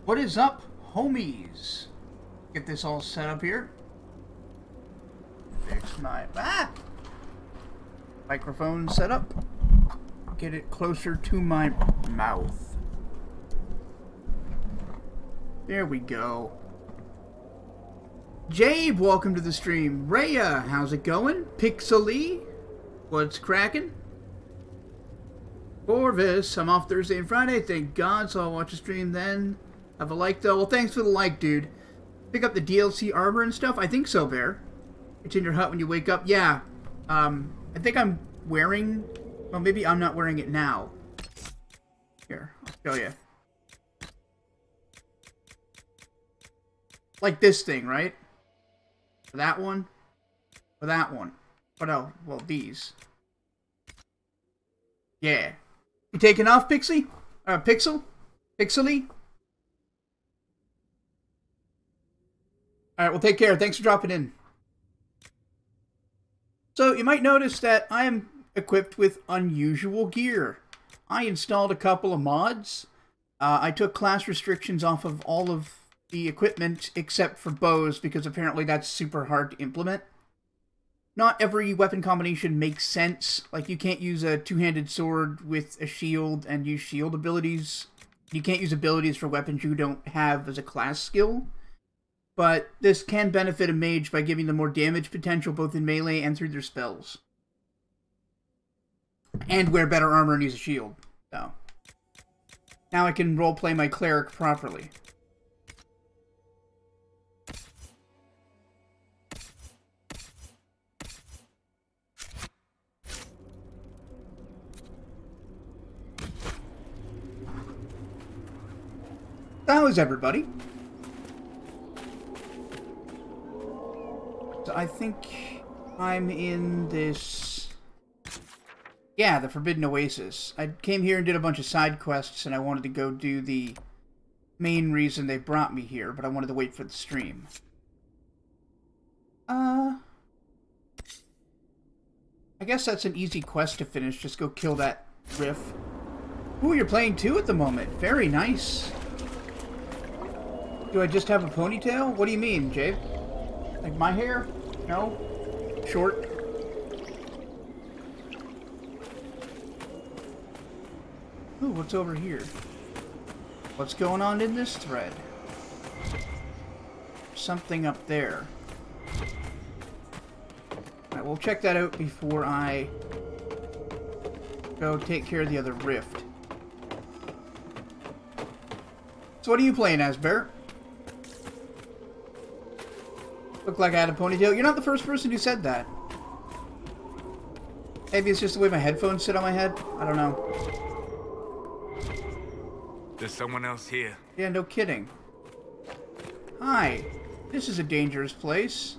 What is up, homies? Get this all set up here. Fix my microphone set up. Get it closer to my mouth. There we go. Jabe, welcome to the stream. Rhea, how's it going? Pixely, what's cracking? Orvis, I'm off Thursday and Friday, thank God, so I'll watch the stream then. Have a like though. Well, thanks for the like, dude. Pick up the DLC armor and stuff? I think so, Bear. It's in your hut when you wake up. Yeah. I think I'm wearing... Well, maybe I'm not wearing it now. Here, I'll show you. Like this thing, right? For that one. For that one. Oh no, well, these. Yeah. You taking off, Pixie? Pixel? Pixely? Alright, well, take care. Thanks for dropping in. So, you might notice that I am equipped with unusual gear. I installed a couple of mods. I took class restrictions off of all of the equipment except for bows, because apparently that's super hard to implement. Not every weapon combination makes sense. Like, you can't use a two-handed sword with a shield and use shield abilities. You can't use abilities for weapons you don't have as a class skill. But this can benefit a mage by giving them more damage potential both in melee and through their spells. And wear better armor and use a shield. So, now I can roleplay my cleric properly. How is everybody? So I think I'm in this... Yeah, the Forbidden Oasis. I came here and did a bunch of side quests, and I wanted to go do the main reason they brought me here, but I wanted to wait for the stream. I guess that's an easy quest to finish. Just go kill that riff. Ooh, you're playing 2 at the moment. Very nice. Do I just have a ponytail? What do you mean, Jabe? Like my hair? No? Short? Ooh, what's over here? What's going on in this thread? Something up there. Alright, we'll check that out before I go take care of the other rift. So what are you playing as, Bear? Looked like I had a ponytail. You're not the first person who said that. Maybe it's just the way my headphones sit on my head. I don't know. There's someone else here. Yeah, no kidding. Hi. This is a dangerous place.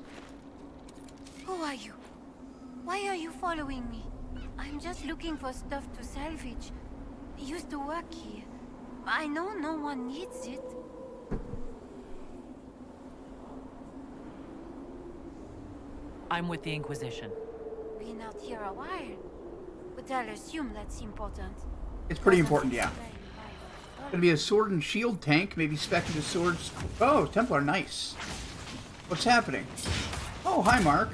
Who are you? Why are you following me? I'm just looking for stuff to salvage. I used to work here. I know no one needs it. I'm with the Inquisition. Been out here a while, but I'll assume that's important. It's pretty important, yeah. Gonna be a sword and shield tank, maybe spec'd with swords. Oh, Templar, nice. What's happening? Oh, hi, Mark.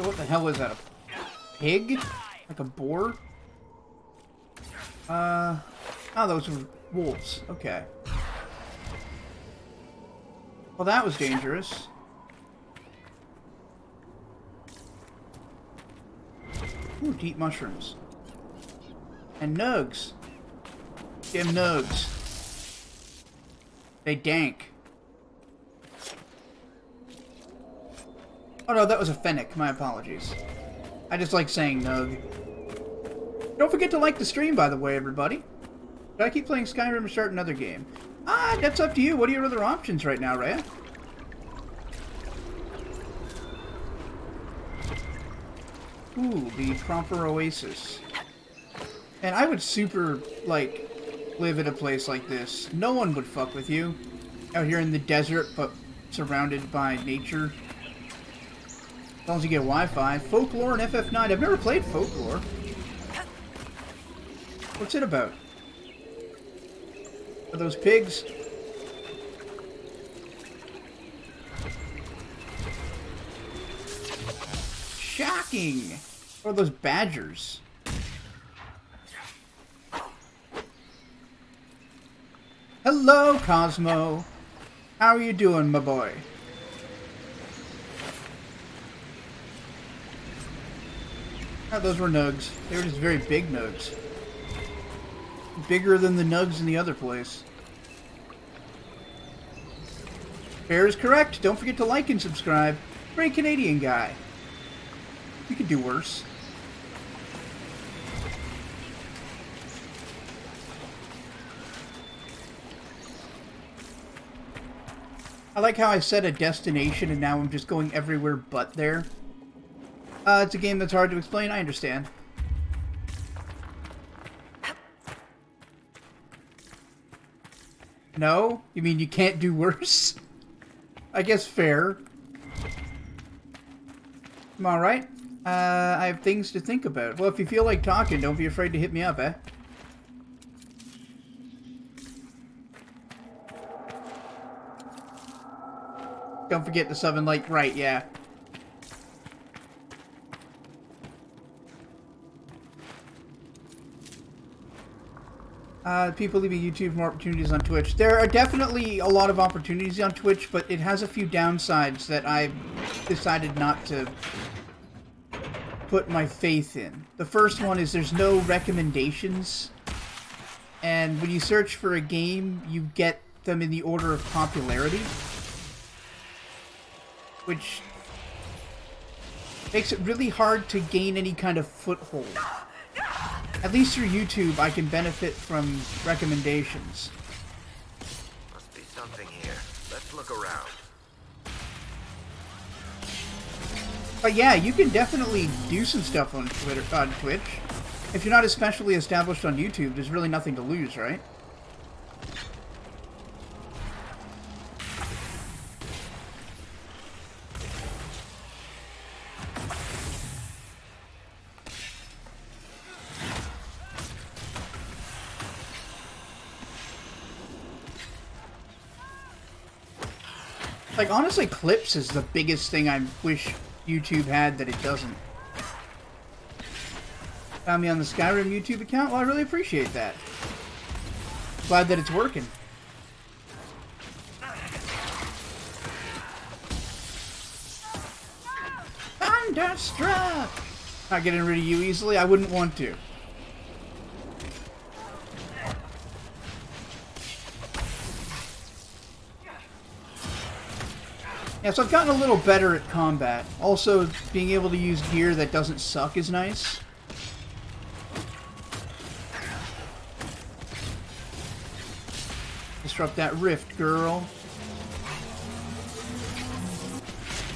What the hell is that? A pig? Like a boar? Oh, those were wolves. Okay. Well, that was dangerous. Ooh, deep mushrooms. And nugs. Them nugs. They dank. Oh no, that was a fennec. My apologies. I just like saying nug. Don't forget to like the stream, by the way, everybody. Should I keep playing Skyrim or start another game? That's up to you. What are your other options right now, Rhea? Ooh, the proper oasis. And I would super, like, live in a place like this. No one would fuck with you. Out here in the desert, but surrounded by nature. As long as you get Wi-Fi. Folklore and FF9. I've never played Folklore. What's it about? Are those pigs? Shocking! Or are those badgers? Hello, Cosmo. How are you doing, my boy? Oh, those were nugs. They were just very big nugs. Bigger than the nugs in the other place. Fair is correct. Don't forget to like and subscribe. Great Canadian guy. You could do worse. I like how I set a destination and now I'm just going everywhere but there. It's a game that's hard to explain, I understand. No? You mean you can't do worse? I guess fair. I'm alright. I have things to think about. Well, if you feel like talking, don't be afraid to hit me up, eh? Don't forget to sub and like, right, yeah. People leaving YouTube, more opportunities on Twitch. There are definitely a lot of opportunities on Twitch, but it has a few downsides that I've decided not to put my faith in. The first one is there's no recommendations, and when you search for a game, you get them in the order of popularity, which makes it really hard to gain any kind of foothold. At least through YouTube, I can benefit from recommendations. Must be something here. Let's look around. But yeah, you can definitely do some stuff on Twitch. If you're not especially established on YouTube, there's really nothing to lose, right? Like, honestly, clips is the biggest thing I wish YouTube had that it doesn't. Found me on the Skyrim YouTube account? Well, I really appreciate that. Glad that it's working. Thunderstruck! Not getting rid of you easily? I wouldn't want to. Yeah, so I've gotten a little better at combat. Also, being able to use gear that doesn't suck is nice. Disrupt that rift, girl.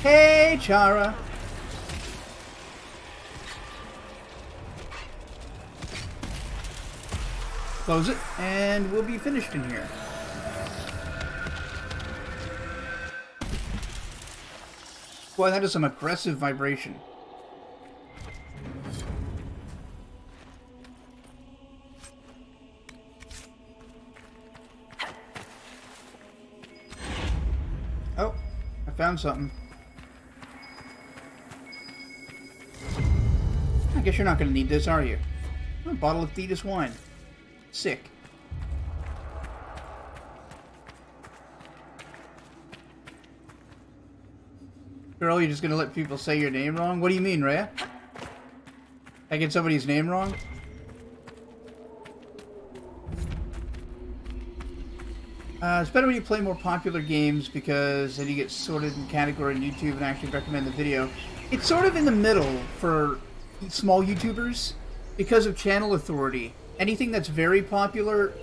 Hey, Chara. Close it, and we'll be finished in here. Boy, that is some aggressive vibration. Oh, I found something. I guess you're not going to need this, are you? Oh, a bottle of Thetis wine. Sick. Girl, you're just gonna let people say your name wrong? What do you mean, Rhea? I get somebody's name wrong? It's better when you play more popular games because then you get sorted in category on YouTube and actually recommend the video. It's sort of in the middle for small YouTubers because of channel authority. Anything that's very popular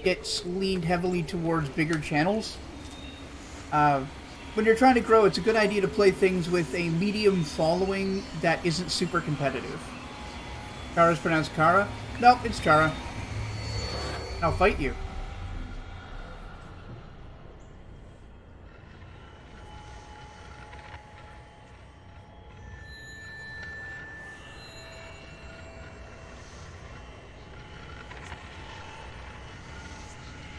gets leaned heavily towards bigger channels. when you're trying to grow, it's a good idea to play things with a medium following that isn't super competitive. Chara's pronounced Kara? Nope, it's Chara. I'll fight you.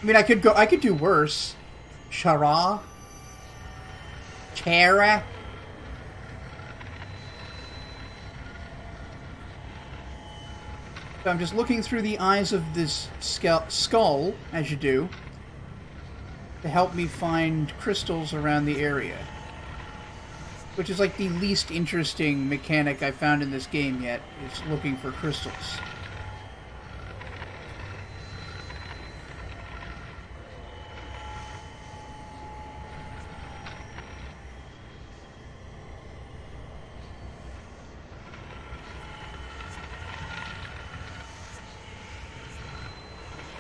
I mean, I could do worse. Chara. Chara. So I'm just looking through the eyes of this skull, as you do, to help me find crystals around the area. Which is like the least interesting mechanic I found in this game yet, is looking for crystals.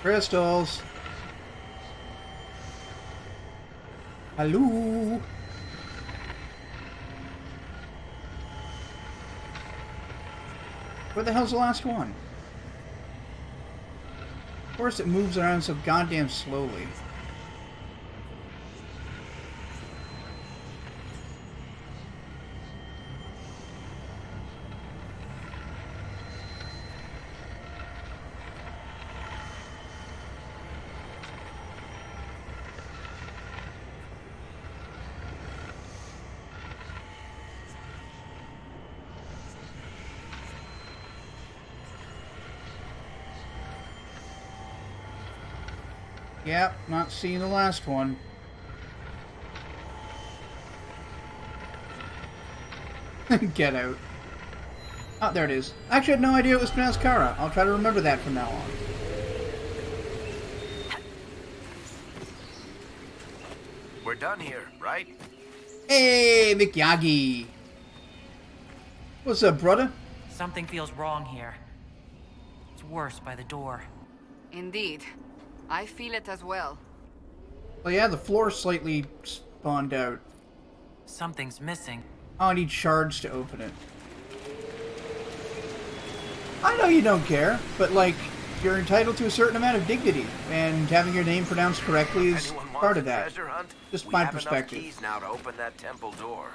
Crystals. Hello. Where the hell's the last one? Of course it moves around so goddamn slowly. Yep, not seeing the last one. Get out. Oh, there it is. Actually, I had no idea it was pronounced Kara. I'll try to remember that from now on. We're done here, right? Hey, Mikyagi. What's up, brother? Something feels wrong here. It's worse by the door. Indeed. I feel it as well. Well, yeah, the floor slightly spawned out. Something's missing. Oh, I need shards to open it. I know you don't care, but, like, you're entitled to a certain amount of dignity, and having your name pronounced correctly is part of that. Just my perspective. We have enough keys now to open that temple door.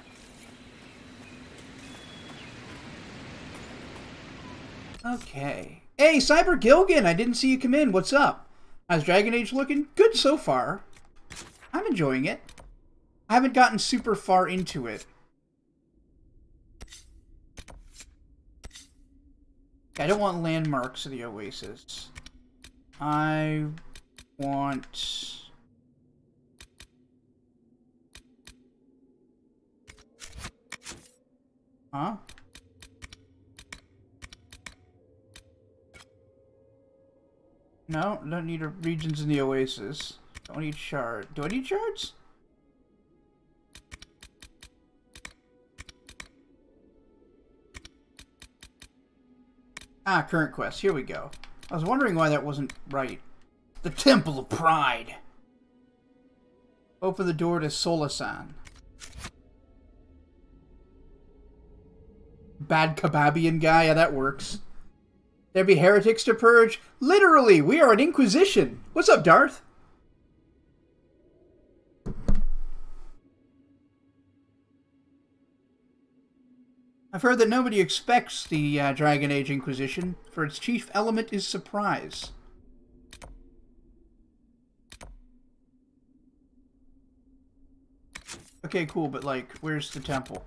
Okay. Hey, Cyber Gilgan, I didn't see you come in. What's up? How's Dragon Age looking? Good so far. I'm enjoying it. I haven't gotten super far into it. I don't want landmarks of the Oasis. I want... Huh? No, don't need regions in the Oasis. Don't need shard. Do I need shards? Ah, current quest. Here we go. I was wondering why that wasn't right. The Temple of Pride. Open the door to Solasan. Bad Kebabian guy? Yeah, that works. There be heretics to purge? Literally, we are an Inquisition. What's up, Darth? I've heard that nobody expects the Dragon Age Inquisition, for its chief element is surprise. Okay, cool, but like, where's the temple?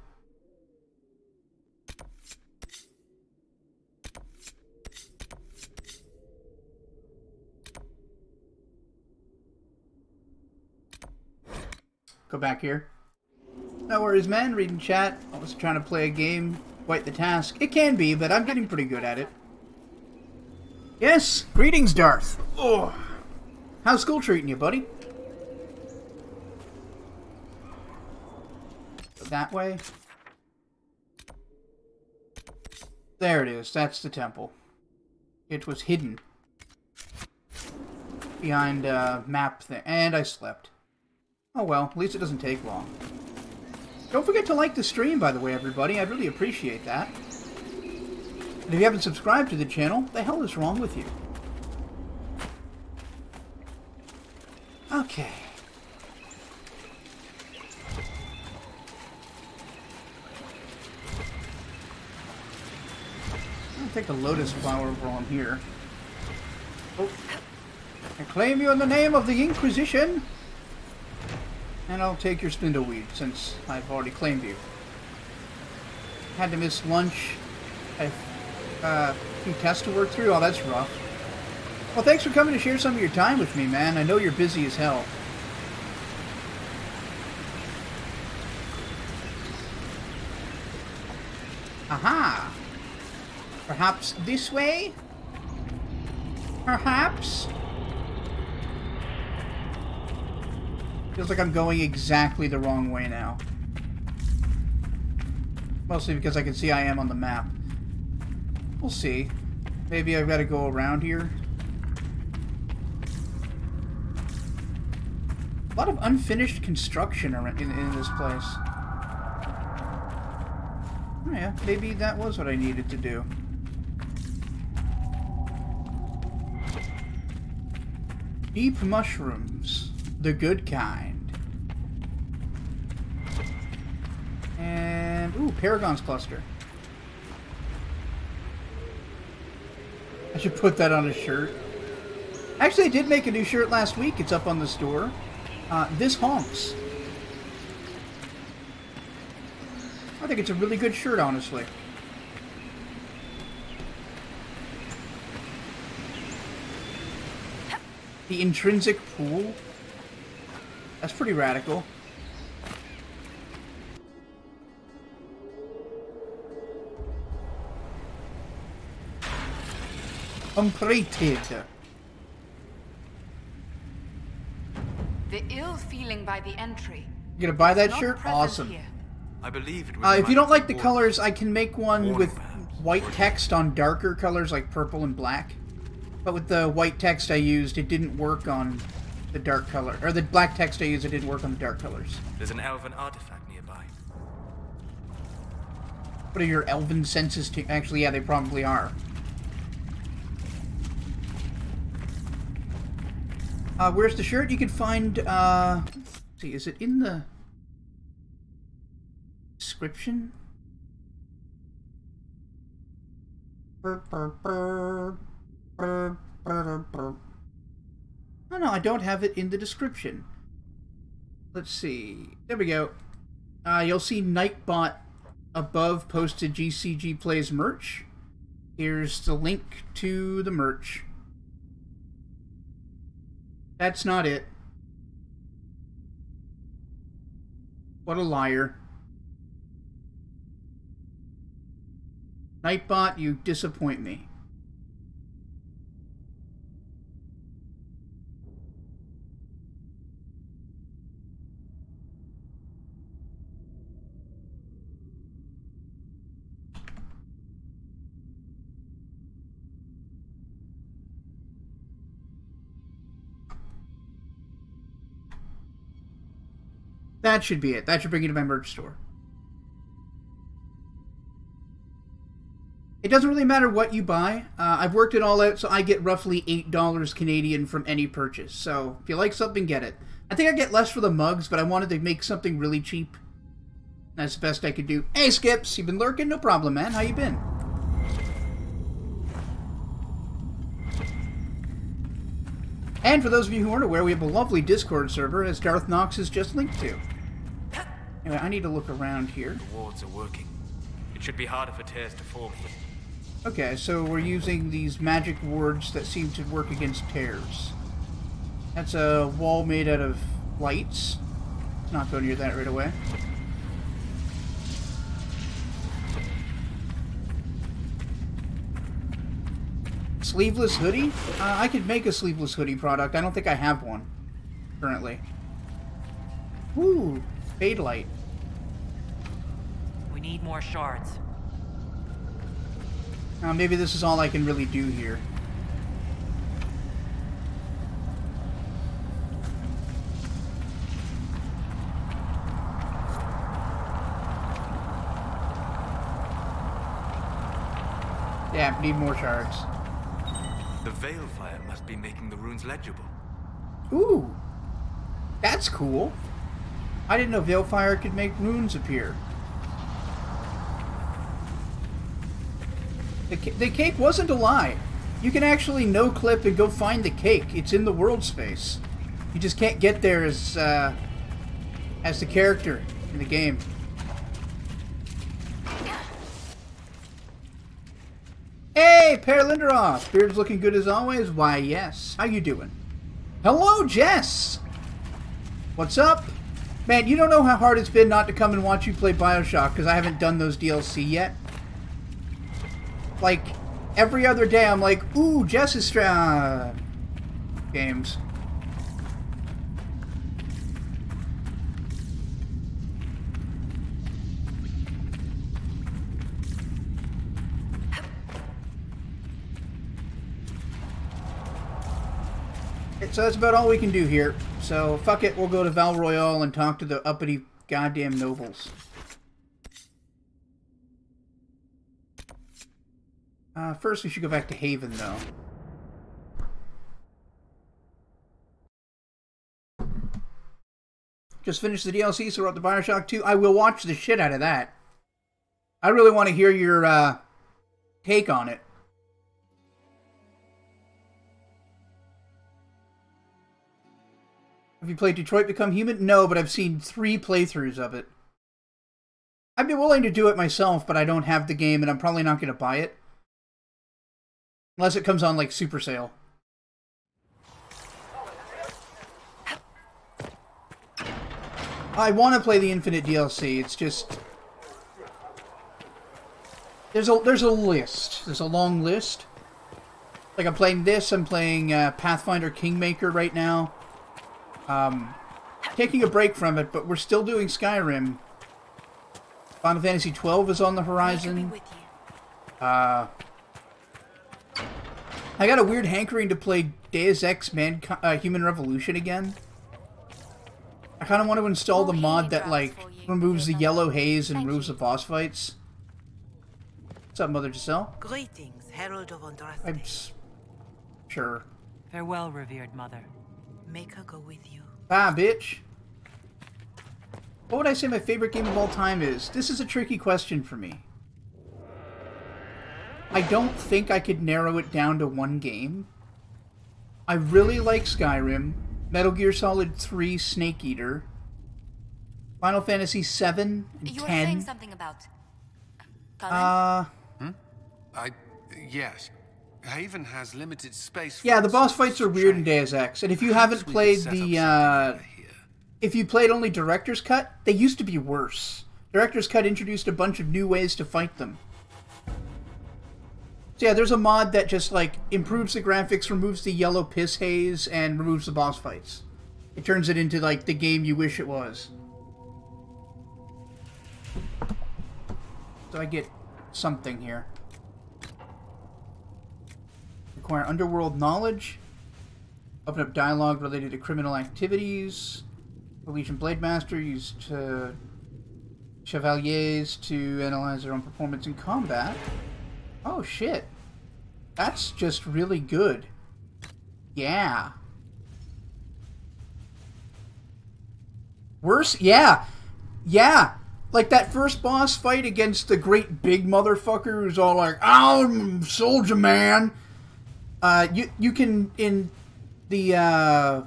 Go back here. No worries, man. Reading chat. I was trying to play a game. Quite the task. It can be, but I'm getting pretty good at it. Yes. Greetings, Darth. Oh. How's school treating you, buddy? Go that way. There it is. That's the temple. It was hidden behind a map thing. And I slept. Oh well, at least it doesn't take long. Don't forget to like the stream, by the way, everybody. I'd really appreciate that. And if you haven't subscribed to the channel, the hell is wrong with you? Okay. I'll take the lotus flower while I'm here. Oh. I claim you in the name of the Inquisition. And I'll take your spindleweed, since I've already claimed you. Had to miss lunch. I have a few tests to work through. Oh, that's rough. Well, thanks for coming to share some of your time with me, man. I know you're busy as hell. Aha! Perhaps this way? Perhaps? Feels like I'm going exactly the wrong way now. Mostly because I can see I am on the map. We'll see. Maybe I've got to go around here. A lot of unfinished construction in this place. Oh yeah, maybe that was what I needed to do. Deep mushrooms. The good kind. And, ooh, Paragon's cluster. I should put that on a shirt. Actually, I did make a new shirt last week. It's up on the store. This honks. I think it's a really good shirt, honestly. The intrinsic pool. That's pretty radical. Completed. The ill feeling by the entry. You gonna buy that Not shirt? present Awesome. here. I believe it was If you don't like the Warning. colors, I can make one Warning, with perhaps. white text on darker colors like purple and black. But with the white text I used, it didn't work on the dark color. Or the black text I used, it didn't work on the dark colors. There's an elven artifact nearby. What are your elven senses to... Actually, yeah, they probably are. Where's the shirt? You can find, let's see, is it in the description? Oh no, I don't have it in the description. Let's see. There we go. You'll see Nightbot above posted GCG Plays merch. Here's the link to the merch. That's not it. What a liar. Nightbot, you disappoint me. That should be it. That should bring you to my merch store. It doesn't really matter what you buy. I've worked it all out, so I get roughly $8 Canadian from any purchase. So if you like something, get it. I think I get less for the mugs, but I wanted to make something really cheap. That's the best I could do. Hey, Skips, you been lurking? No problem, man. How you been? And for those of you who aren't aware, we have a lovely Discord server, as Darth Nox has just linked to. Anyway, I need to look around here. The wards are working. It should be harder for tears to form here. Okay, so we're using these magic wards that seem to work against tears. That's a wall made out of lights. Let's not go near that right away. Sleeveless hoodie? I could make a sleeveless hoodie product. I don't think I have one currently. Woo! Fade light. We need more shards. Maybe this is all I can really do here. Yeah, need more shards. The veil fire must be making the runes legible. Ooh, that's cool. I didn't know Veilfire could make runes appear. The cake wasn't a lie. You can actually no-clip and go find the cake. It's in the world space. You just can't get there as the character in the game. Hey, Per Linderoth! Beard's looking good as always? Why, yes. How you doing? Hello, Jess! What's up? Man, you don't know how hard it's been not to come and watch you play Bioshock, because I haven't done those DLC yet. Like, every other day I'm like, ooh, Jess is games. So that's about all we can do here. So, fuck it, we'll go to Val Royale and talk to the uppity goddamn nobles. First we should go back to Haven, though. Just finished the DLC, so we're up to Bioshock 2. I will watch the shit out of that. I really want to hear your, take on it. Have you played Detroit Become Human? No, but I've seen 3 playthroughs of it. I'd be willing to do it myself, but I don't have the game, and I'm probably not going to buy it. Unless it comes on, like, super sale. I want to play the Infinite DLC, it's just... There's a list. There's a long list. Like, I'm playing this, I'm playing Pathfinder Kingmaker right now. Taking a break from it, but we're still doing Skyrim. Final Fantasy XII is on the horizon. I got a weird hankering to play Deus Ex Human Revolution again. I kind of want to install the mod that, like, removes the yellow haze and removes the boss fights. What's up, Mother Giselle? Greetings, Herald of Andraste. I'm sure. Farewell, revered mother. Make her go with you. Ah, bitch. What would I say my favorite game of all time is? This is a tricky question for me. I don't think I could narrow it down to one game. I really like Skyrim, Metal Gear Solid 3 Snake Eater, Final Fantasy 7 and 10. You were saying something about... Yes. Haven has limited space. Yeah, the boss fights are weird in Deus Ex, and if you haven't played the, if you played only Director's Cut, they used to be worse. Director's Cut introduced a bunch of new ways to fight them. So yeah, there's a mod that just, like, improves the graphics, removes the yellow piss haze, and removes the boss fights. It turns it into, like, the game you wish it was. So I get something here. Acquire underworld knowledge. Open up dialogue related to criminal activities. Legion Blade Master used chevaliers to analyze their own performance in combat. Oh shit. That's just really good. Yeah. Worse? Yeah. Yeah. Like that first boss fight against the great big motherfucker who's all like, "I'm soldier man." You can, in the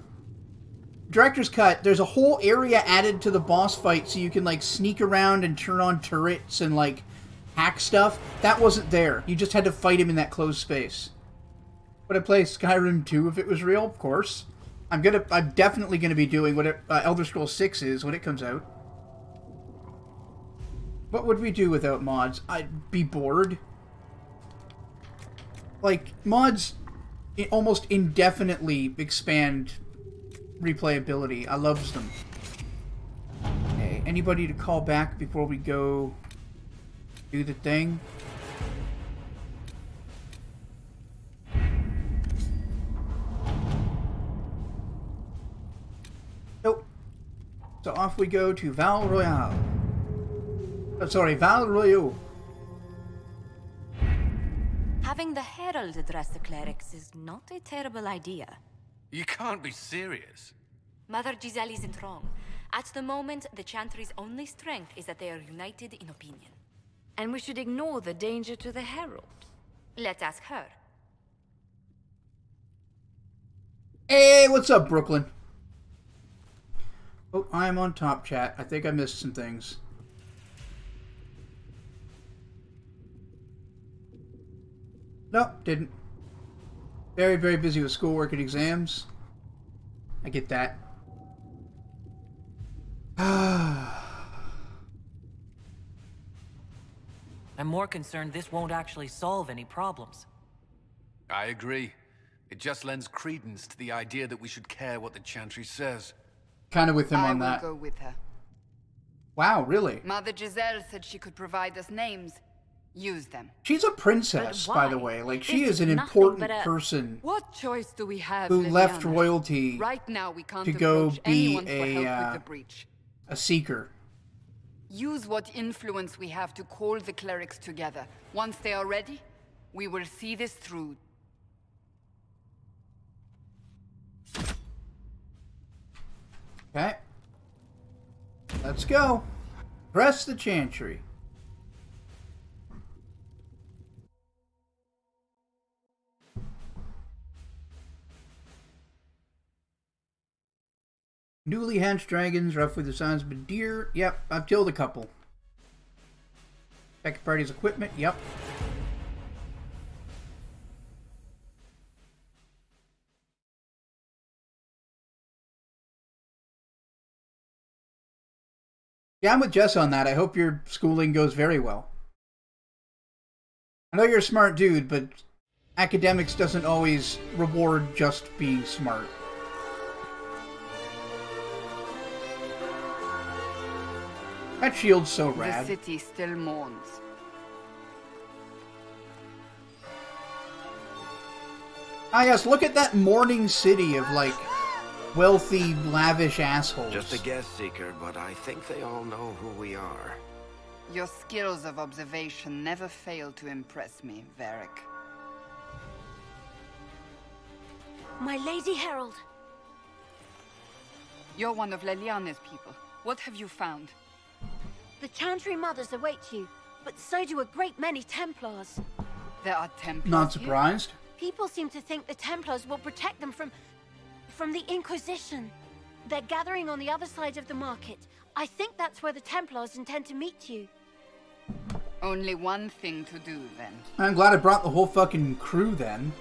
Director's Cut, there's a whole area added to the boss fight so you can, like, sneak around and turn on turrets and, like, hack stuff. That wasn't there. You just had to fight him in that closed space. Would I play Skyrim 2 if it was real? Of course. I'm definitely gonna be doing what Elder Scrolls 6 is when it comes out. What would we do without mods? I'd be bored. Like, mods almost indefinitely expand replayability. I love them. Okay, anybody to call back before we go do the thing? Nope. So off we go to Val Royale. Oh, sorry, Val Royale. Having the Herald address the clerics is not a terrible idea. You can't be serious. Mother Giselle isn't wrong. At the moment, the Chantry's only strength is that they are united in opinion. And we should ignore the danger to the Herald. Let's ask her. Hey, what's up, Brooklyn? Oh, I'm on top chat. I think I missed some things. Nope, didn't. Very, very busy with schoolwork and exams. I get that. I'm more concerned this won't actually solve any problems. I agree. It just lends credence to the idea that we should care what the Chantry says. Kind of with him on that. I will go with her. Wow, really? Mother Giselle said she could provide us names. Use them. She's a princess, by the way. Like, she is an nothing important but a- person What choice do we have, who left Liliana? royalty Right now, we can't to go approach be anyone for help with the breach. a seeker. Use what influence we have to call the clerics together. Once they are ready, we will see this through. Okay. Let's go. Press the Chantry. Newly hatched dragons, roughly the size of a deer. Yep, I've killed a couple. Second party's equipment. Yep. Yeah, I'm with Jess on that. I hope your schooling goes very well. I know you're a smart dude, but academics doesn't always reward just being smart. That shield's so rad. The city still mourns. Ah yes, look at that mourning city of, like, wealthy, lavish assholes. Just a guest seeker, but I think they all know who we are. Your skills of observation never fail to impress me, Varric. My Lady Herald. You're one of Leliana's people. What have you found? The Chantry mothers await you, but so do a great many Templars. There are Templars Not here? surprised. People seem to think the Templars will protect them from the Inquisition. They're gathering on the other side of the market. I think that's where the Templars intend to meet you. Only one thing to do, then. I'm glad I brought the whole fucking crew then.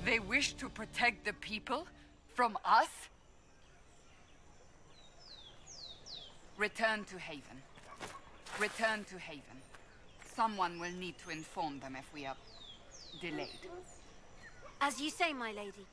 They wish to protect the people? From us? Return to Haven. Return to Haven. Someone will need to inform them if we are delayed. As you say, my lady.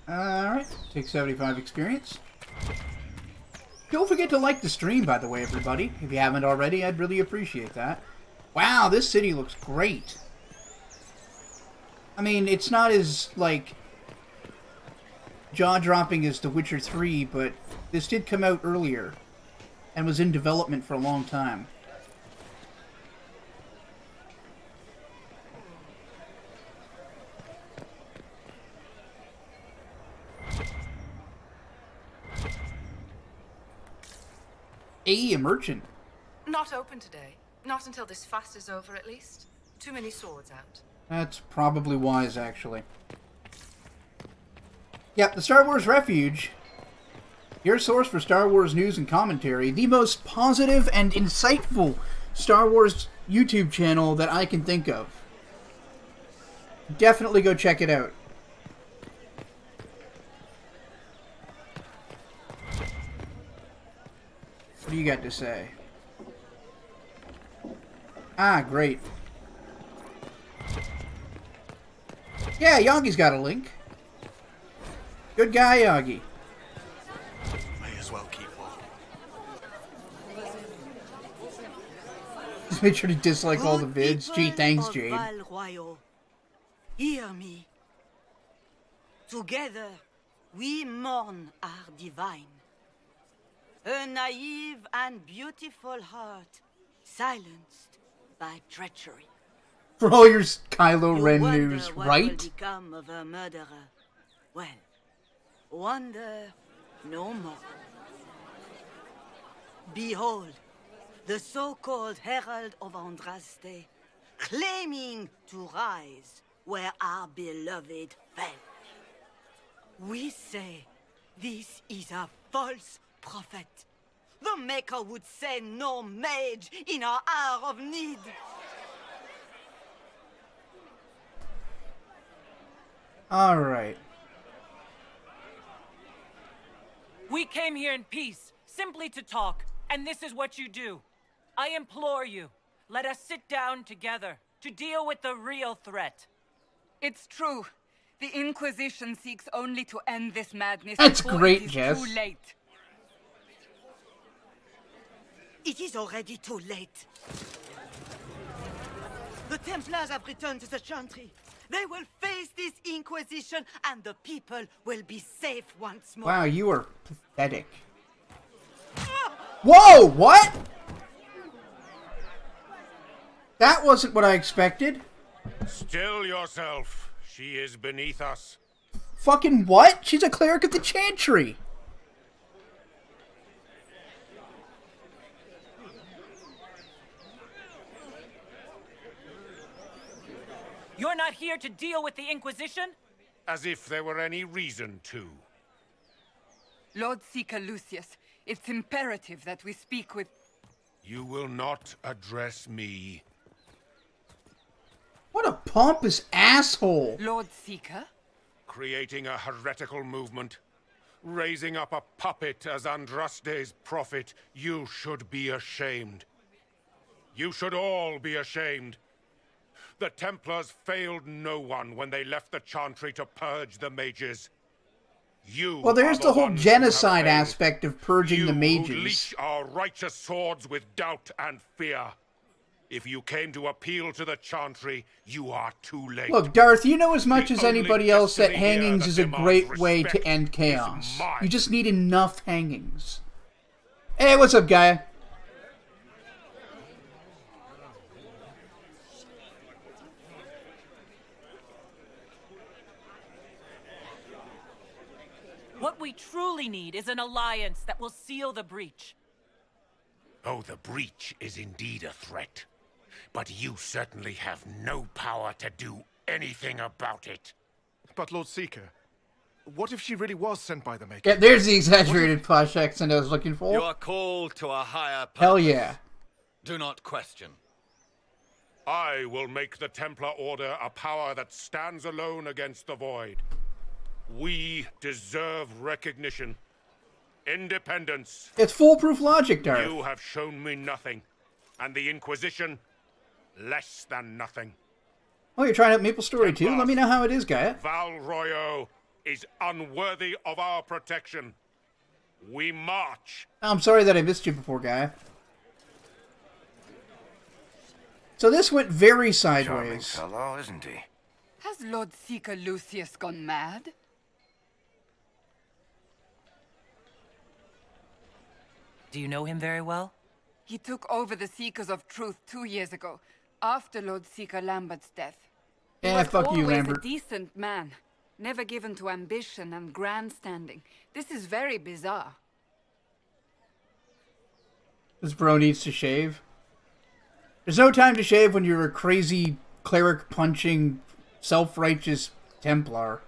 Alright, take 75 experience. Don't forget to like the stream, by the way, everybody. If you haven't already, I'd really appreciate that. Wow, this city looks great. I mean, it's not as, like, jaw-dropping as The Witcher 3, but this did come out earlier and was in development for a long time. A merchant. Not open today. Not until this fast is over, at least. Too many swords out. That's probably wise, actually. Yep, the Star Wars Refuge. Your source for Star Wars news and commentary. The most positive and insightful Star Wars YouTube channel that I can think of. Definitely go check it out. What do you got to say? Ah, great. Yeah, Yagi's got a link. Good guy, Yagi. May as well keep on. Make sure to dislike all the vids. Gee, thanks, Jade. Hear me. Together, we mourn our divine. A naive and beautiful heart, silenced by treachery. For all your Kylo Ren wonder news, what right? will become of a murderer. Well, wonder no more. Behold, the so-called Herald of Andraste, claiming to rise where our beloved fell. We say this is a false prophet. The Maker would send no mage in our hour of need. All right. We came here in peace, simply to talk, and this is what you do. I implore you, let us sit down together to deal with the real threat. It's true. The Inquisition seeks only to end this madness. That's before great, it is Jess. too late. It is already too late. The Templars have returned to the Chantry. They will face this Inquisition, and the people will be safe once more. Wow, you are pathetic. Whoa, what? That wasn't what I expected. Still yourself. She is beneath us. Fucking what? She's a cleric of the Chantry. You're not here to deal with the Inquisition? As if there were any reason to. Lord Seeker Lucius, it's imperative that we speak with... You will not address me. What a pompous asshole. Lord Seeker? Creating a heretical movement. Raising up a puppet as Andraste's prophet. You should be ashamed. You should all be ashamed. The Templars failed no one when they left the Chantry to purge the mages. You well, there's are the whole ones who genocide have failed. aspect of purging the You mages. who leash our righteous swords with doubt and fear. If you came to appeal to the Chantry, you are too late. Look, Darth, you know as much as only anybody else that destiny here hangings that is a demands great way to respect end is chaos. mine. You just need enough hangings. Hey, what's up, Gaia? What we truly need is an alliance that will seal the breach. Oh, the breach is indeed a threat. But you certainly have no power to do anything about it. But Lord Seeker, what if she really was sent by the Maker? Yeah, there's the exaggerated posh accent I was looking for. You are called to a higher purpose. Hell yeah. Do not question. I will make the Templar Order a power that stands alone against the Void. We deserve recognition. Independence. It's foolproof logic, Darth. You have shown me nothing. And the Inquisition, less than nothing. Oh, you're trying out Maple Story too? Let me know how it is, Gaia. Val Royo is unworthy of our protection. We march. I'm sorry that I missed you before, Gaia. So this went very sideways. Charming fellow, isn't he? Has Lord Seeker Lucius gone mad? Do you know him very well? He took over the Seekers of Truth 2 years ago, after Lord Seeker Lambert's death. He Yeah, was fuck you, always Lambert. a decent man, never given to ambition and grandstanding. This is very bizarre. This bro needs to shave. There's no time to shave when you're a crazy cleric-punching, self-righteous Templar.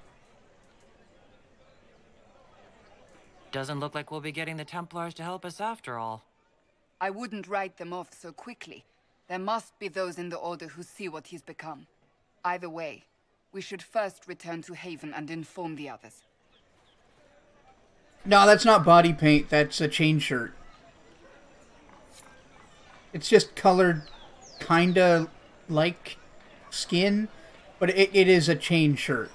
Doesn't look like we'll be getting the Templars to help us after all. I wouldn't write them off so quickly. There must be those in the Order who see what he's become. Either way, we should first return to Haven and inform the others. No, that's not body paint. That's a chain shirt. It's just colored kinda like skin, but it is a chain shirt.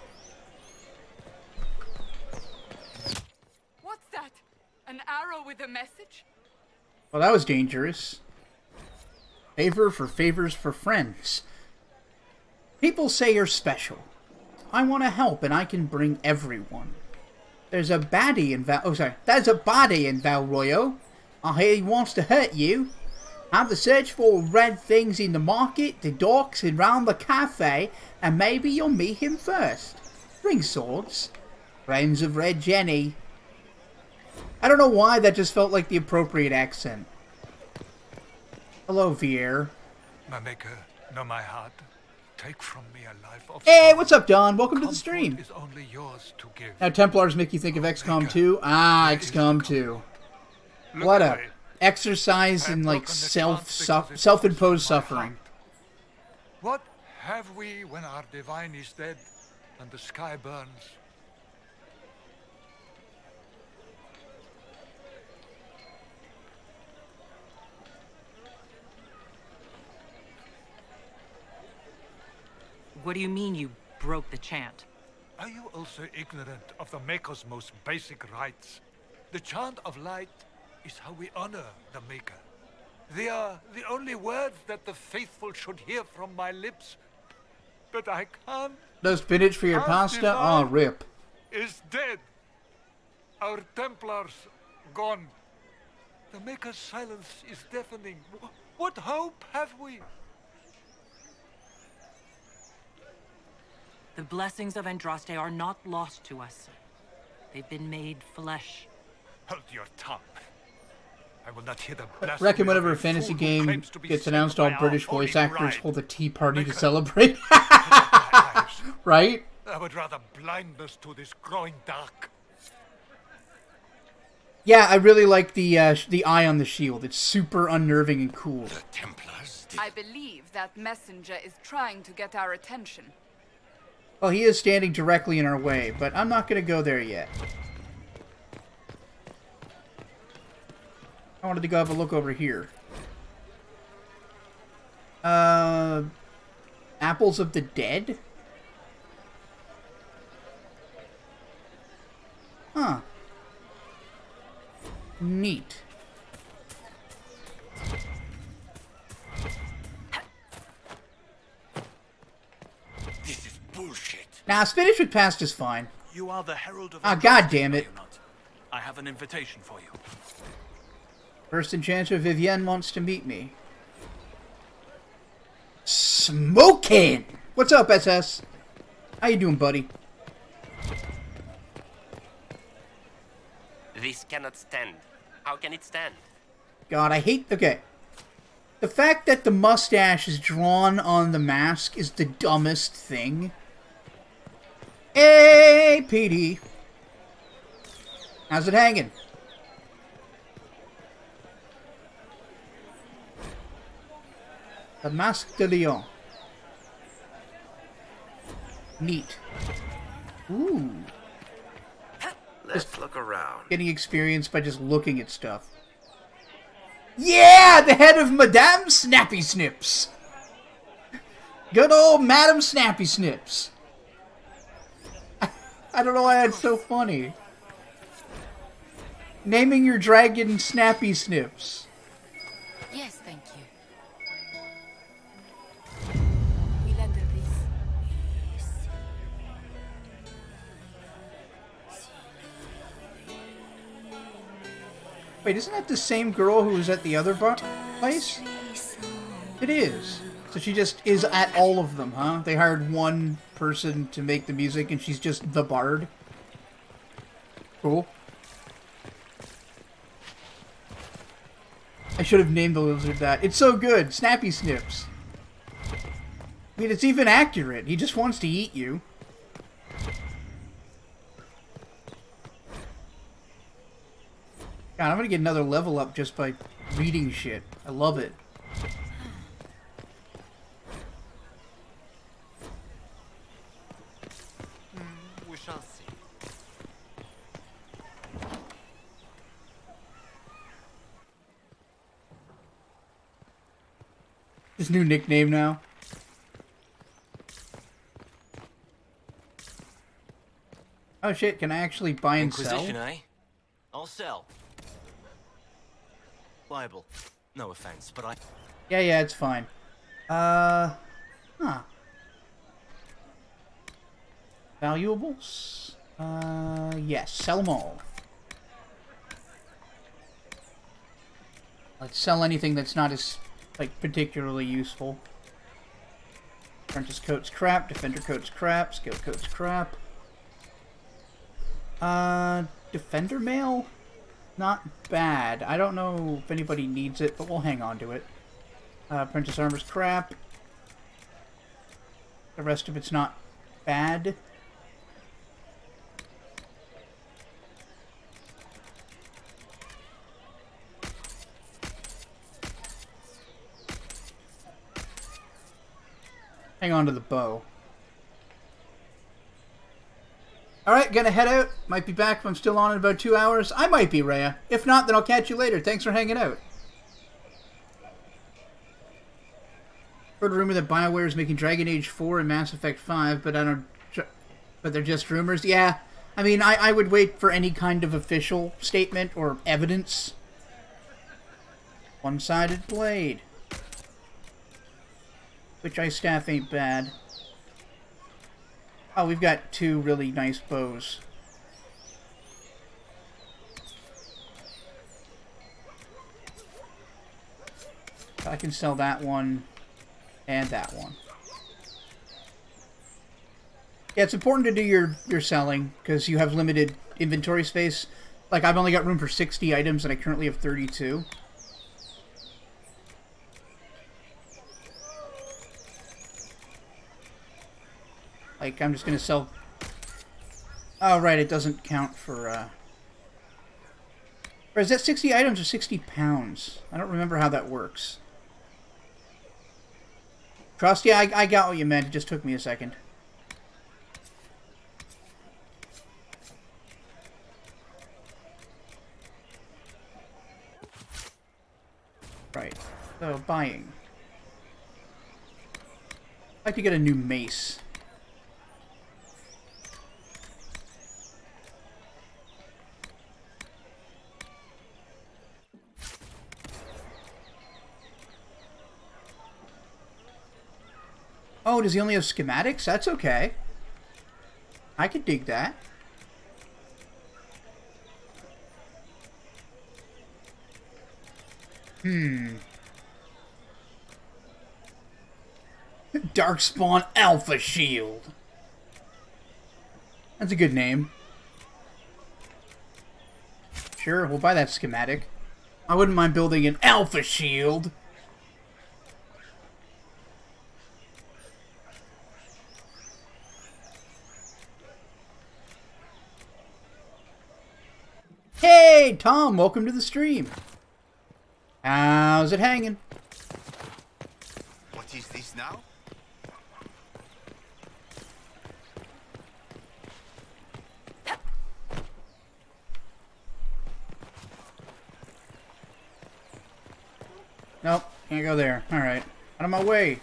What's that? An arrow with a message? Well, that was dangerous. Favors for friends. People say you're special. I want to help, and I can bring everyone. There's a baddie in There's a body in Valroyo. I hear he wants to hurt you. Have the search for red things in the market, the docks, and round the cafe, and maybe you'll meet him first. Bring swords. Friends of Red Jenny. I don't know why that just felt like the appropriate accent. Hello, Vier. My maker, know my heart. Take from me a life of Hey, sorrow. what's up, Don? Welcome to the stream. Is only yours to give. Now, Templars make you think of XCOM 2. Ah, XCOM 2. What a exercise in, like, self-imposed suffering. What have we when our divine is dead and the sky burns? What do you mean you broke the chant? Are you also ignorant of the Maker's most basic rights? The chant of light is how we honor the Maker. They are the only words that the faithful should hear from my lips. But I can't. No spinach for your pasta? Oh, rip. Is dead. Our Templars gone. The Maker's silence is deafening. What hope have we? The blessings of Andraste are not lost to us. They've been made flesh. Hold your tongue. I will not hear the blasphemy. Reckon whenever a fantasy game gets announced, all British voice actors hold a tea party to celebrate. Right? I would rather blindness to this growing dark. Yeah, I really like the eye on the shield. It's super unnerving and cool. The Templars. I believe that messenger is trying to get our attention. Well, he is standing directly in our way, but I'm not going to go there yet. I wanted to go have a look over here. Apples of the Dead? Huh. Neat. This is bullshit. Nah, spinach with pasta's fine. You are the herald of... Ah, god damn it. I have an invitation for you. First Enchanter Vivienne wants to meet me. Smoking! What's up, SS? How you doing, buddy? This cannot stand. How can it stand? God, I hate... Okay. The fact that the mustache is drawn on the mask is the dumbest thing. Hey, PD. How's it hanging? The Masque de Lion. Neat. Ooh. Let's look around. Getting experience by just looking at stuff. Yeah! The head of Madame Snappy Snips! Good old Madame Snappy Snips. I don't know why that's so funny. Naming your dragon Snappy Snips. Yes, thank you. We'll enter this. Wait, isn't that the same girl who was at the other place? It is. So she just is at all of them, huh? They hired one person to make the music and she's just the bard. Cool. I should have named the lizard that. It's so good. Snappy Snips. I mean, it's even accurate. He just wants to eat you. God, I'm gonna get another level up just by reading shit. I love it. We shall see. His new nickname now. Oh shit, can I actually buy and sell? Inquisition, eh? I'll sell. Bible. No offense, but Yeah, it's fine. Huh. Valuables? Yes, sell them all. Let's sell anything that's not as, like, particularly useful. Apprentice coat's crap, defender coat's crap, skill coat's crap. Defender mail? Not bad. I don't know if anybody needs it, but we'll hang on to it. Apprentice armor's crap. The rest of it's not bad. Hang on to the bow. Alright, gonna head out. Might be back if I'm still on in about 2 hours. I might be, Rhea. If not, then I'll catch you later. Thanks for hanging out. Heard a rumor that BioWare is making Dragon Age 4 and Mass Effect 5, but but they're just rumors. Yeah, I mean, I would wait for any kind of official statement or evidence. One-sided blade. Which ice staff ain't bad. Oh, we've got 2 really nice bows. I can sell that one and that one. Yeah, it's important to do your selling because you have limited inventory space. Like, I've only got room for 60 items and I currently have 32. Like, I'm just going to sell... Oh, right, it doesn't count for... Or is that 60 items or 60 pounds? I don't remember how that works. Trust? Yeah, I got what you meant. It just took me a second. Right. So, buying. I'd like to get a new mace. Oh, does he only have schematics? That's okay. I could dig that. Darkspawn Alpha Shield. That's a good name. Sure, we'll buy that schematic. I wouldn't mind building an Alpha Shield. Hey, Tom, welcome to the stream. How's it hanging? What is this now? Nope, can't go there. Alright. Out of my way.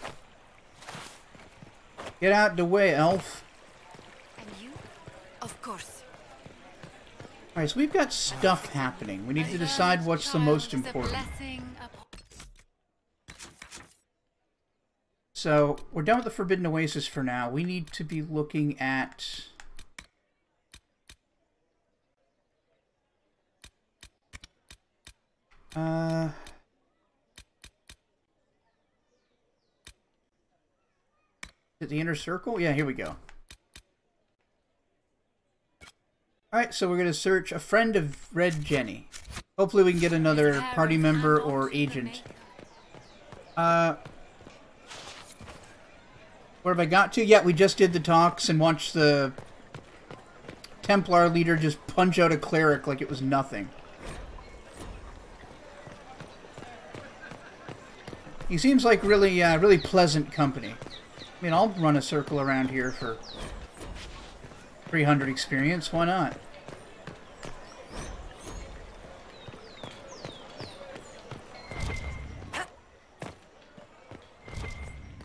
Get out the way, elf. And you? Of course. Alright, so we've got stuff happening. We need to decide what's the most important. So, we're done with the Forbidden Oasis for now. We need to be looking at... Is it the Inner Circle? Yeah, here we go. Alright, so we're going to search a friend of Red Jenny. Hopefully we can get another party member or agent. Where have I got to? Yeah, we just did the talks and watched the Templar leader just punch out a cleric like it was nothing. He seems like really pleasant company. I mean, I'll run a circle around here for 300 experience, why not?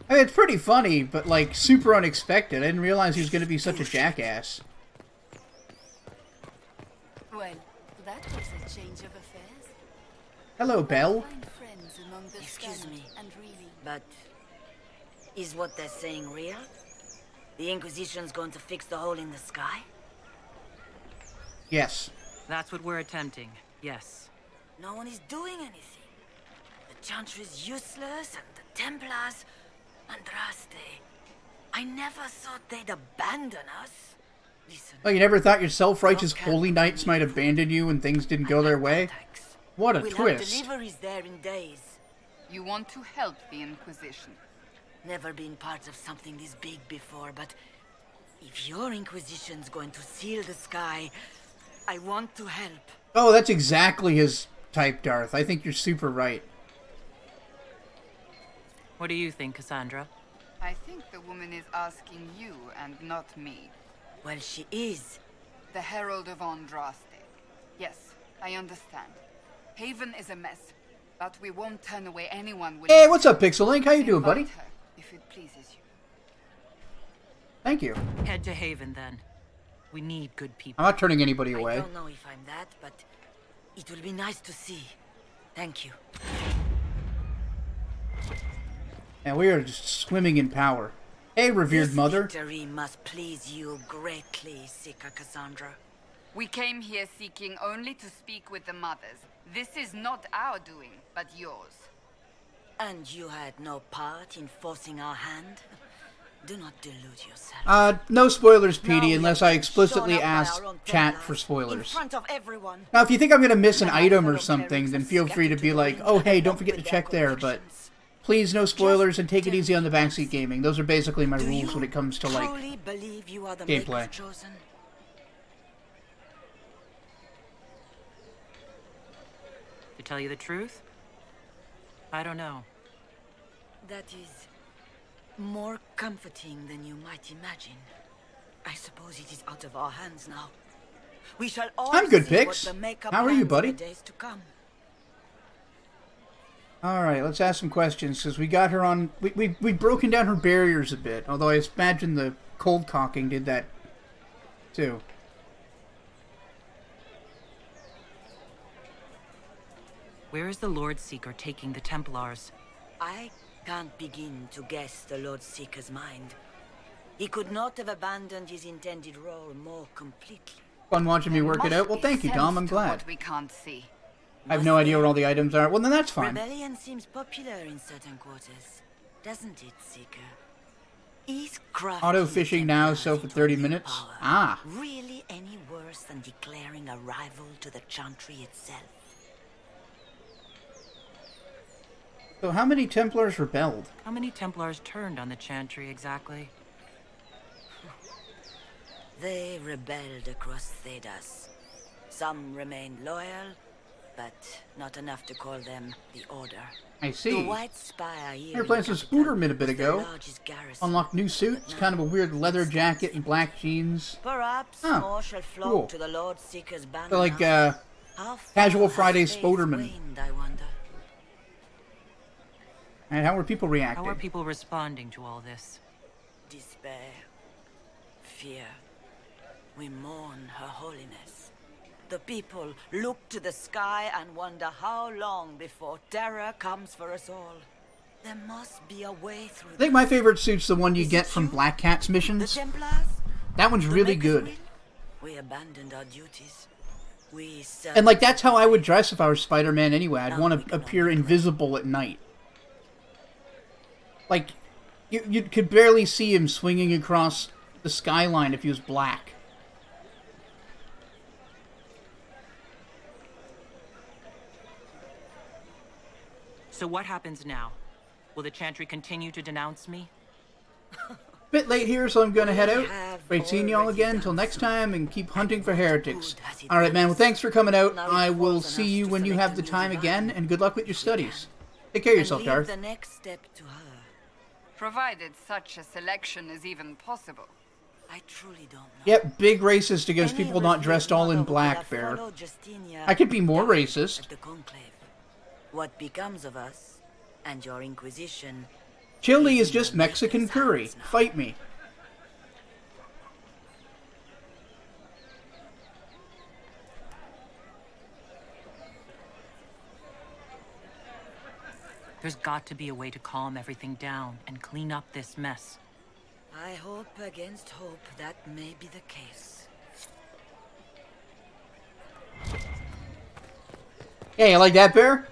I mean, it's pretty funny, but like super unexpected. I didn't realize he was going to be such a jackass. Well, that was a change of affairs. Hello, Belle. Find friends Excuse me, but is what they're saying real? The Inquisition's going to fix the hole in the sky? Yes. That's what we're attempting, yes. No one is doing anything. The Chantry is useless, and the Templars... Andraste. I never thought they'd abandon us. Listen. Oh, you never thought your self-righteous holy knights might abandon you when things didn't go their way? What a twist. We'll have deliveries there in days. You want to help the Inquisition? Never been part of something this big before, but if your Inquisition's going to seal the sky, I want to help. Oh, that's exactly his type, Darth. I think you're super right. What do you think, Cassandra? I think the woman is asking you and not me. Well, she is. The Herald of Andraste. Yes, I understand. Haven is a mess, but we won't turn away anyone willing. Hey, what's up, Pixel Link? How you doing, buddy? Her, if it pleases you. Thank you. Head to Haven, then. We need good people. I'm not turning anybody away. I don't know if I'm that, but it will be nice to see. Thank you. And we are just swimming in power. Hey, revered mother. This victory must please you greatly, Seeker Cassandra. We came here seeking only to speak with the mothers. This is not our doing, but yours. And you had no part in forcing our hand? Do not delude yourself. No spoilers, Petey, unless I explicitly ask chat for spoilers. In front of everyone. Now, if you think I'm gonna miss an item or something, then feel free to be like, oh, hey, don't forget to check there, but please, no spoilers, and take it easy on the backseat gaming. Those are basically my rules when it comes to, like, gameplay. To tell you the truth, I don't know. That is more comforting than you might imagine. I suppose it is out of our hands now. We shall all I'm good, see Pix. what the makeup How are you, plans buddy? for the days to come. Alright, let's ask some questions, because we got her on... We've broken down her barriers a bit, although I imagine the cold cocking did that, too. Where is the Lord Seeker taking the Templars? I can't begin to guess the Lord Seeker's mind. He could not have abandoned his intended role more completely. Fun watching me work it out? Well, thank you, Dom. I'm glad. We can't see. I have no idea what all the items are. Well, then that's fine. Rebellion seems popular in certain quarters, doesn't it, Seeker? Is Auto fishing now, so for 30 minutes? Ah. Really any worse than declaring a rival to the Chantry itself? So how many Templars rebelled? How many Templars turned on the Chantry exactly? They rebelled across Thedas. Some remained loyal, but not enough to call them the Order. I see. The White Spire here. We were playing some Spooderman a bit ago. Unlocked new suit. It's kind of a weird leather jacket and black jeans. Perhaps more shall flock to the Lord Seeker's banner. So like casual Friday Spoderman. And how were people reacting? How are people responding to all this? Despair. Fear. We mourn Her Holiness. The people look to the sky and wonder how long before terror comes for us all. There must be a way through. I think my favorite suit's the one you get from Black Cat's missions. The Templars? That one's really good. We abandoned our duties. And like that's how I would dress if I were Spider-Man anyway. I'd want to appear invisible at night. Like, you could barely see him swinging across the skyline if he was black. So what happens now? Will the Chantry continue to denounce me? Bit late here, so I'm gonna head out. Great seeing y'all again. Until next time, and keep hunting for heretics. Alright, man. Well, thanks for coming out. I will see you when you have the time again, and good luck with your studies. Take care of yourself, Darth. The next step to her. Provided such a selection is even possible. I truly don't know. Yep, big racist against people not dressed all in black, Bear. I could be more racist. What becomes of us and your Inquisition? Chili is just Mexican curry. Fight me. There's got to be a way to calm everything down and clean up this mess. I hope against hope that may be the case. Yeah, you like that, Bear?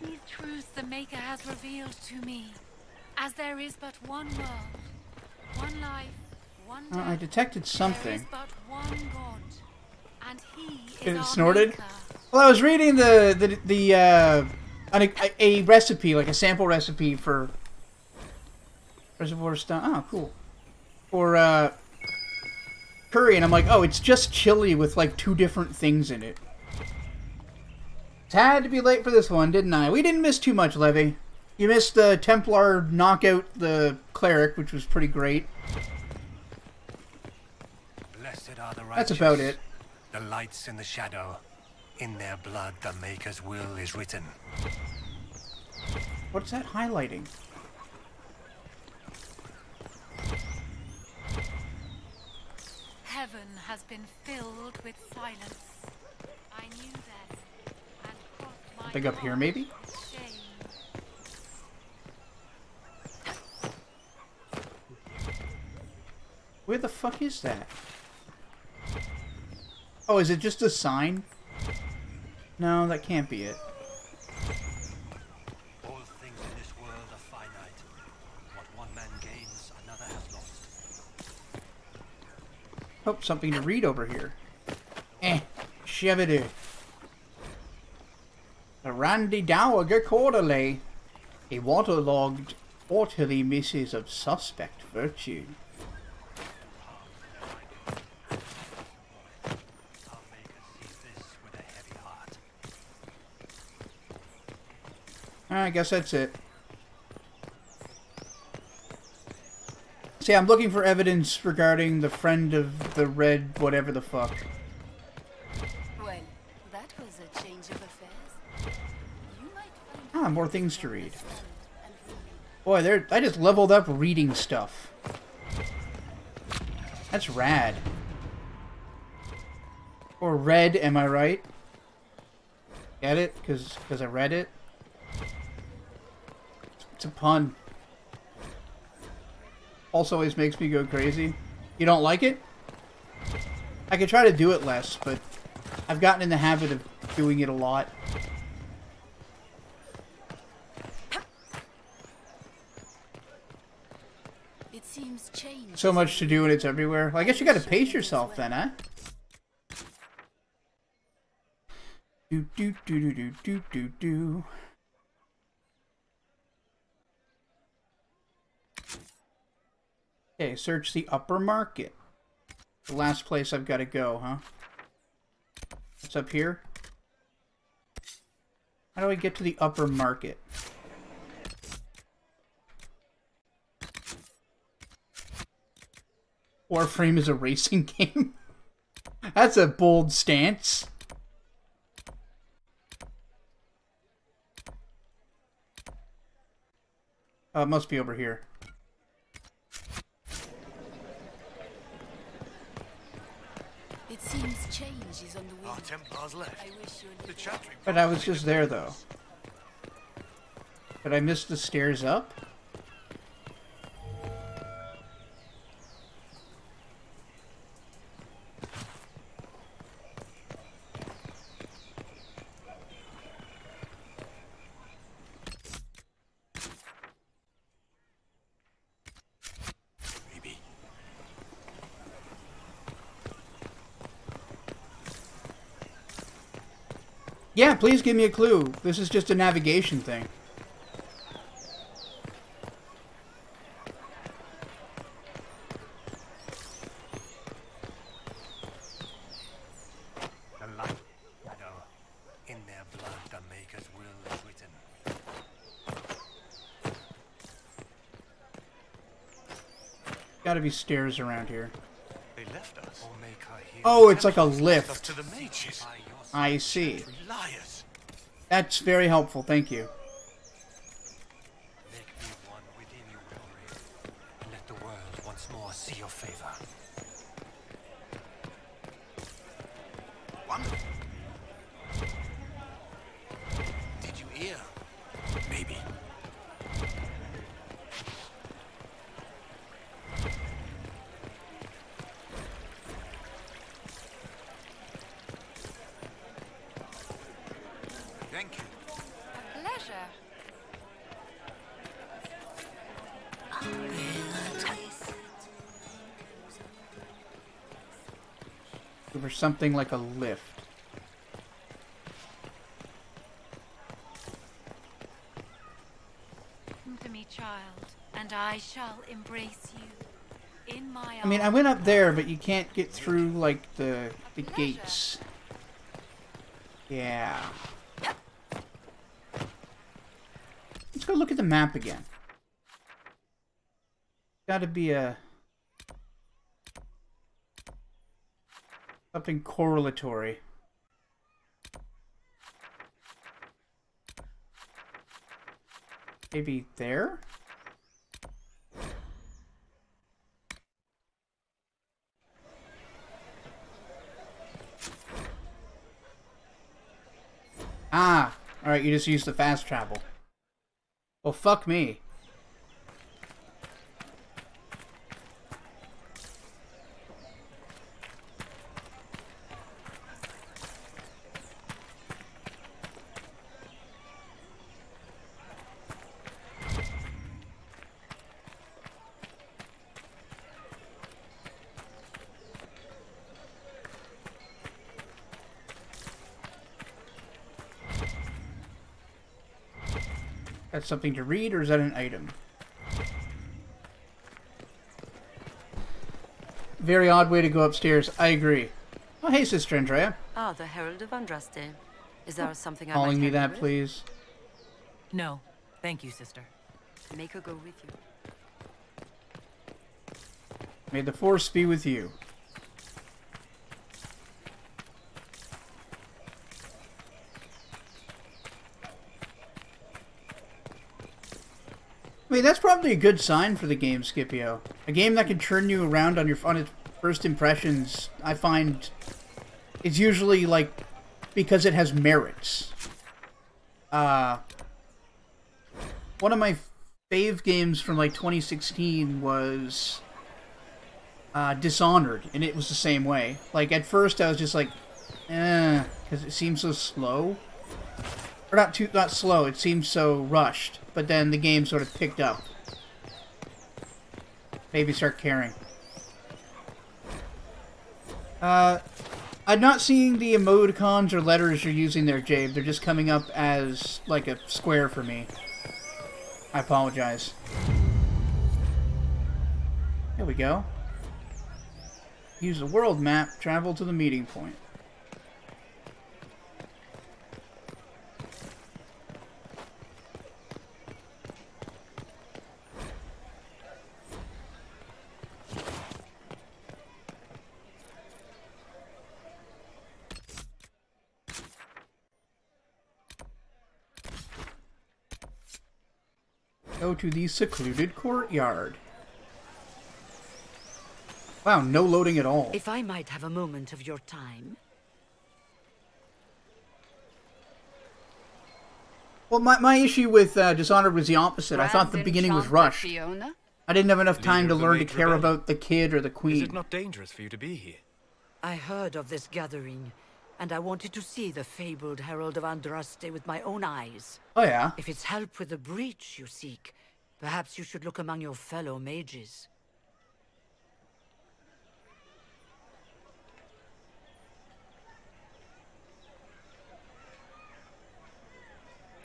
These truths the Maker has revealed to me. As there is but one world, one life, one death. I detected something. There is but one God, and he It is our snorted? Maker. Well, I was reading a recipe, like a sample recipe for reservoir stuff. Oh, cool. For curry, and I'm like, oh, it's just chili with like 2 different things in it. Had to be late for this one, didn't I? We didn't miss too much, Levy. You missed the Templar knockout the cleric, which was pretty great. Blessed are the righteous. That's about it. The lights in the shadow. In their blood, the Maker's will is written. What's that highlighting? Heaven has been filled with silence. I knew that. And crossed my Big up here, maybe? shame. Where the fuck is that? Oh, is it just a sign? No, that can't be it. All things in this world are finite. What one man gains, another has lost. Oh, something to read over here. Shevadu. The Randy Dowager Quarterly. A waterlogged quarterly misses of suspect virtue. I guess that's it. See, I'm looking for evidence regarding the friend of the red whatever the fuck. Well, that was a change of affairs. You might Ah, more things to read. Boy, I just leveled up reading stuff. That's rad. Or read, am I right? Get it? Because I read it? It's a pun. Also always makes me go crazy. You don't like it? I could try to do it less, but I've gotten in the habit of doing it a lot. It seems change. So much to do and it's everywhere. Well, I guess you gotta pace yourself then, huh? Do do do do do do do. Okay, search the upper market. The last place I've got to go, huh? What's up here? How do I get to the upper market? Warframe is a racing game? That's a bold stance. It must be over here. It seems change is on the way. Our Templars left. I wish you The chattering. But I was just there, though. Did I miss the stairs up? Yeah, please give me a clue. This is just a navigation thing. The light, shadow. In their blood, the Maker's will is written. Gotta be stairs around here. They left us. Oh, it's like a lift. To the mages. I see. Liars. That's very helpful, thank you. Make me one within your glory, and let the world once more see your favor. For something like a lift. Come to me, child, and I shall embrace you in my I mean, I went up there, but you can't get through, like, the gates. Yeah. Let's go look at the map again. Gotta be a... something correlatory. Maybe there? Ah! Alright, you just used the fast travel. Well, fuck me. That's something to read, or is that an item? Very odd way to go upstairs. I agree. Oh, hey, Sister Andrea. Ah, the Herald of Andraste. Is there something I Calling might me help you that, with? please. No, thank you, sister. Make her go with you. May the Force be with you. I mean, that's probably a good sign for the game, Scipio. A game that can turn you around on its first impressions, I find, is usually, like, because it has merits. One of my fave games from, like, 2016 was Dishonored, and it was the same way. Like, at first I was just like, because it seems so slow. Or not slow, it seems so rushed. But then the game sort of picked up. Maybe start caring. I'm not seeing the emoticons or letters you're using there, Jabe. They're just coming up as, like, a square for me. I apologize. There we go. Use the world map, travel to the meeting point. Go to the secluded courtyard. Wow, no loading at all. If I might have a moment of your time. Well, my issue with Dishonored was the opposite. I thought the beginning was rushed. Fiona? I didn't have enough time to Leader of the learn to Mage care Rebellion. about the kid or the queen. Is it not dangerous for you to be here? I heard of this gathering, and I wanted to see the fabled Herald of Andraste with my own eyes. Oh, yeah? If it's help with the breach you seek, perhaps you should look among your fellow mages.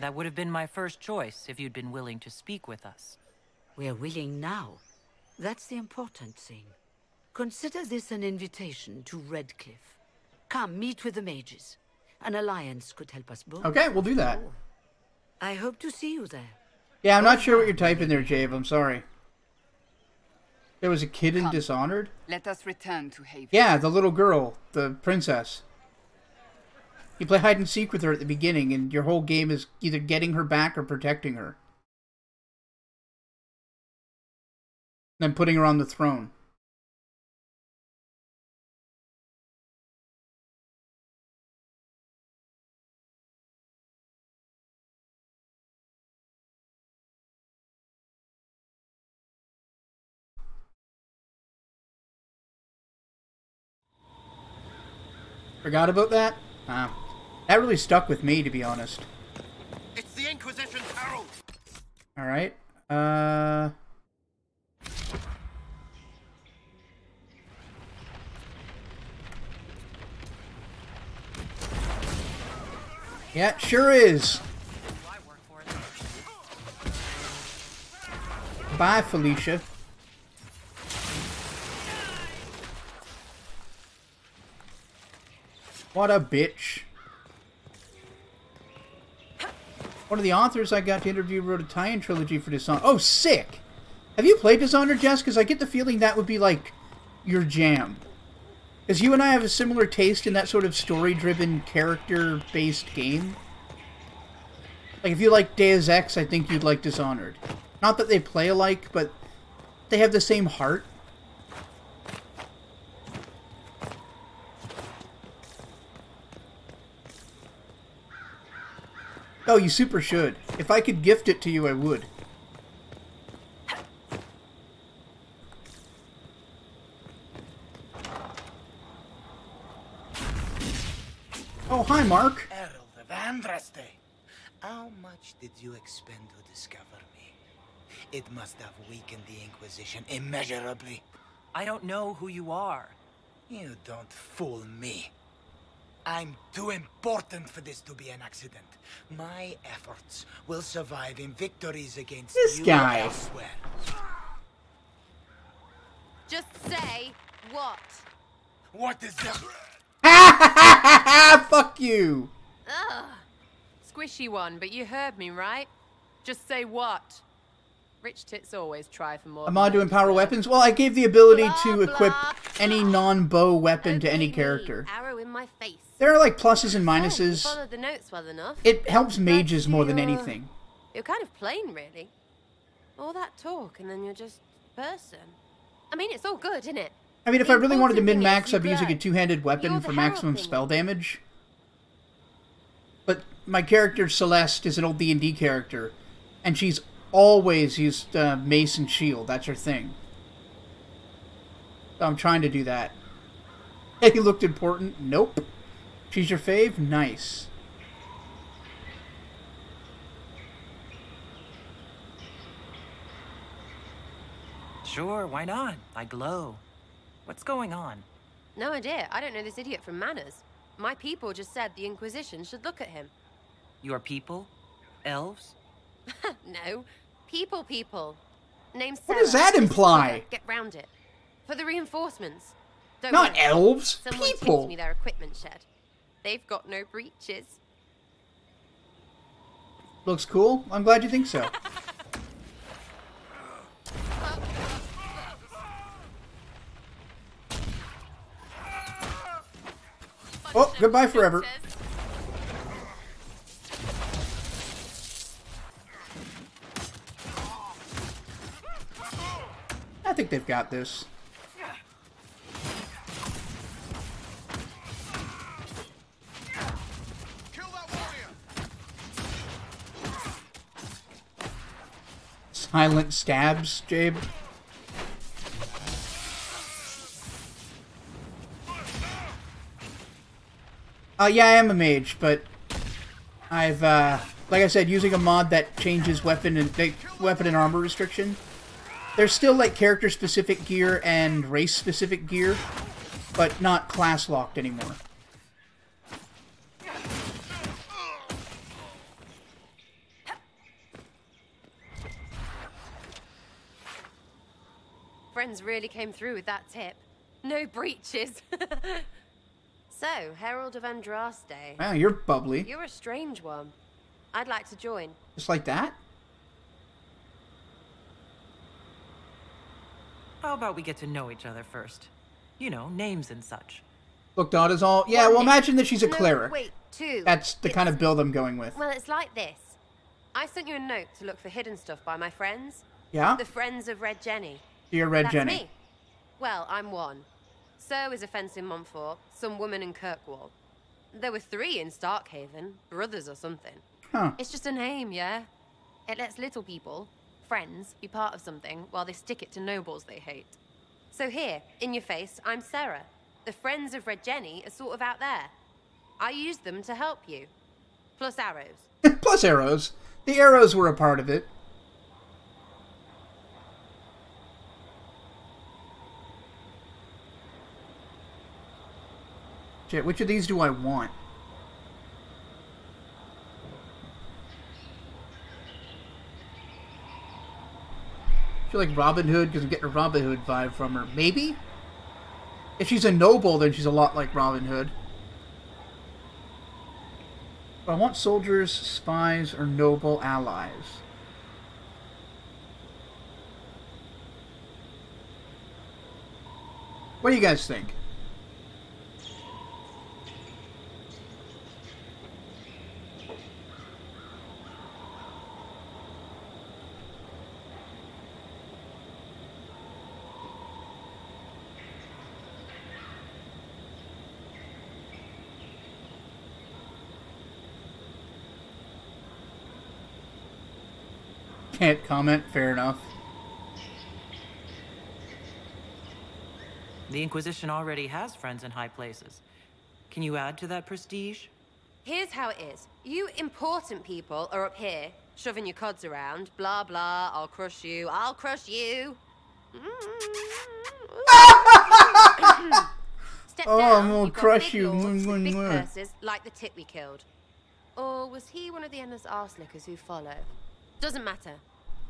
That would have been my first choice if you'd been willing to speak with us. We're willing now. That's the important thing. Consider this an invitation to Redcliffe. Come, meet with the mages. An alliance could help us both. Okay, we'll do that. I hope to see you there. Yeah, I'm not sure what you're typing there, Jabe. I'm sorry. There was a kid in Dishonored? Let us return to Haven. Yeah, the little girl. The princess. You play hide and seek with her at the beginning, and your whole game is either getting her back or protecting her. Then putting her on the throne. Forgot about that? That really stuck with me, to be honest. It's the Inquisition Herald! Alright. Yeah, it sure is. Bye, Felicia. What a bitch. One of the authors I got to interview wrote a tie-in trilogy for Dishonored. Oh, sick! Have you played Dishonored, Jess? Because I get the feeling that would be, like, your jam. Because you and I have a similar taste in that sort of story-driven, character-based game. Like, if you like Deus Ex, I think you'd like Dishonored. Not that they play alike, but they have the same heart. Oh, you super should. If I could gift it to you, I would. Oh, hi, Mark. Herald of Andraste. How much did you expend to discover me? It must have weakened the Inquisition immeasurably. I don't know who you are. You don't fool me. I'm too important for this to be an accident. My efforts will survive in victories against this you guy elsewhere. Just say what? What is that? Fuck you! Ugh. Squishy one, but you heard me, right? Just say what? Rich tits always try for more. A mod to empower weapons? Well, I gave the ability to equip any non-bow weapon to any character. Arrow in my face. There are like pluses and minuses. You followed the notes well enough. It helps mages more than anything. You're kind of plain, really. All that talk, and then you're just a person. I mean, it's all good, isn't it? I mean, if I really wanted to min-max, I'd be using a two-handed weapon for maximum spell damage. But my character, Celeste, is an old D&D character, and she's always used mace and shield. That's her thing. So I'm trying to do that. Hey, he looked important. Nope. She's your fave? Nice. Sure, why not? I glow. What's going on? No idea. I don't know this idiot from Manners. My people just said the Inquisition should look at him. Your people? Elves? No. People. Name Sarah. What does that imply? Get round it. For the reinforcements. Don't Not worry. elves. Someone People. takes me their equipment shed. They've got no breaches. Looks cool. I'm glad you think so. Oh, goodbye forever. I think they've got this. Silent stabs, Jabe. Yeah, I am a mage, but I've, like I said, using a mod that changes weapon and armor restriction. There's still, like, character-specific gear and race-specific gear, but not class-locked anymore. Friends really came through with that tip. No breaches. So, Herald of Andraste. Wow, you're bubbly. You're a strange one. I'd like to join. Just like that? How about we get to know each other first? You know, names and such. Look, Dot is all... Yeah, well, imagine that she's a cleric. Wait, two. That's the kind of build I'm going with. Well, it's like this. I sent you a note to look for hidden stuff by my friends. Yeah? The Friends of Red Jenny. You're Red That's Jenny. Me. Well, I'm one. So is a fence in Montfort, some woman in Kirkwall. There were 3 in Starkhaven, brothers or something. Huh. It's just a name, yeah? It lets little people, friends, be part of something while they stick it to nobles they hate. So here, in your face, I'm Sarah. The Friends of Red Jenny are sort of out there. I used them to help you. Plus arrows. Plus arrows. The arrows were a part of it. Shit, which of these do I want? She like Robin Hood because I'm getting a Robin Hood vibe from her. Maybe? If she's a noble, then she's a lot like Robin Hood. But I want soldiers, spies, or noble allies. What do you guys think? Can't comment, fair enough. The Inquisition already has friends in high places. Can you add to that prestige? Here's how it is. You important people are up here, shoving your cods around. Blah, blah, I'll crush you, I'll crush you. Step down, I'm gonna you've got crush big you. lords with big purses, like the tit we killed. Or was he one of the endless arse-lickers who follow? Doesn't matter.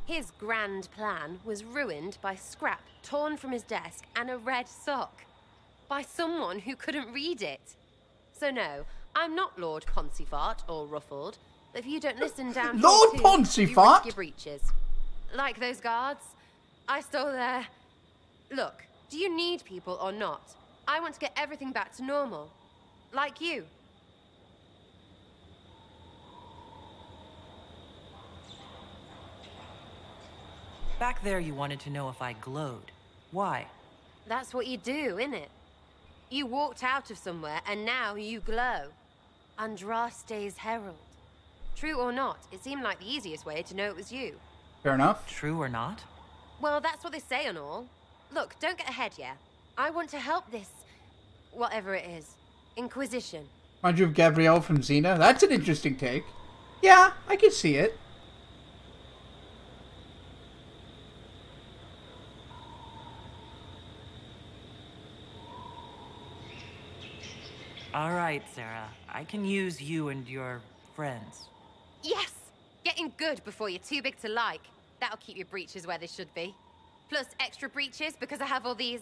His grand plan was ruined by scrap torn from his desk and a red sock. By someone who couldn't read it. So no, I'm not Lord Poncyfart or Ruffled. But if you don't listen down Lord here too, Poncyfart? you risk your breeches. Like those guards, I stole their... Look, do you need people or not? I want to get everything back to normal. Like you. Back there you wanted to know if I glowed. Why? That's what you do, innit? You walked out of somewhere and now you glow. Andraste's herald. True or not, it seemed like the easiest way to know it was you. Fair enough. True or not? Well, that's what they say and all. Look, don't get ahead, yeah? I want to help this... whatever it is. Inquisition. Mind you of Gabrielle from Xena? That's an interesting take. Yeah, I can see it. All right, Sarah. I can use you and your friends. Yes! Getting good before you're too big to like. That'll keep your breeches where they should be. Plus extra breeches because I have all these...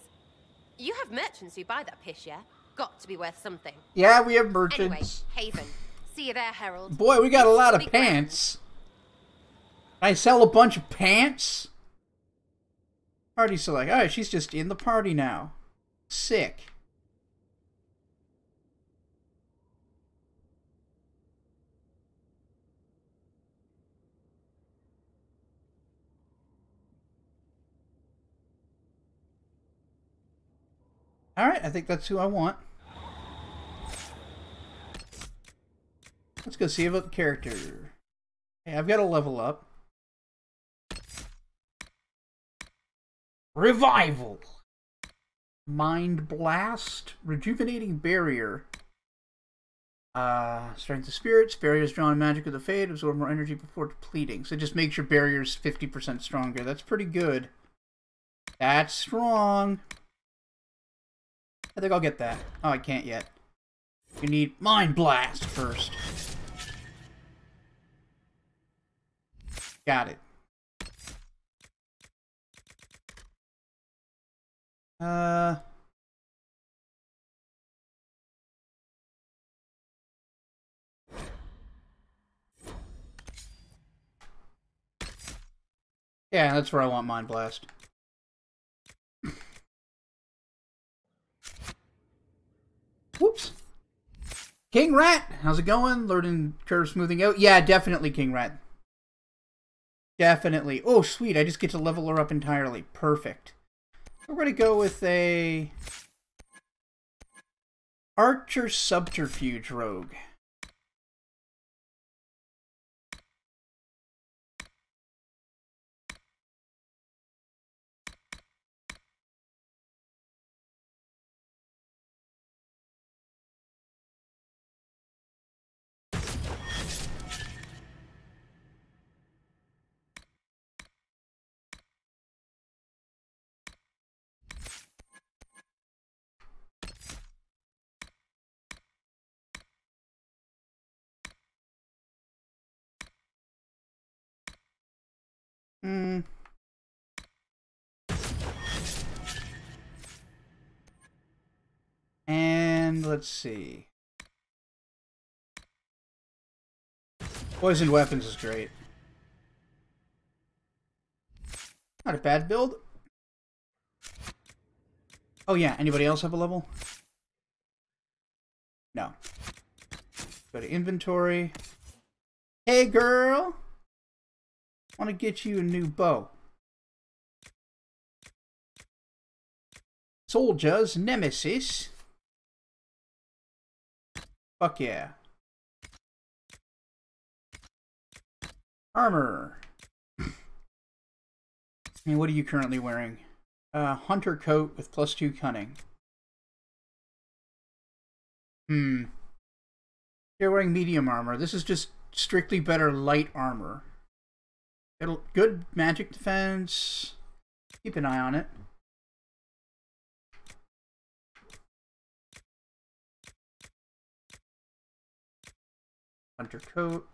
You have merchants who buy that piss, yeah? Got to be worth something. Yeah, we have merchants. Anyway, Haven. See you there, Herald. Boy, we got a lot of pants. I sell a bunch of pants? Party select. Alright, she's just in the party now. Sick. Alright, I think that's who I want. Let's go see about the character. Hey, I've got to level up. Revival! Mind Blast. Rejuvenating Barrier. Strength of Spirits. Barriers drawn in Magic of the Fade. Absorb more energy before depleting. So it just makes your barriers 50% stronger. That's pretty good. That's strong. I think I'll get that. Oh, I can't yet. We need Mind Blast first. Got it. Yeah, that's where I want Mind Blast. Whoops. King Rat, how's it going? Learning curve smoothing out? Yeah, definitely King Rat. Definitely. Oh, sweet. I just get to level her up entirely. Perfect. We're going to go with a Archer Subterfuge Rogue. And let's see. Poison weapons is great. Not a bad build. Oh yeah, anybody else have a level? No. Go to inventory. Hey girl! Want to get you a new bow. Soldier's Nemesis. Fuck yeah. Armor. And what are you currently wearing? Hunter coat with +2 cunning. You're wearing medium armor. This is just strictly better light armor. Good magic defense. Keep an eye on it. Hunter coat.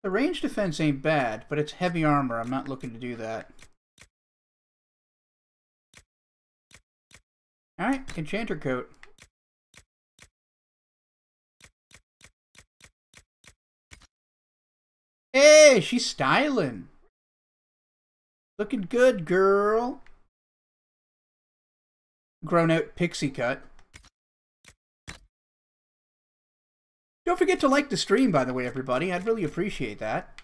The range defense ain't bad, but it's heavy armor. I'm not looking to do that. Alright, enchanter coat. Hey, she's styling. Looking good, girl. Grown out pixie cut. Don't forget to like the stream, by the way, everybody. I'd really appreciate that.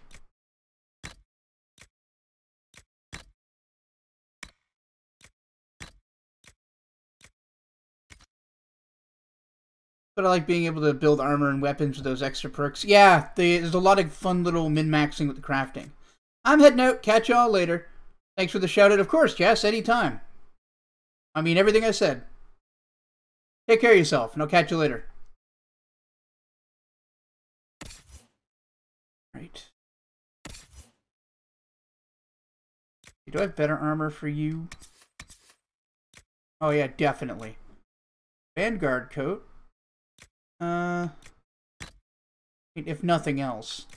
But I like being able to build armor and weapons with those extra perks. Yeah, there's a lot of fun little min-maxing with the crafting. I'm heading out. Catch y'all later. Thanks for the shout-out. Of course, Jess, anytime. I mean everything I said. Take care of yourself, and I'll catch you later. Right. Do I have better armor for you? Oh yeah, definitely. Vanguard coat. If nothing else.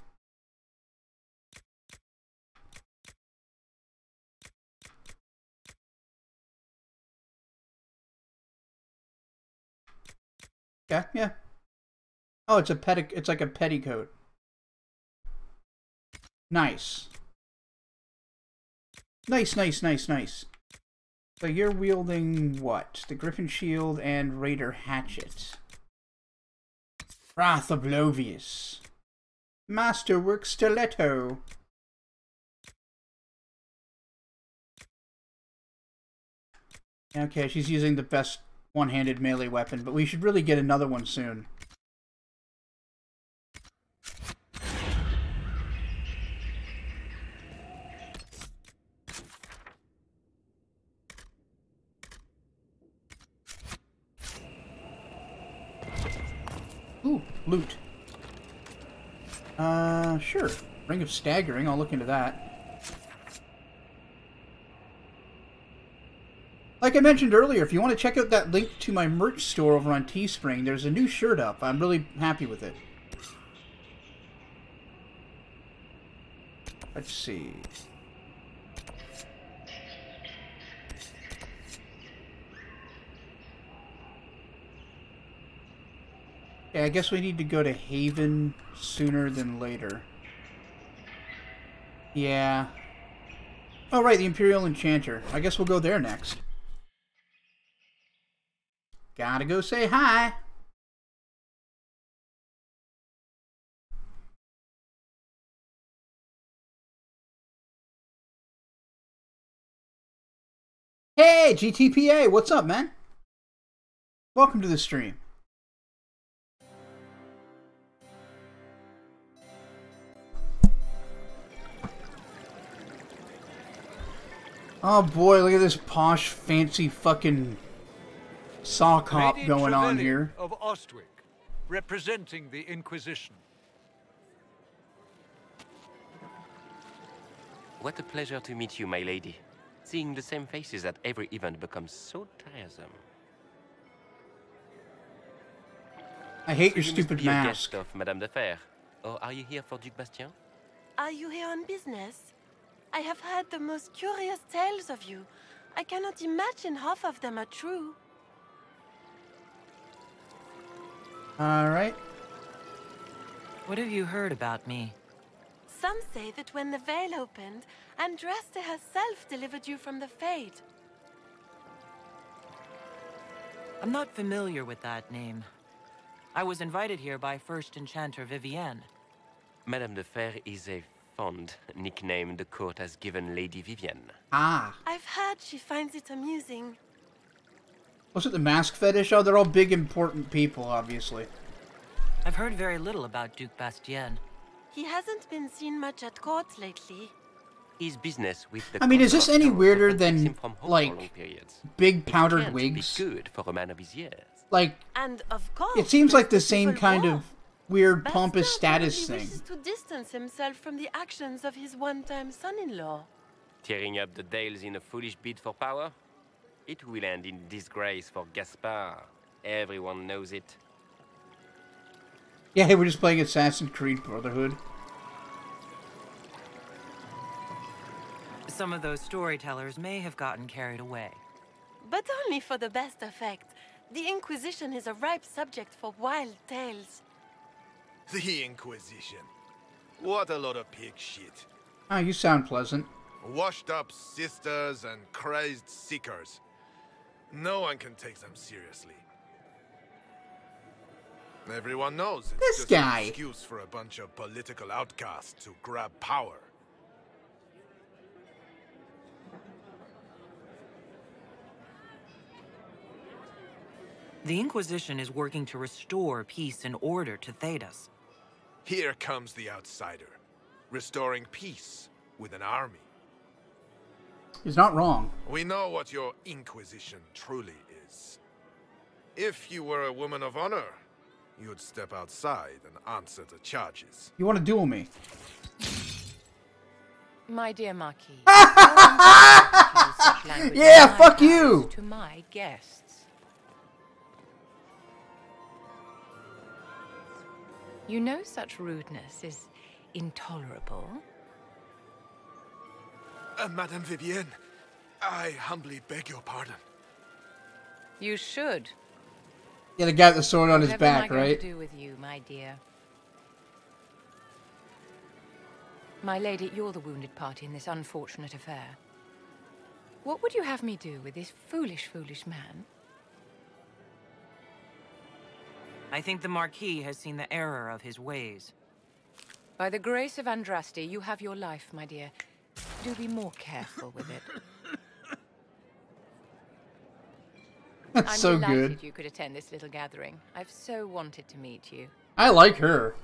Yeah, yeah. Oh, it's like a petticoat. Nice. Nice. So you're wielding what? The Griffin Shield and Raider Hatchet. Wrath of Lovius. Masterwork Stiletto. Okay, she's using the best one-handed melee weapon, but we should really get another one soon. Ooh, loot. Sure. Ring of Staggering, I'll look into that. Like I mentioned earlier, if you want to check out that link to my merch store over on Teespring, there's a new shirt up. I'm really happy with it. Let's see. Yeah, I guess we need to go to Haven sooner than later. Yeah. Oh, right, the Imperial Enchanter. I guess we'll go there next. Gotta go say hi. Hey, GTPA, what's up, man? Welcome to the stream. Oh boy, look at this posh, fancy fucking sock hop going on here. Of Ostwick, representing the Inquisition. What a pleasure to meet you, my lady. Seeing the same faces at every event becomes so tiresome. I hate your You stupid must be a mask. guest of Madame de Fer. Or are you here for Duc Bastien? Are you here on business? I have heard the most curious tales of you. I cannot imagine half of them are true. Alright. What have you heard about me? Some say that when the veil opened, Andraste herself delivered you from the Fade. I'm not familiar with that name. I was invited here by First Enchanter Vivienne. Madame de Fer is a fond nickname the court has given Lady Vivienne. Ah. I've heard she finds it amusing. Was it the mask fetish? Oh, they're all big, important people, obviously. I've heard very little about Duke Bastien. He hasn't been seen much at court lately. His business with the I mean, is this any weirder takes than, him from home for like, long periods. big It powdered can't wigs? be good for a man of his years. Like, And of course, it seems like the there's same civil kind war. of weird, pompous Bastien status probably thing. wishes to distance himself from the actions of his one-time son-in-law. Tearing up the Dales in a foolish bid for power? It will end in disgrace for Gaspard. Everyone knows it. Yeah, hey, we're just playing Assassin's Creed Brotherhood. Some of those storytellers may have gotten carried away. But only for the best effect. The Inquisition is a ripe subject for wild tales. The Inquisition. What a lot of pig shit. Ah, you sound pleasant. Washed up sisters and crazed seekers. No one can take them seriously. Everyone knows it's This just guy. an excuse for a bunch of political outcasts to grab power. The Inquisition is working to restore peace and order to Thedas. Here comes the outsider, restoring peace with an army. He's not wrong. We know what your Inquisition truly is. If you were a woman of honor, you'd step outside and answer the charges. You want to duel me? My dear Marquis. Yeah, fuck you! To my guests. You know such rudeness is intolerable. Madame Vivienne, I humbly beg your pardon. You should. Yeah, the guy with the sword on his Whatever am I back, going right? to do with you, my dear? My lady, you're the wounded party in this unfortunate affair. What would you have me do with this foolish, foolish man? I think the Marquis has seen the error of his ways. By the grace of Andraste, you have your life, my dear. Do be more careful with it. That's I'm so delighted good. you could attend this little gathering. I've so wanted to meet you. I like her.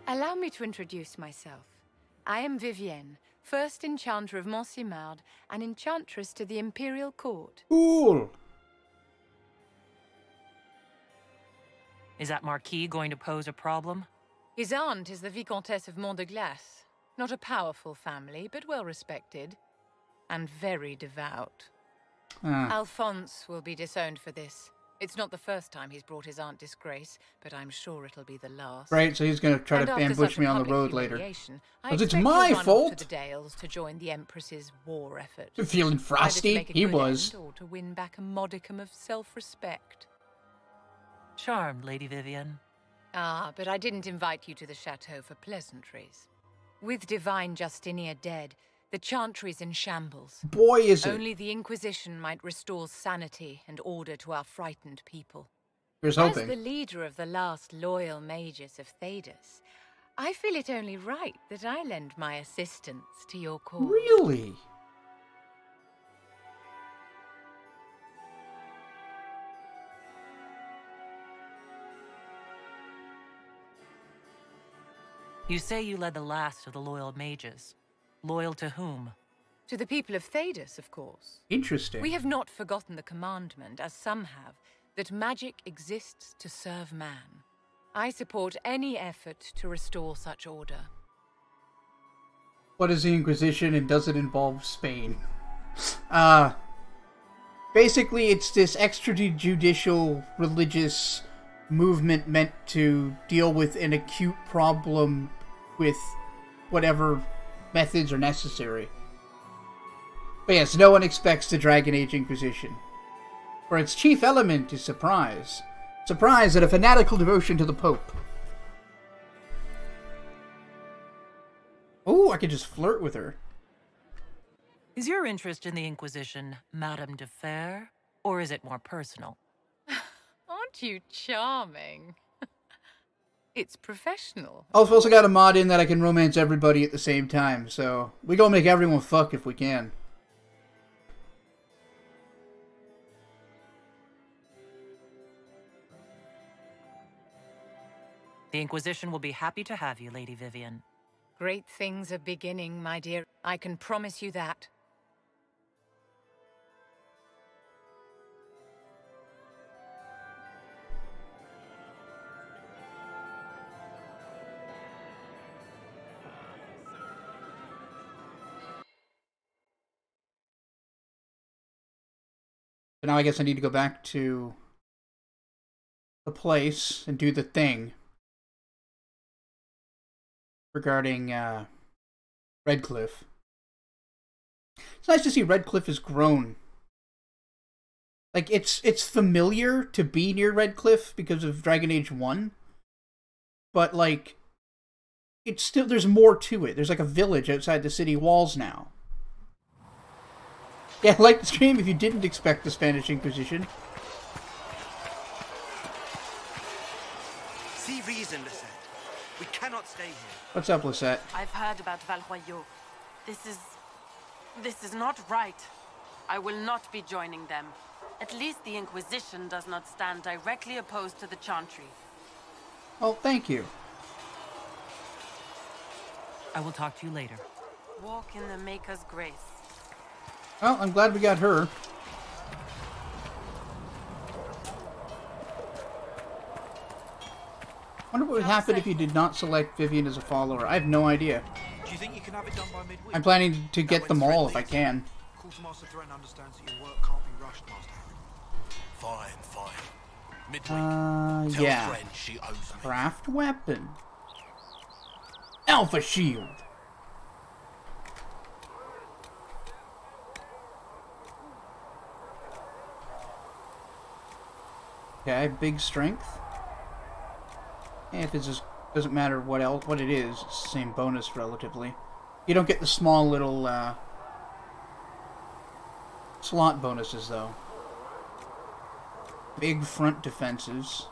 Allow me to introduce myself. I am Vivienne, first Enchanter of Montsimard and Enchantress to the Imperial Court. Cool. Is that Marquis going to pose a problem? His aunt is the Vicomtesse of Mont de Glace. Not a powerful family, but well respected. And very devout. Alphonse will be disowned for this. It's not the first time he's brought his aunt disgrace, but I'm sure it'll be the last. Right, so he's gonna try And to after ambush such me a on the public road later. humiliation, I Because it's expect my you'll run off fault. to the Dales to join the Empress's war effort. Feeling Either to frosty? make a He good was. end or to win back a modicum of self-respect. Charmed, Lady Vivienne. Ah, but I didn't invite you to the chateau for pleasantries. With Divine Justinia dead, the Chantry's in shambles. Boy, is it. Only the Inquisition might restore sanity and order to our frightened people. Here's As hoping. the leader of the last loyal mages of Thedas, I feel it only right that I lend my assistance to your cause. Really? You say you led the last of the loyal mages. Loyal to whom? To the people of Thedas, of course. Interesting. We have not forgotten the commandment, as some have, that magic exists to serve man. I support any effort to restore such order. What is the Inquisition and does it involve Spain? Basically it's this extrajudicial religious movement meant to deal with an acute problem with whatever methods are necessary. But yes, no one expects the Dragon Age Inquisition. For its chief element is surprise. Surprise and a fanatical devotion to the Pope. Oh, I could just flirt with her. Is your interest in the Inquisition Madame de Fer, or is it more personal? Aren't you charming? It's professional. I've also got a mod in that I can romance everybody at the same time, so we gonna make everyone fuck if we can. The Inquisition will be happy to have you, Lady Vivian. Great things are beginning, my dear. I can promise you that. So now I guess I need to go back to the place and do the thing regarding Redcliffe. It's nice to see Redcliffe has grown. Like, it's familiar to be near Redcliffe because of Dragon Age 1. But, like, it's still, there's more to it. There's like a village outside the city walls now. Yeah, like the stream if you didn't expect the Spanish Inquisition. See reason, Lisette. We cannot stay here. What's up, Lisette? I've heard about Valroyaux. This is not right. I will not be joining them. At least the Inquisition does not stand directly opposed to the Chantry. Oh, thank you. I will talk to you later. Walk in the Maker's grace. Well, I'm glad we got her. Wonder what would happen if you did not select Vivian as a follower. I have no idea. Do you think you can have it done by midweek? I'm planning to get them all if I can. Quartermaster Dren understands that your work can't be rushed, Master Harry. Fine. Midweek. Tell Yeah. Dren she owes me. Craft weapon. Alpha shield. Okay, big strength. If it just doesn't matter what it is, it's the same bonus relatively. You don't get the small little slot bonuses though. Big front defenses.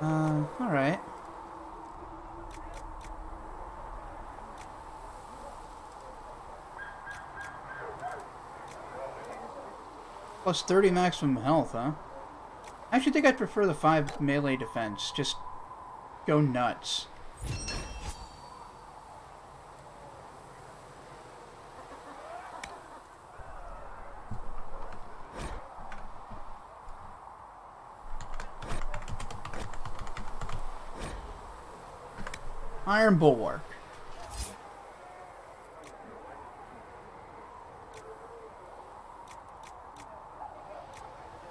Alright. Plus 30 maximum health, huh? I actually think I'd prefer the 5 melee defense. Just go nuts. Iron Bulwark.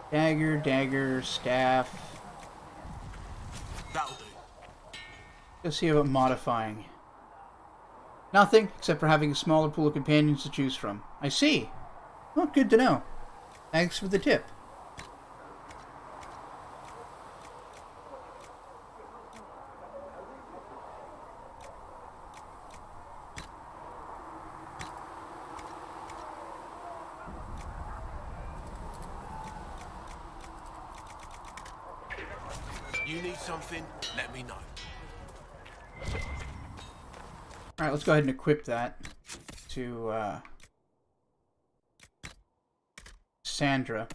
Dagger, staff. That'll do. Let's see about modifying. Nothing, except for having a smaller pool of companions to choose from. I see. Well, good to know. Thanks for the tip. You need something, let me know. Alright, let's go ahead and equip that to Sandra.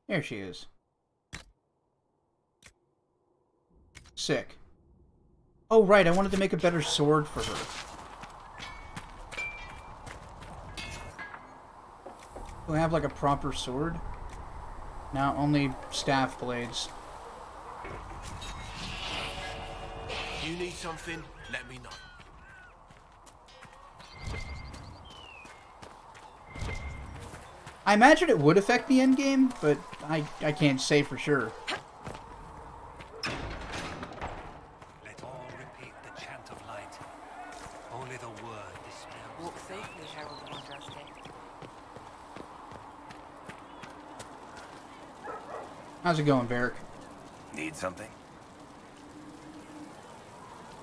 There she is. Sick. Oh, right, I wanted to make a better sword for her. Do I have like a proper sword? No, only staff blades. You need something, let me know. I imagine it would affect the endgame, but I can't say for sure. Let all repeat the chant of light. Only the word dispels. Walk safely, Herald of Andraste. How's it going, Varric? Need something?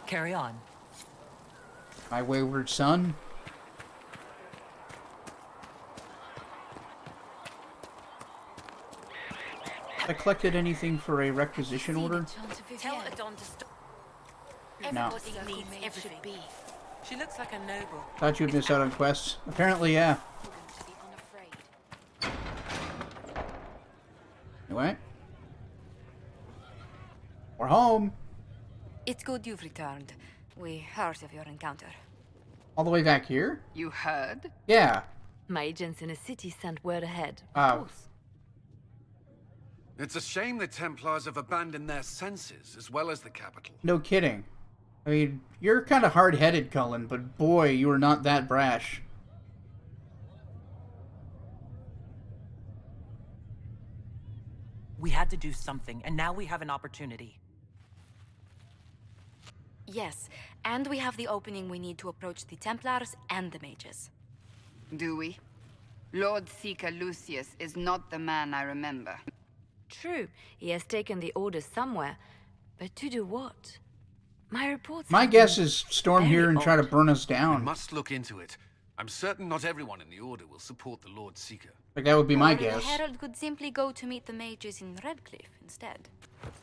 Carry on. My wayward son? Have I collected anything for a requisition order? Tell Adon to stop. No. Everybody needs everything. She looks like a noble. Thought you'd miss out on quests. Apparently, yeah. Anyway. We're home. It's good you've returned. We heard of your encounter. All the way back here? You heard? Yeah. My agents in a city sent word ahead. Oh. It's a shame the Templars have abandoned their senses, as well as the capital. No kidding. I mean, you're kind of hard-headed, Cullen, but boy, you are not that brash. We had to do something, and now we have an opportunity. Yes, and we have the opening we need to approach the Templars and the mages. Do we? Lord Seeker Lucius is not the man I remember. True, he has taken the orders somewhere, but to do what? My reports. My guess is storm here and try to burn us down. We must look into it. I'm certain not everyone in the Order will support the Lord Seeker. Like, that would be my Or guess. the Herald could simply go to meet the mages in Redcliffe instead.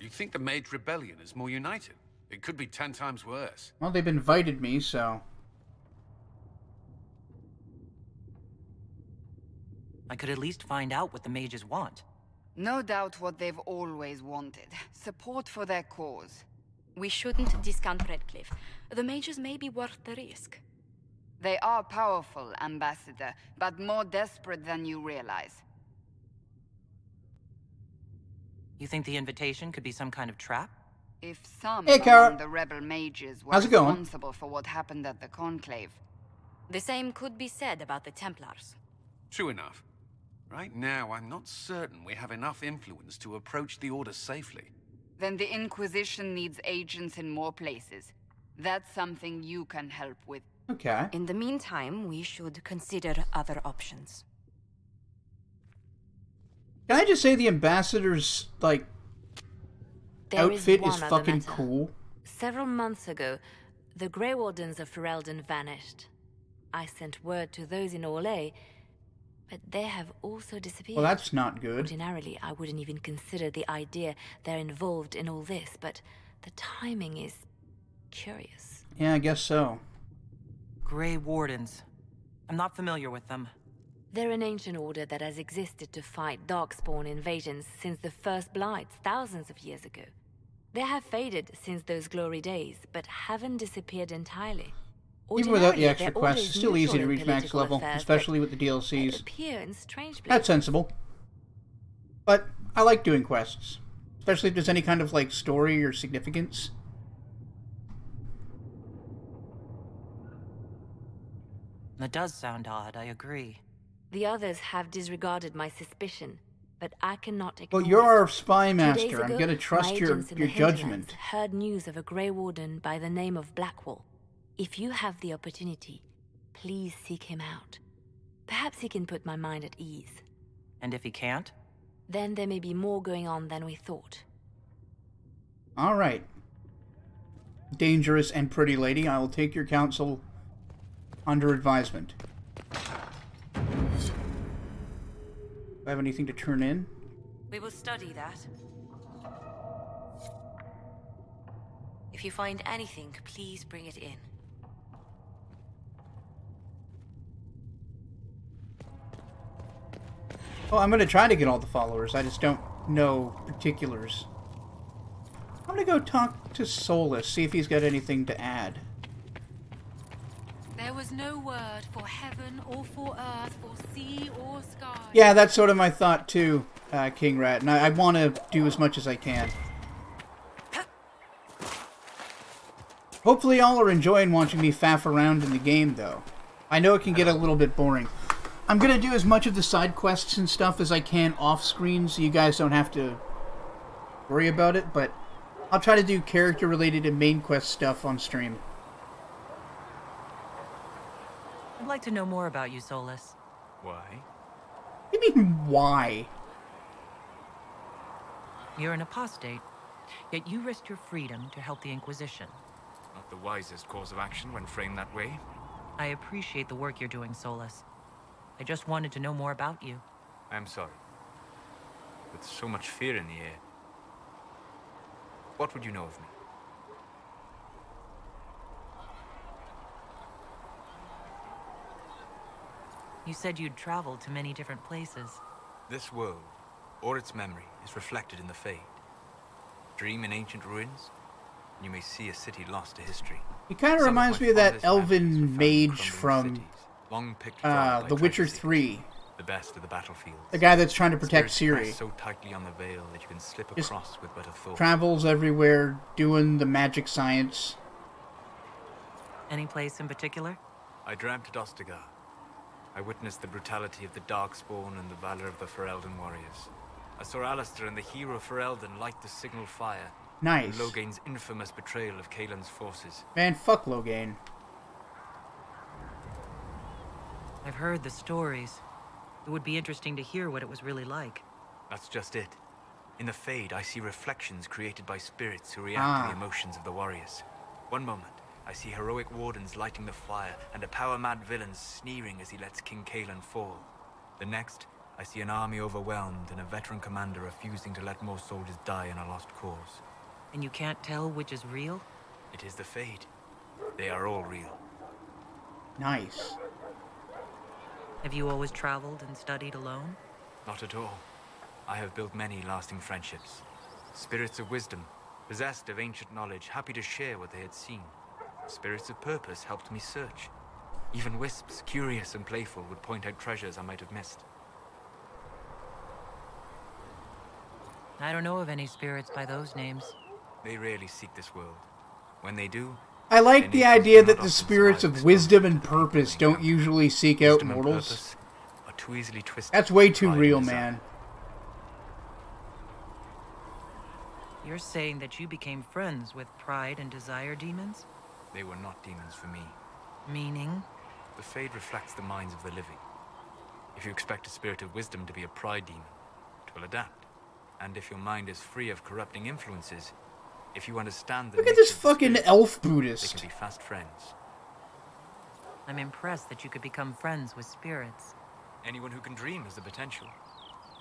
You think the Mage Rebellion is more united? It could be 10 times worse. Well, they've invited me, so... I could at least find out what the mages want. No doubt what they've always wanted. Support for their cause. We shouldn't discount Redcliffe. The mages may be worth the risk. They are powerful, Ambassador, but more desperate than you realize. You think the invitation could be some kind of trap? If some Hey, Kara. among the rebel mages were How's it going? responsible for what happened at the Conclave. The same could be said about the Templars. True enough. Right now, I'm not certain we have enough influence to approach the Order safely. Then the Inquisition needs agents in more places. That's something you can help with. Okay. In the meantime, we should consider other options. Can I just say the Ambassador's, like, There outfit one is other fucking matter. cool? Several months ago, the Grey Wardens of Ferelden vanished. I sent word to those in Orlais, but they have also disappeared. Well, that's not good. Ordinarily, I wouldn't even consider the idea they're involved in all this, but the timing is curious. Yeah, I guess so. Grey Wardens. I'm not familiar with them. They're an ancient order that has existed to fight Darkspawn invasions since the first Blights thousands of years ago. They have faded since those glory days, but haven't disappeared entirely. Even without the Ordinarily, extra their quests, order it's is still easy to neutral in reach max political level, affairs, especially but with the DLCs. they appear in strange places. That's sensible. But I like doing quests. Especially if there's any kind of, like, story or significance. That does sound odd, I agree. The others have disregarded my suspicion, but I cannot ignore Well, you're it. our spy 2 days master. I'm ago, gonna trust my your agents in the judgment. hinterlands heard news of a Grey Warden by the name of Blackwall. If you have the opportunity, please seek him out. Perhaps he can put my mind at ease. And if he can't? Then there may be more going on than we thought. Alright. Dangerous and pretty lady, I will take your counsel under advisement. Do I have anything to turn in? We will study that. If you find anything, please bring it in. Well, I'm gonna try to get all the followers. I just don't know particulars. I'm gonna go talk to Solus, see if he's got anything to add. There was no word for heaven or for earth, for sea or sky. Yeah, that's sort of my thought too, King Rat, and I want to do as much as I can. Hopefully y'all are enjoying watching me faff around in the game, though. I know it can get a little bit boring. I'm gonna do as much of the side quests and stuff as I can off screen, so you guys don't have to worry about it. But I'll try to do character-related and main quest stuff on stream. I'd like to know more about you, Solus. Why? What do you mean, why? You're an apostate, yet you risked your freedom to help the Inquisition. Not the wisest course of action when framed that way. I appreciate the work you're doing, Solus. I just wanted to know more about you. I'm sorry. With so much fear in the air. What would you know of me? You said you'd traveled to many different places. This world, or its memory, is reflected in the Fade. Dream in ancient ruins, and you may see a city lost to history. He kind of reminds me of that elven mage from The Witcher 3. The best of the battlefields. The guy that's trying to protect Ciri. So tightly on the veil that you can slip Just across with but a thought. travels everywhere, doing the magic science. Any place in particular? I dreamt at Ostagar. I witnessed the brutality of the Darkspawn and the valor of the Ferelden warriors. I saw Alistair and the hero Ferelden light the signal fire. Nice. And Logain's infamous betrayal of Kaelin's forces. Man, fuck Logain. I've heard the stories. It would be interesting to hear what it was really like. That's just it. In the Fade, I see reflections created by spirits who react to the emotions of the warriors. One moment, I see heroic wardens lighting the fire, and a power-mad villain sneering as he lets King Kaelin fall. The next, I see an army overwhelmed and a veteran commander refusing to let more soldiers die in a lost cause. And you can't tell which is real? It is the Fade. They are all real. Nice. Have you always traveled and studied alone? Not at all. I have built many lasting friendships. Spirits of wisdom, possessed of ancient knowledge, happy to share what they had seen. Spirits of purpose helped me search. Even wisps, curious and playful, would point out treasures I might have missed. I don't know of any spirits by those names. They rarely seek this world. When they do, I like the idea that the spirits of wisdom and purpose don't usually seek out mortals. are too easily twisted. That's way too real, man. You're saying that you became friends with pride and desire demons? They were not demons for me. Meaning? The Fade reflects the minds of the living. If you expect a spirit of wisdom to be a pride demon, it will adapt. And if your mind is free of corrupting influences, if you understand the Look at this fucking elf Buddhist. They can be fast friends. I'm impressed that you could become friends with spirits. Anyone who can dream has the potential.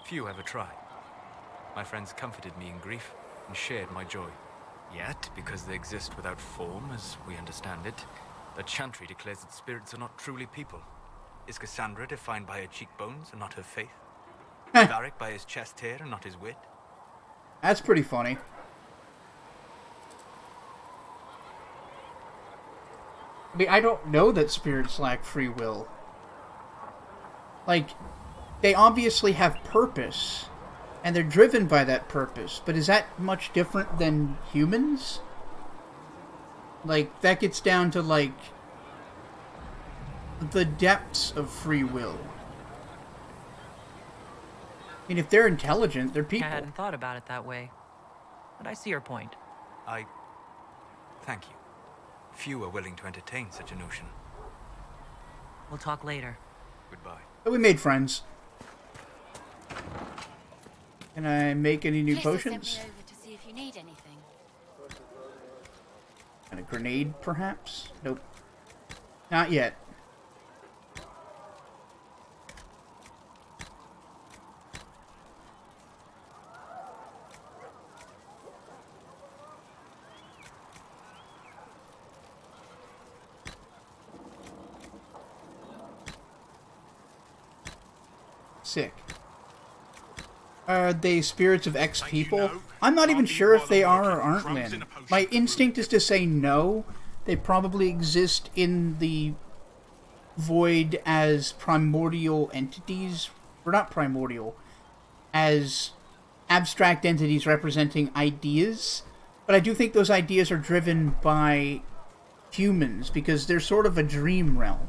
Few ever try. My friends comforted me in grief and shared my joy. Yet, because they exist without form, as we understand it, the Chantry declares that spirits are not truly people. Is Cassandra defined by her cheekbones and not her faith? Varric by his chest hair and not his wit? That's pretty funny. I mean, I don't know that spirits lack free will. Like, they obviously have purpose, and they're driven by that purpose, but is that much different than humans? Like, that gets down to, like, the depths of free will. I mean, if they're intelligent, they're people. I hadn't thought about it that way, but I see your point. Thank you. Few are willing to entertain such a notion. We'll talk later. Goodbye. But we made friends. Can I make any new potions? Sent me over to see if you need anything. And a grenade, perhaps? Nope. Not yet. Sick. Are they spirits of X people? I'm not even sure if they are or aren't, Lynn. My instinct is to say no. They probably exist in the void as primordial entities. Or not primordial. As abstract entities representing ideas. But I do think those ideas are driven by humans, because they're sort of a dream realm.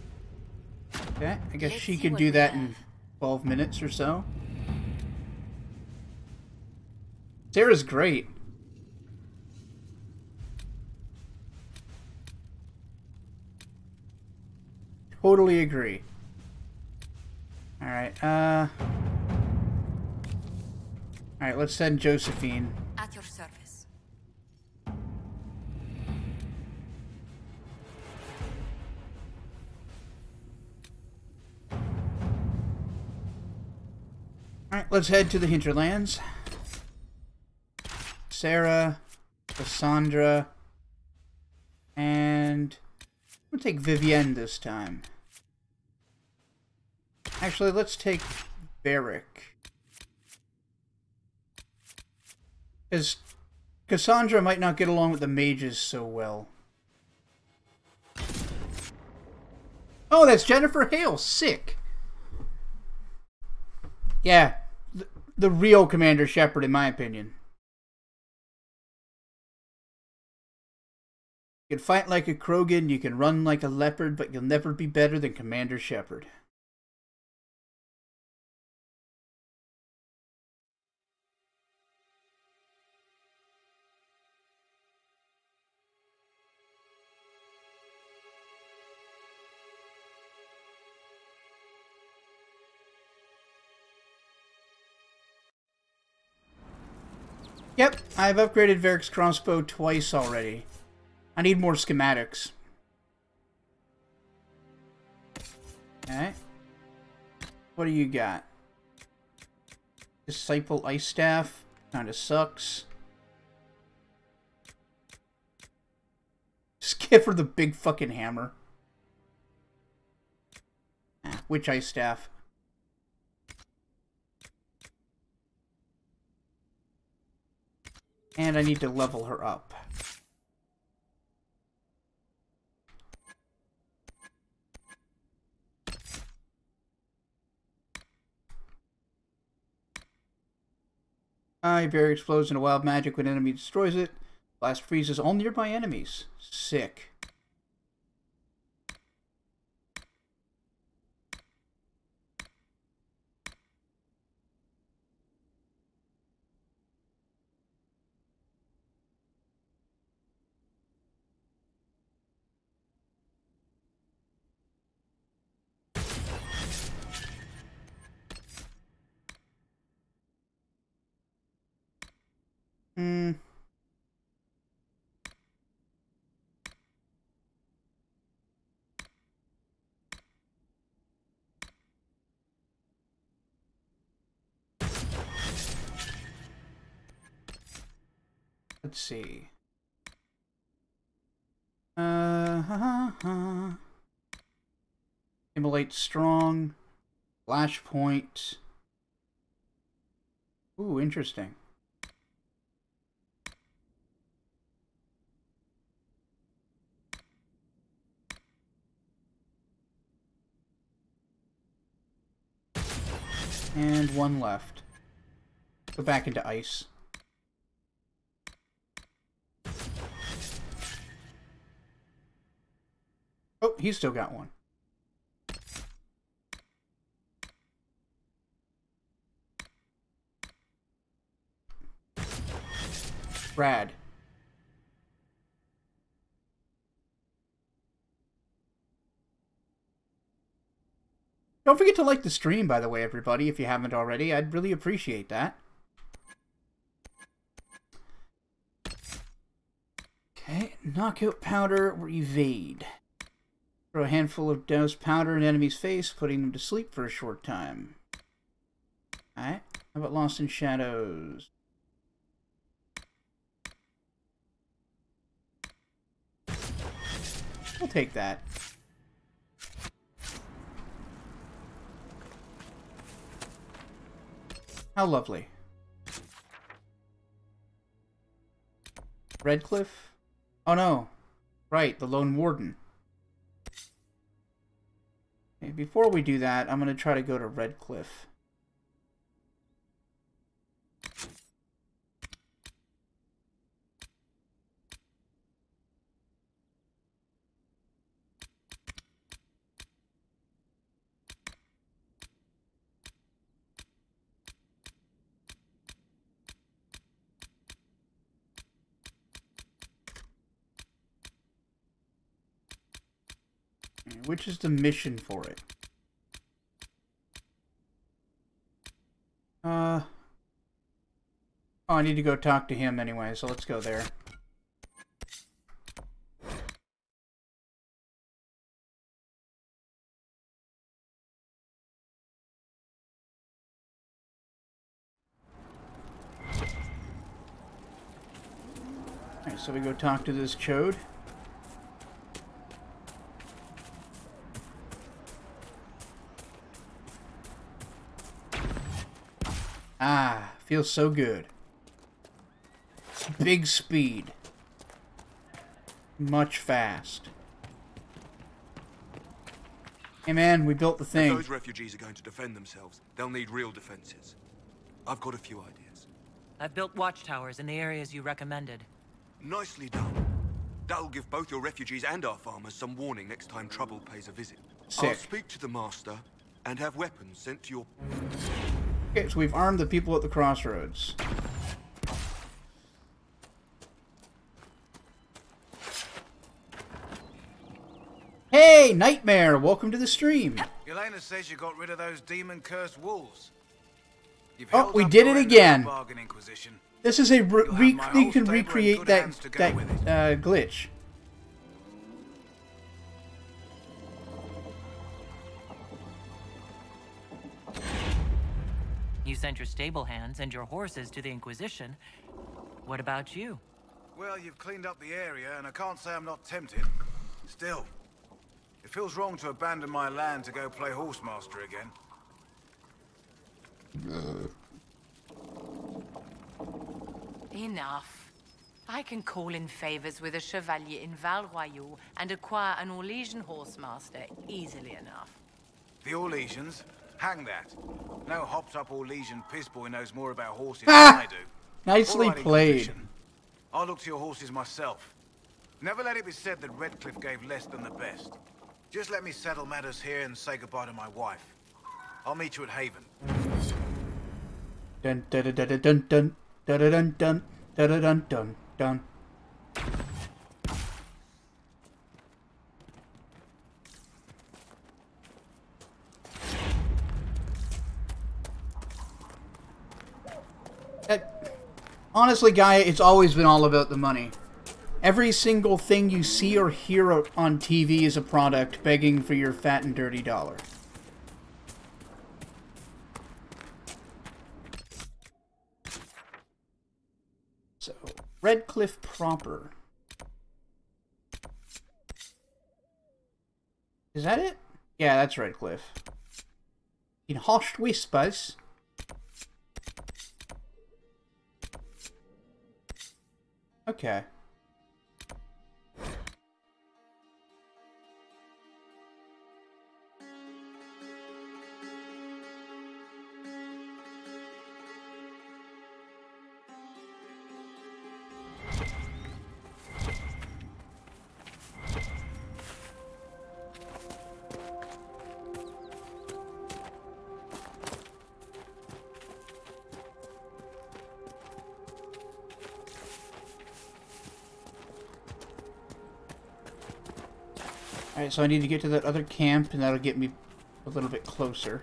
Okay, I guess she could do that in 12 minutes or so. Sarah's great. Totally agree. Alright, Alright, let's send Josephine. At your service. Alright, let's head to the hinterlands. Sarah, Cassandra, and I'm gonna take Vivienne this time. Actually, let's take Varric. Because Cassandra might not get along with the mages so well. Oh, that's Jennifer Hale. Sick. Yeah, the real Commander Shepard, in my opinion. You can fight like a Krogan, you can run like a leopard, but you'll never be better than Commander Shepard. Yep, I've upgraded Varric's crossbow twice already. I need more schematics. Okay. What do you got? Disciple Ice Staff. Kinda sucks. Skip for the big fucking hammer. Witch Ice Staff. And I need to level her up. Barrier explodes into wild magic when enemy destroys it. Blast freezes all nearby enemies. Sick. Let's see. Immolate strong. Flashpoint. Ooh, interesting. And one left. Go back into ice. Oh, he's still got one. Brad. Don't forget to like the stream, by the way, everybody, if you haven't already. I'd really appreciate that. Okay, knockout powder or evade. Throw a handful of doused powder in enemy's face, putting them to sleep for a short time. Alright, how about Lost in Shadows? We'll take that. How lovely. Redcliffe? Oh no. Right, the Lone Warden. Okay, before we do that, I'm going to try to go to Redcliffe. which is the mission for it? Oh, I need to go talk to him anyway, so let's go there. Alright, so we go talk to this chode. Ah, feels so good. Big speed. Much fast. Hey man, we built the thing. If those refugees are going to defend themselves, they'll need real defenses. I've got a few ideas. I've built watchtowers in the areas you recommended. Nicely done. That'll give both your refugees and our farmers some warning next time trouble pays a visit. Sick. I'll speak to the master and have weapons sent to your... Okay, so we've armed the people at the crossroads. Hey, Nightmare! Welcome to the stream. Elena says you got rid of those demon-cursed wolves. Oh, we did it again. This is a we can recreate that glitch. You sent your stable hands and your horses to the Inquisition. What about you? Well, you've cleaned up the area, and I can't say I'm not tempted. Still, it feels wrong to abandon my land to go play horsemaster again. Enough. I can call in favors with a chevalier in Val Royaux and acquire an Orlesian horsemaster easily enough. The Orlesians? Hang that. No hopped-up Orlesian pissboy knows more about horses than I do. Nicely All right, played. Inquisition. I'll look to your horses myself. Never let it be said that Redcliffe gave less than the best. Just let me settle matters here and say goodbye to my wife. I'll meet you at Haven. Dun dun dun dun dun dun dun dun dun dun dun dun. Honestly, Gaia, it's always been all about the money. Every single thing you see or hear on TV is a product begging for your fat and dirty dollar. So, Redcliffe proper. Is that it? Yeah, that's Redcliffe. In hushed whispers. Okay. Alright, so I need to get to that other camp, and that'll get me a little bit closer.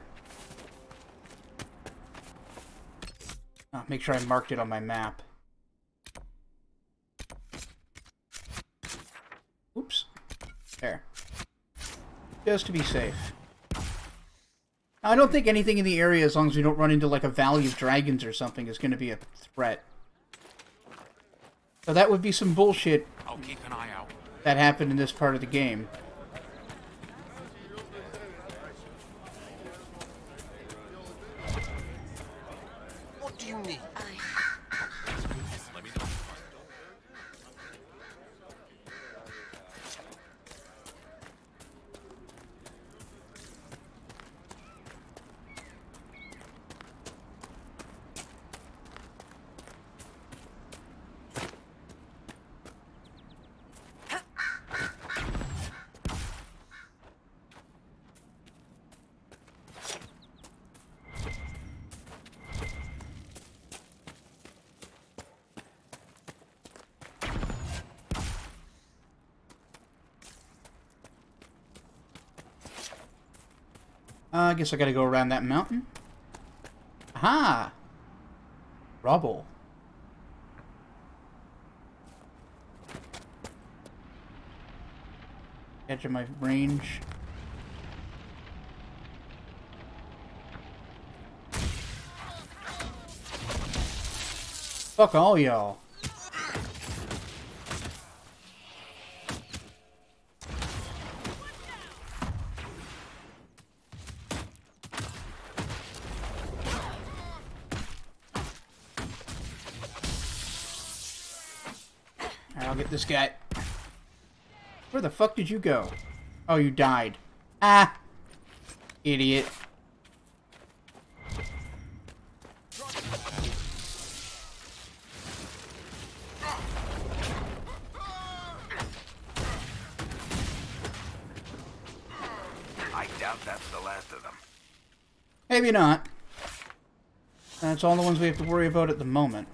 Oh, make sure I marked it on my map. Oops. There. Just to be safe. I don't think anything in the area, as long as we don't run into like a Valley of Dragons or something, is going to be a threat. So that would be some bullshit. I'll keep an eye out. That happened in this part of the game. What do you need? Let me know. I guess I gotta go around that mountain. Aha! Rubble. Edge of my range. Fuck all y'all. I'll get this guy. Where the fuck did you go? Oh, you died. Ah! Idiot. I doubt that's the last of them. Maybe not. That's all the ones we have to worry about at the moment.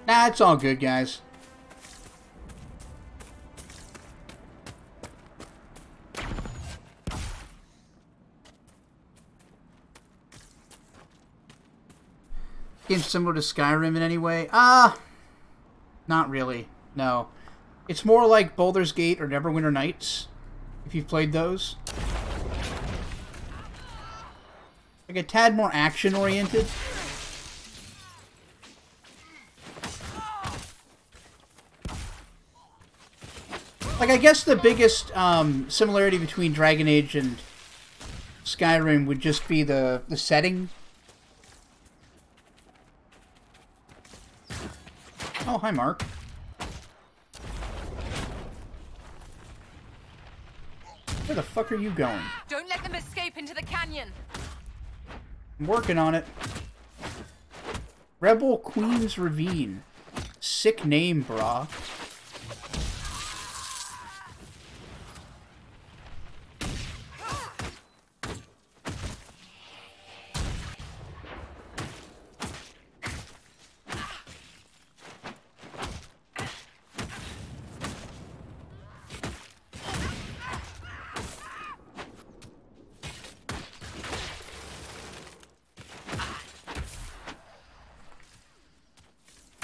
Nah, it's all good, guys. Game's similar to Skyrim in any way? Not really. No. It's more like Baldur's Gate or Neverwinter Nights, if you've played those. Like a tad more action-oriented. Like, I guess the biggest similarity between Dragon Age and Skyrim would just be the setting. Oh, hi, Mark. Where the fuck are you going? Don't let them escape into the canyon. I'm working on it. Rebel Queen's Ravine. Sick name, brah.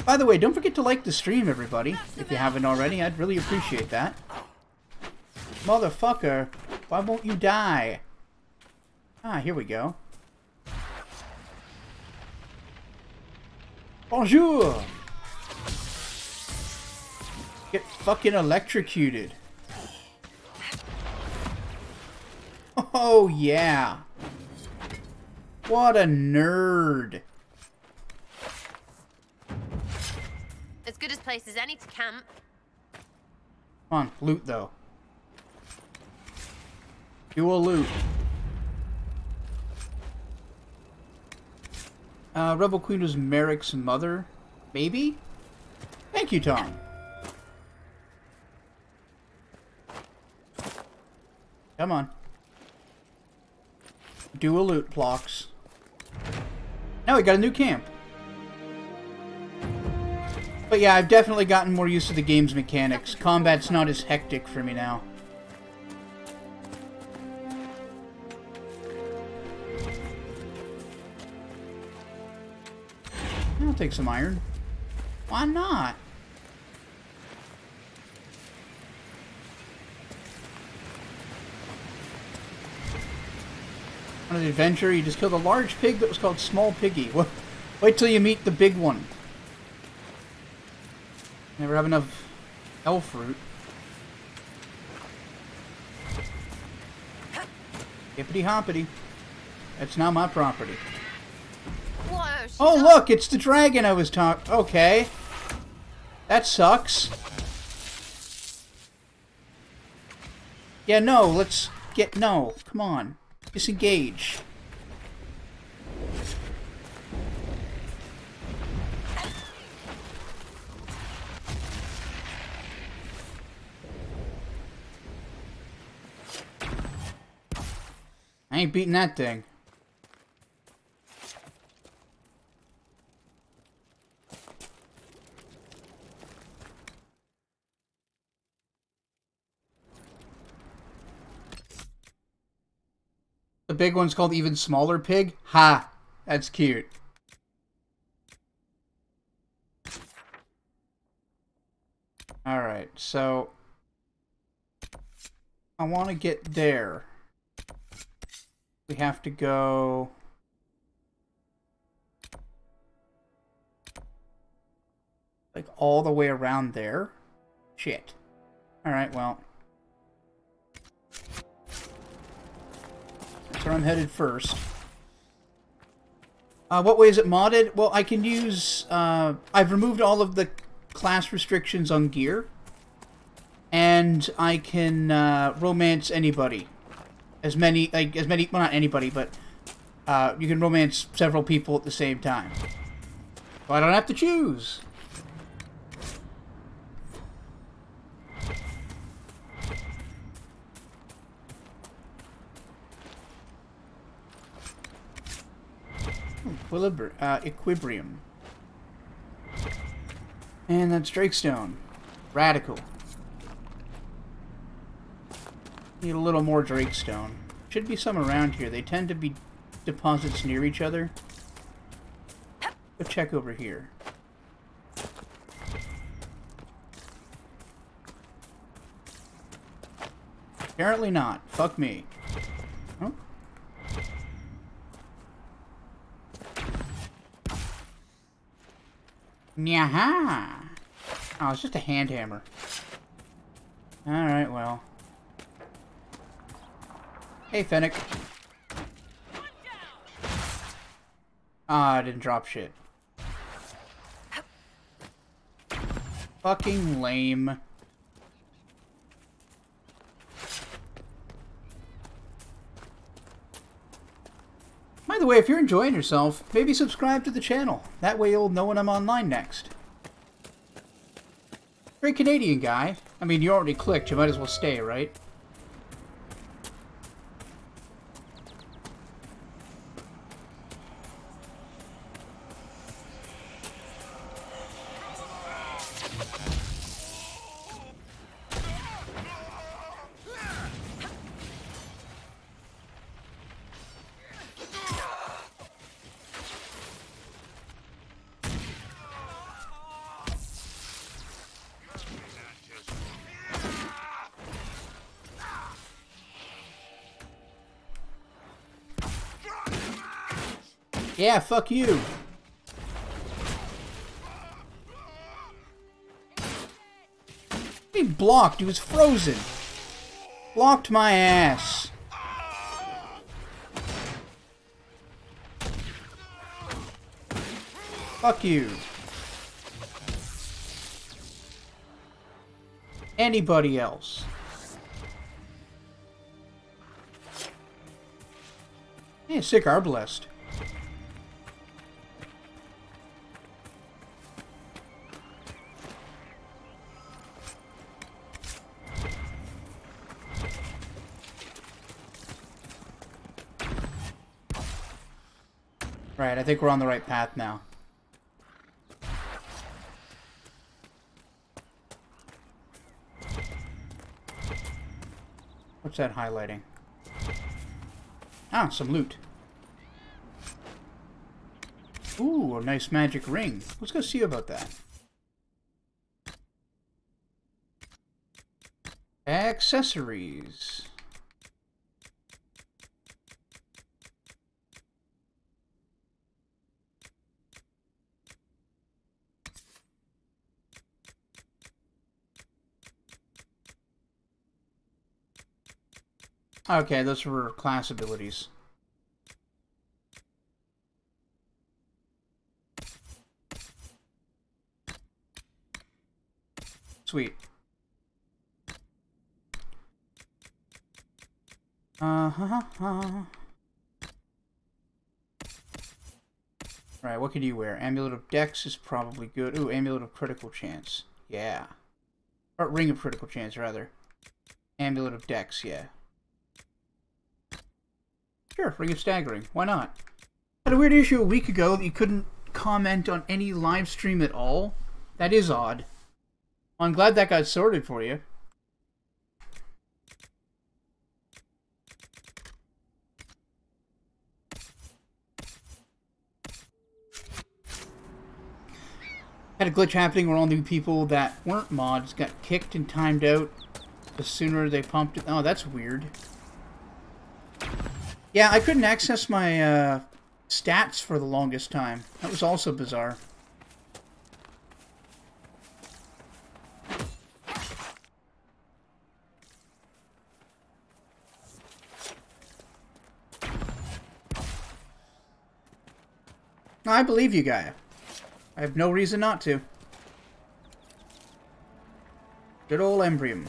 By the way, don't forget to like the stream, everybody, if you haven't already. I'd really appreciate that. Motherfucker, why won't you die? Ah, here we go. Bonjour! Get fucking electrocuted. Oh, yeah. What a nerd. As good a place as any to camp. Come on, loot though. Dual loot. Rebel Queen was Merrick's mother. Maybe? Thank you, Tom. Come on. Dual loot blocks. Now we got a new camp. But yeah, I've definitely gotten more used to the game's mechanics. Combat's not as hectic for me now. I'll take some iron. Why not? On an adventure, you just killed a large pig that was called Small Piggy. Wait till you meet the big one. Never have enough elf fruit. Hippity hoppity. That's now my property. Whoa, oh, look! It's the dragon I was talking... Okay. That sucks. Yeah, no, let's get... No, come on. Disengage. I ain't beating that thing. The big one's called Even Smaller Pig? Ha! That's cute. Alright, so... I want to get there. We have to go... like, all the way around there? Shit. Alright, well... that's where I'm headed first. What way is it modded? Well, I can use... I've removed all of the class restrictions on gear. And I can romance anybody. As many... well, not anybody, but... you can romance several people at the same time. So I don't have to choose. Equilibrium. And that's Drakestone. Radical. Need a little more Drakestone. Should be some around here. They tend to be deposits near each other. Let's check over here. Apparently not. Fuck me. Oh. Nyaha! Oh, it's just a hand hammer. Alright, well. Hey, Fennec. Ah, I didn't drop shit. Fucking lame. By the way, if you're enjoying yourself, maybe subscribe to the channel. That way you'll know when I'm online next. Great Canadian guy. I mean, you already clicked, you might as well stay, right? Yeah, fuck you. He blocked. He was frozen. Blocked my ass. Fuck you. Anybody else? Yeah, sick arbalest. Right, I think we're on the right path now. What's that highlighting? Ah, some loot. Ooh, a nice magic ring. Let's go see about that. Accessories. Okay, those were class abilities. Sweet. Right, what could you wear? Amulet of Dex is probably good. Ooh, Amulet of Critical Chance. Yeah. Or Ring of Critical Chance, rather. Amulet of Dex, yeah. Sure, Ring of Staggering. Why not? Had a weird issue a week ago that you couldn't comment on any live stream at all. That is odd. Well, I'm glad that got sorted for you. Had a glitch happening where all new people that weren't mods got kicked and timed out the sooner they pumped it. Oh, that's weird. Yeah, I couldn't access my stats for the longest time. That was also bizarre. I believe you, Gaia. I have no reason not to. Good old Embrium.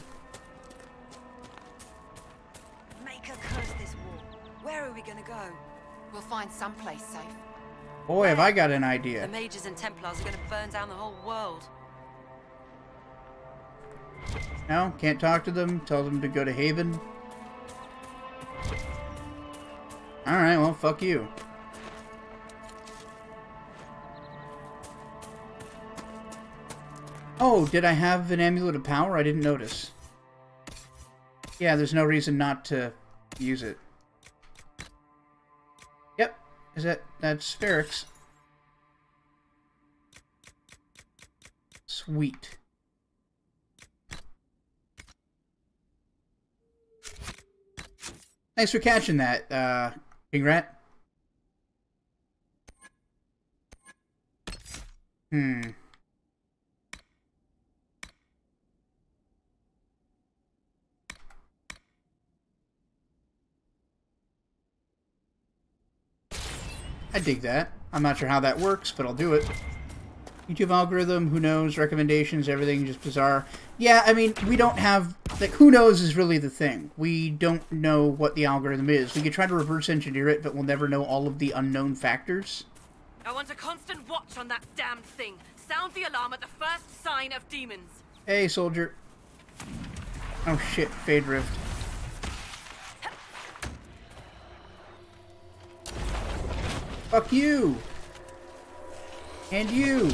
Make her curse this war. Where are we gonna go? We'll find someplace safe. Boy, have I got an idea. The mages and Templars are gonna burn down the whole world. No, can't talk to them. Tell them to go to Haven. Alright, well, fuck you. Oh, did I have an Amulet of Power? I didn't notice. Yeah, there's no reason not to use it. Yep, that's Ferrix. Sweet. Thanks for catching that, King Rat. I dig that. I'm not sure how that works, but I'll do it. YouTube algorithm, who knows, recommendations, everything just bizarre. Yeah, I mean, we don't have, like, who knows is really the thing. We don't know what the algorithm is. We could try to reverse engineer it, but we'll never know all of the unknown factors. I want a constant watch on that damned thing. Sound the alarm at the first sign of demons. Hey, soldier. Oh shit, Fade Rift. Fuck you! And you!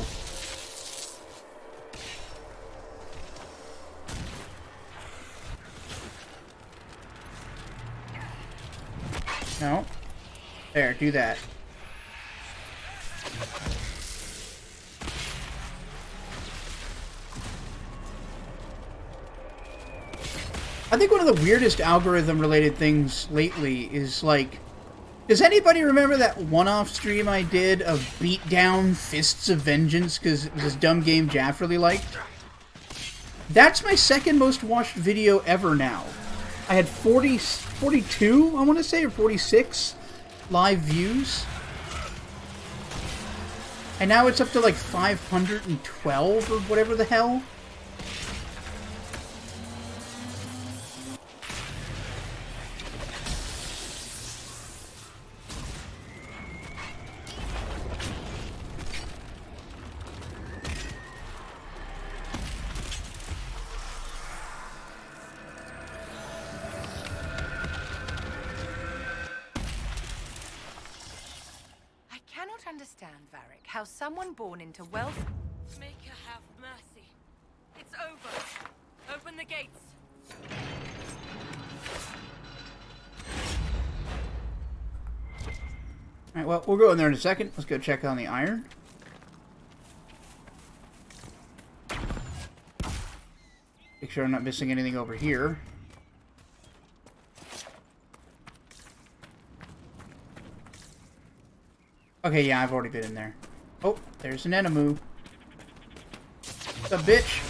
No. There, do that. I think one of the weirdest algorithm-related things lately is, like, does anybody remember that one-off stream I did of Beatdown Fists of Vengeance because it was this dumb game Jaff really liked? That's my second most watched video ever now. I had 42, I want to say, or 46 live views. And now it's up to like 512 or whatever the hell. How someone born into wealth... Make her have mercy. It's over. Open the gates. Alright, well, we'll go in there in a second. Let's go check on the iron. Make sure I'm not missing anything over here. Okay, yeah, I've already been in there. Oh, there's an enemy. What's up, bitch?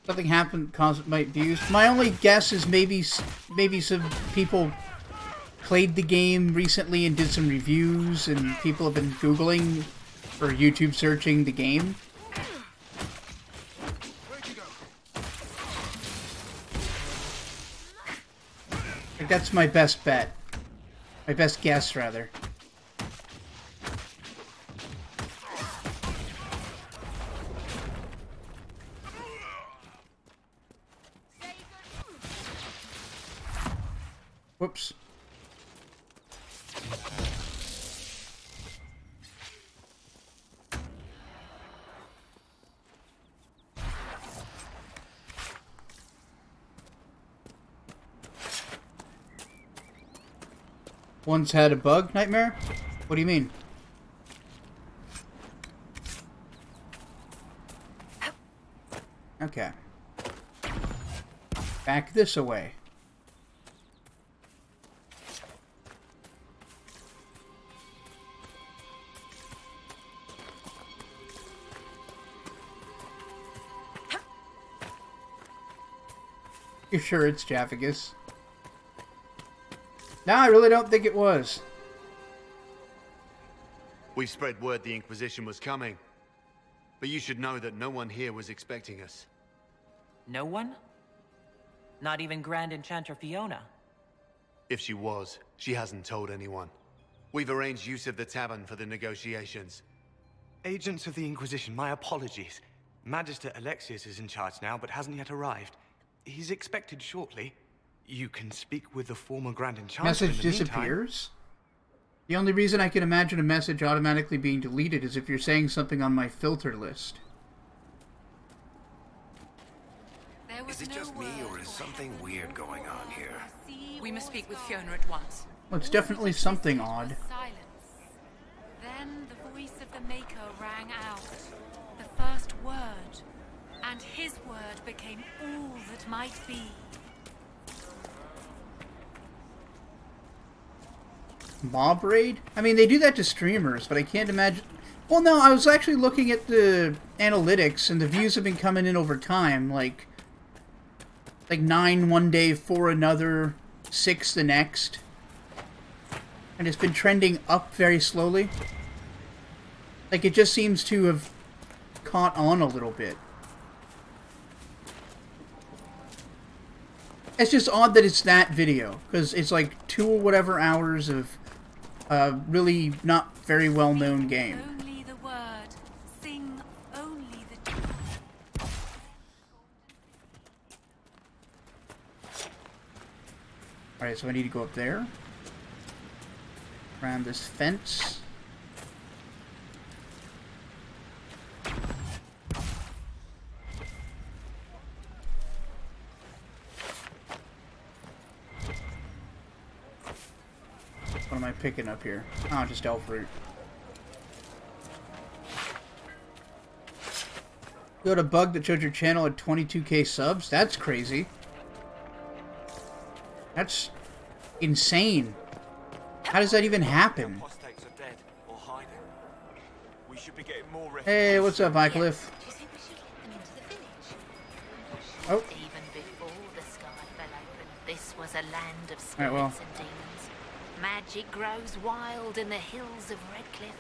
Something happened, caused my views. My only guess is maybe some people played the game recently and did some reviews, and people have been Googling or YouTube searching the game. Like, that's my best bet. My best guess, rather. Whoops. Once had a bug nightmare? What do you mean? Okay. Back this away. You're sure it's Jaffagus? No, I really don't think it was. We spread word the Inquisition was coming. But you should know that no one here was expecting us. No one? Not even Grand Enchanter Fiona? If she was, she hasn't told anyone. We've arranged use of the tavern for the negotiations. Agents of the Inquisition, my apologies. Magister Alexius is in charge now, but hasn't yet arrived. He's expected shortly. You can speak with the former Grand Enchanter. Message disappears? The only reason I can imagine a message automatically being deleted is if you're saying something on my filter list. Is it just me, or is something weird going on here? We must speak with Fiona at once. Well, it's definitely something odd. Then the voice of the Maker rang out. The first word. And his word became all that might be. Mob raid? I mean, they do that to streamers, but I can't imagine... Well, no, I was actually looking at the analytics, and the views have been coming in over time, like 9 one day, 4 another, 6 the next. And it's been trending up very slowly. Like, it just seems to have caught on a little bit. It's just odd that it's that video, because it's like 2 or whatever hours of really not very well-known game. Only the word. Sing only the... Alright, so I need to go up there. Around this fence. What am I picking up here? Oh, just elf root. You got a bug that showed your channel at 22k subs? That's crazy. That's insane. How does that even happen? Hey, what's up, Vycliffe? Oh. Even before the sky fell open, this was a land of spirits Right, well. and demons. Magic grows wild in the hills of Redcliffe.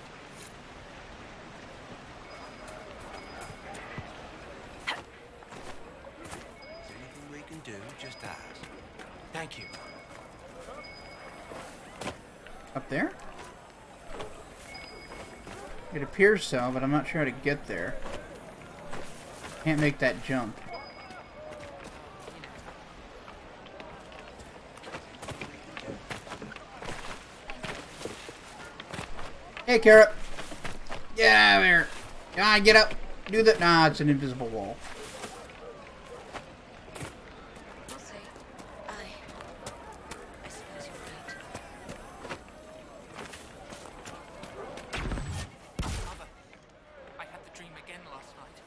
Is anything we can do? Just ask. Thank you. Up there? It appears so, but I'm not sure how to get there. Can't make that jump. Hey, Carrot. Get out of here. Come on, get up. Do that. Nah, it's an invisible wall. We'll see. I suppose you're right. Mother, I had the dream again last night.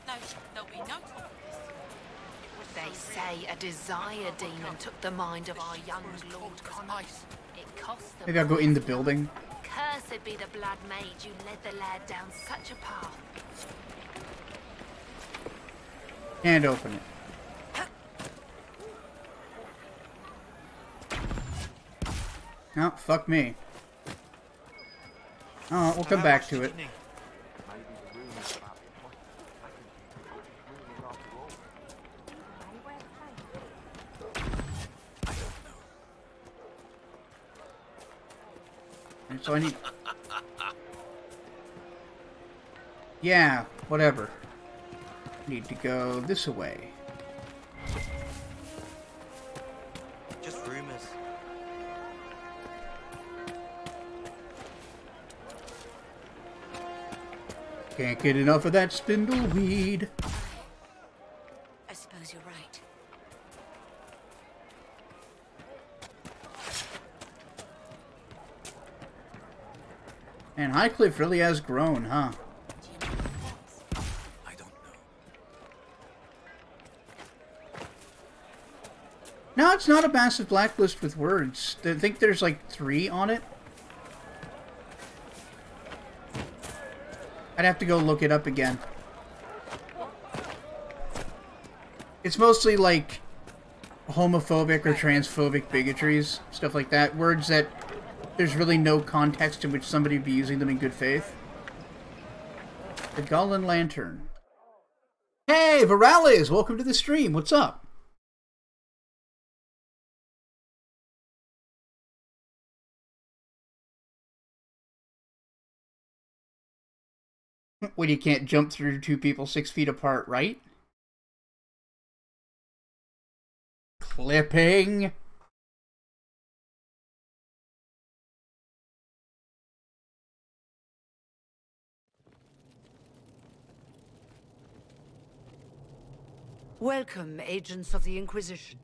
No, there'll be no time for this. They say a desire demon took the mind of our young Lord Connor. It cost them. Maybe I'll go in the building. Cursed be the blood maid you led the lad down such a path. And open it. No, fuck me. Oh, we'll come back to it. So I need... Yeah, whatever. Need to go this way. Just rumors. Can't get enough of that spindleweed. I suppose you're right. And Highcliff really has grown, huh? I don't know. No, it's not a massive blacklist with words. I think there's like 3 on it. I'd have to go look it up again. It's mostly like homophobic or transphobic bigotries, stuff like that. Words that there's really no context in which somebody would be using them in good faith. The Golden Lantern. Hey, Virales! Welcome to the stream. What's up? When you can't jump through 2 people 6 feet apart, right? Clipping. Welcome, agents of the Inquisition.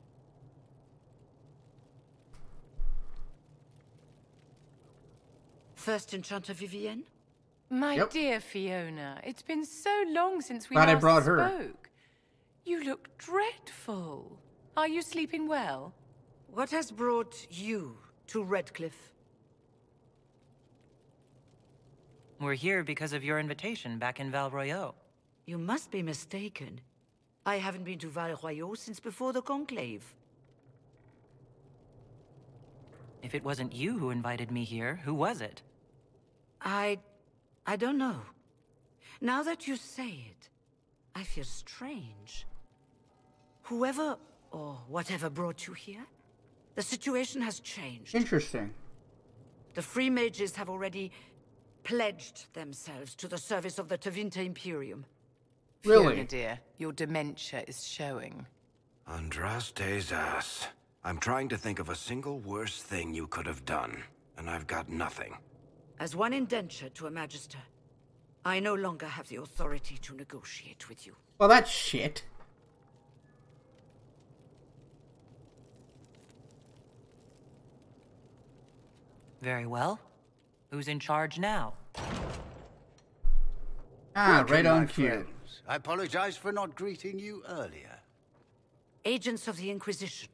First Enchanter Vivienne? My dear Fiona, it's been so long since we Glad I last brought her. spoke. You look dreadful. Are you sleeping well? What has brought you to Redcliffe? We're here because of your invitation back in Val Royeaux. You must be mistaken. I haven't been to Val Royeaux since before the Conclave. If it wasn't you who invited me here, who was it? I don't know. Now that you say it, I feel strange. Whoever or whatever brought you here, the situation has changed. Interesting. The Free Mages have already pledged themselves to the service of the Tevinter Imperium. Really? Fiona, dear, your dementia is showing. Andraste's ass. I'm trying to think of a single worse thing you could have done, and I've got nothing. As one indenture to a Magister, I no longer have the authority to negotiate with you. Well, that's shit. Very well. Who's in charge now? Ah, Welcome, right on my cue. friends. I apologize for not greeting you earlier. Agents of the Inquisition,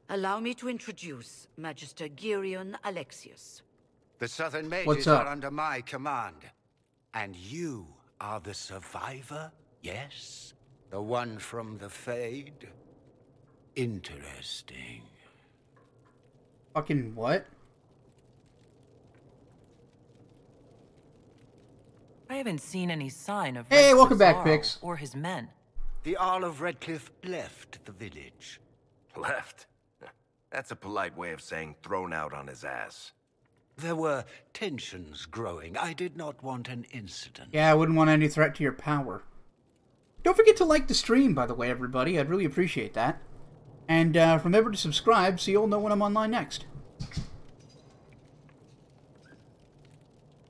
allow me to introduce Magister Girion Alexius. The Southern Mages What's up? are under my command. And you are the survivor, yes? The one from the Fade? Interesting. Fucking what? I haven't seen any sign of Hey, welcome back, Jarl Pix. or his men. The Arl of Redcliffe left the village. Left? That's a polite way of saying thrown out on his ass. There were tensions growing. I did not want an incident. Yeah, I wouldn't want any threat to your power. Don't forget to like the stream, by the way, everybody. I'd really appreciate that. And remember to subscribe so you'll know when I'm online next.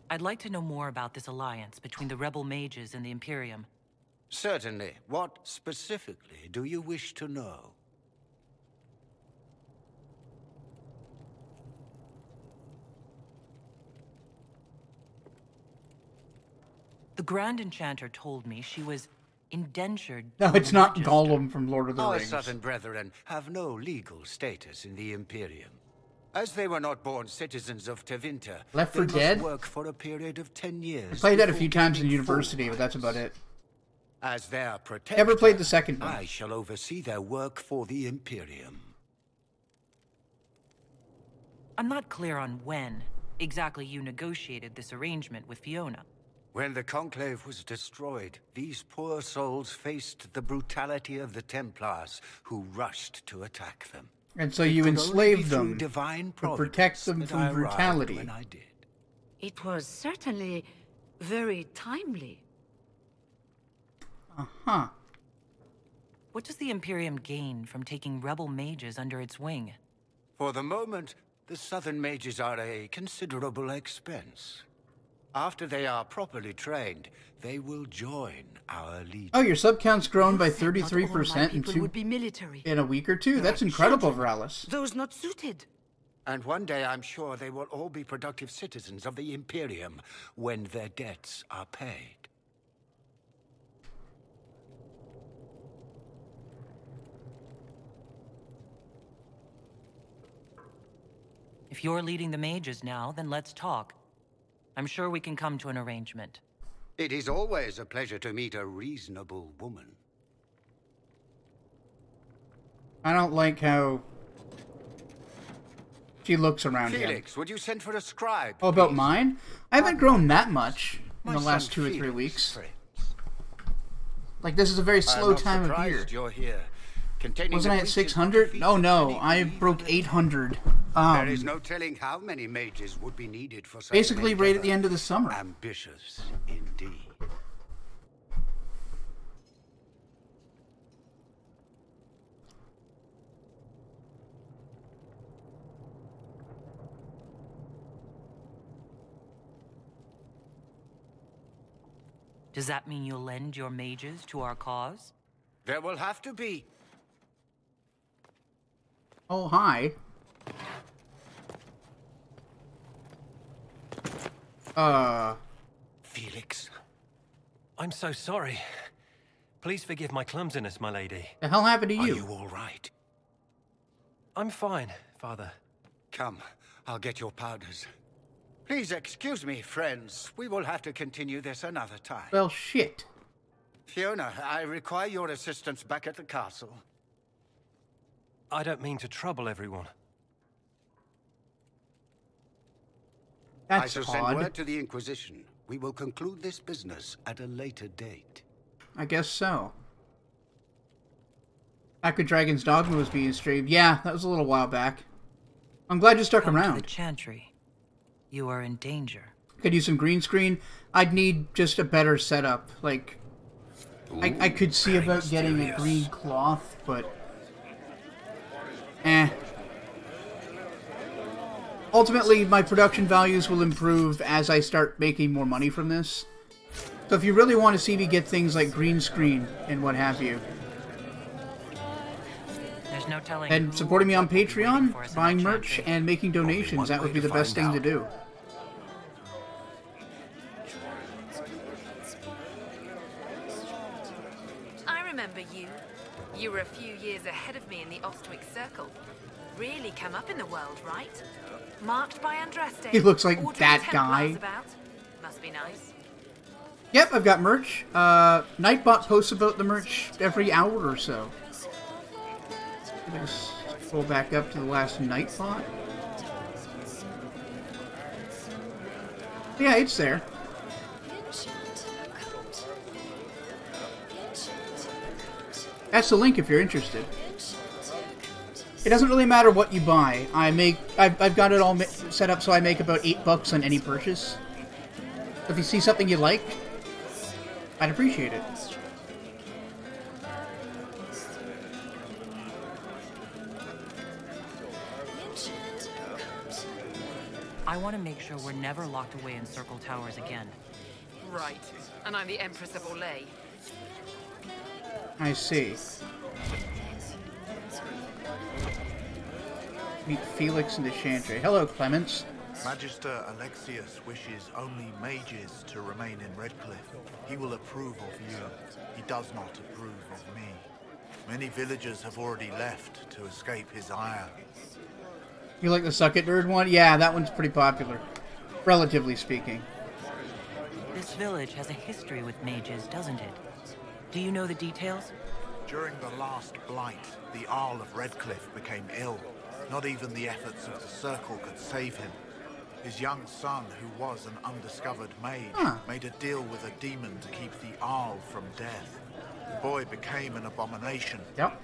I'd like to know more about this alliance between the rebel mages and the Imperium. Certainly. What specifically do you wish to know? The Grand Enchanter told me she was indentured. No, to it's a not Magister. Gollum from Lord of the Our Rings. southern brethren have no legal status in the Imperium. As they were not born citizens of Tevinter, Left 4 they Dead? must work for a period of 10 years. I played that a before few times in moving university, forward. but that's about it. As their protector, Never played the second one. I shall oversee their work for the Imperium. I'm not clear on when exactly you negotiated this arrangement with Fiona. When the Conclave was destroyed, these poor souls faced the brutality of the Templars, who rushed to attack them. And so It you could only enslaved be through them divine to protect them providence that I from arrived brutality. when I did. It was certainly very timely. Uh-huh. What does the Imperium gain from taking rebel mages under its wing? For the moment, the Southern Mages are a considerable expense. After they are properly trained, they will join our legion. Oh, your sub count's grown by 33% in a week or two? That's incredible, Veralis. Those not suited. And one day I'm sure they will all be productive citizens of the Imperium when their debts are paid. If you're leading the mages now, then let's talk. I'm sure we can come to an arrangement. It is always a pleasure to meet a reasonable woman. I don't like how she looks around him. Felix, would you send for a scribe? Oh, about mine? I haven't grown that much in the last 2 or 3 weeks. Like, this is a very slow time of year. You're here. Wasn't I at 600? Oh no, I broke 800. There is no telling how many mages would be needed for such basically right at the end of the summer. Ambitious, indeed. Does that mean you'll lend your mages to our cause? There will have to be. Oh, hi. Felix. I'm so sorry. Please forgive my clumsiness, my lady. The hell happened to you? Are you all right? I'm fine, Father. Come, I'll get your powders. Please excuse me, friends. We will have to continue this another time. Well, shit. Fiona, I require your assistance back at the castle. I don't mean to trouble everyone. I shall send word to the Inquisition. We will conclude this business at a later date. I guess so. Aqua Dragon's Dogma was being streamed. Yeah, that was a little while back. I'm glad you stuck around. To the Chantry. You are in danger. Could use some green screen. I'd need just a better setup. Like, I could see about getting a green cloth, but ultimately, my production values will improve as I start making more money from this. So if you really want to see me get things like green screen and what have you, there's no telling. And supporting me on Patreon, buying merch, and making donations, that would be the best thing to do. I remember you. You were a few years ahead of me in the Ostwick Circle. Really come up in the world, right? Marked by Andraste. He looks like that guy. Must be nice. Yep, I've got merch. Nightbot posts about the merch every hour or so. Let's scroll back up to the last Nightbot. Yeah, it's there. That's the link if you're interested. It doesn't really matter what you buy. I've got it all set up so I make about $8 on any purchase. So if you see something you like, I'd appreciate it. I want to make sure we're never locked away in Circle Towers again. Right. And I'm the Empress of Orlais. I see. Meet Felix and the Chantry. Hello, Clements. Magister Alexius wishes only mages to remain in Redcliffe. He will approve of you. He does not approve of me. Many villagers have already left to escape his ire. You like the Suck It Nerd one? Yeah, that one's pretty popular. Relatively speaking. This village has a history with mages, doesn't it? Do you know the details? During the last blight, the Arl of Redcliffe became ill. Not even the efforts of the Circle could save him. His young son, who was an undiscovered mage, made a deal with a demon to keep the Arl from death. The boy became an abomination. Yep.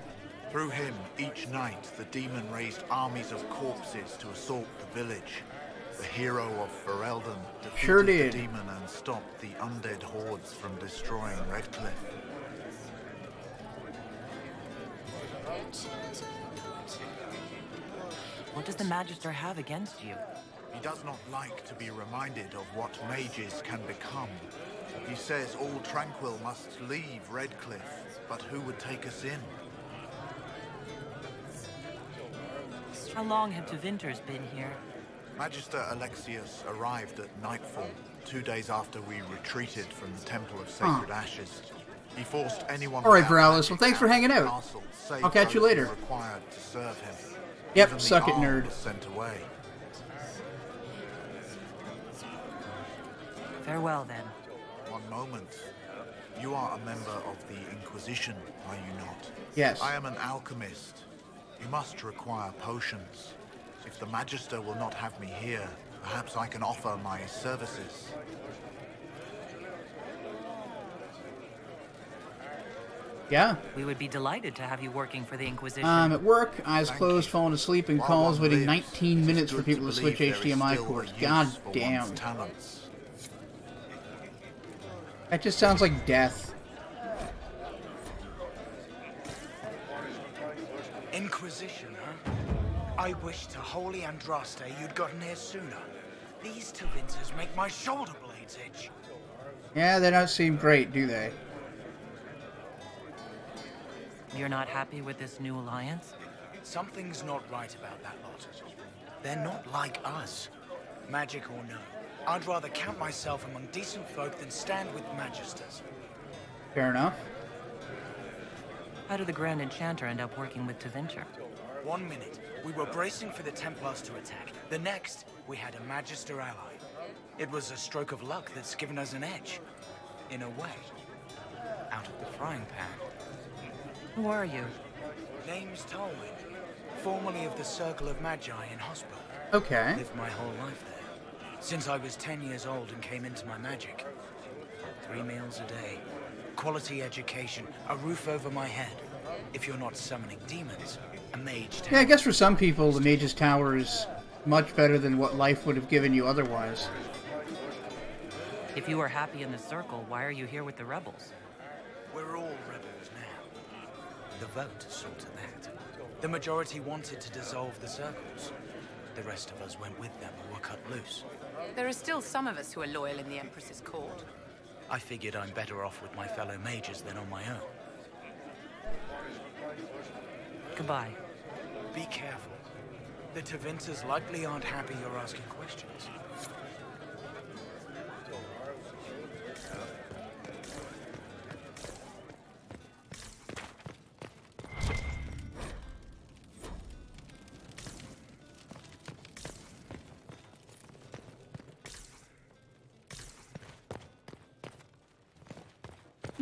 Through him, each night, the demon raised armies of corpses to assault the village. The hero of Ferelden defeated the demon and stopped the undead hordes from destroying Redcliffe. What does the Magister have against you? He does not like to be reminded of what mages can become. He says all tranquil must leave Redcliffe, but who would take us in? How long have Tevinters been here? Magister Alexius arrived at nightfall, 2 days after we retreated from the Temple of Sacred Ashes. He forced anyone. All right, Veralis. Well, thanks for hanging out. I'll catch you later. Required to serve him. Yep, Even suck the it, arm nerd. was sent away. Farewell, then. One moment. You are a member of the Inquisition, are you not? Yes. I am an alchemist. You must require potions. If the Magister will not have me here, perhaps I can offer my services. Yeah. We would be delighted to have you working for the Inquisition. I'm at work, eyes closed, falling asleep, and While calls one waiting lives, 19 minutes for it's people good to to switch believe there is HDMI still cords. a God use for damn. one's talents. That just sounds like death. Inquisition, huh? I wish to Holy Andraste you'd gotten here sooner. These Tevinters make my shoulder blades itch. Yeah, they don't seem great, do they? You're not happy with this new alliance? Something's not right about that lot. They're not like us. Magic or no, I'd rather count myself among decent folk than stand with Magisters. Fair enough. How did the Grand Enchanter end up working with Tevinter? 1 minute, we were bracing for the Templars to attack. The next, we had a Magister ally. It was a stroke of luck that's given us an edge. In a way. Out of the frying pan. Who are you? Name's Tolwyn. Formerly of the Circle of Magi in Hospital. Okay. Lived my whole life there. Since I was 10 years old and came into my magic. 3 meals a day. Quality education. A roof over my head. If you're not summoning demons, a mage tower. Yeah, I guess for some people, the Mage's Tower is much better than what life would have given you otherwise. If you are happy in the Circle, why are you here with the rebels? We're all rebels now. The vote saw to that. The majority wanted to dissolve the circles. The rest of us went with them or were cut loose. There are still some of us who are loyal in the Empress's court. I figured I'm better off with my fellow mages than on my own. Goodbye. Be careful. The Tevinters likely aren't happy you're asking questions.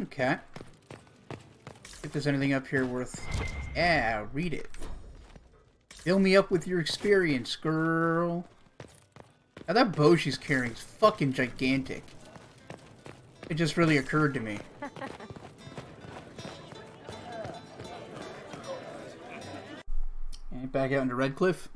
Okay. If there's anything up here worth... Yeah, read it. Fill me up with your experience, girl. Now that bow she's carrying is fucking gigantic. It just really occurred to me. And back out into Redcliffe.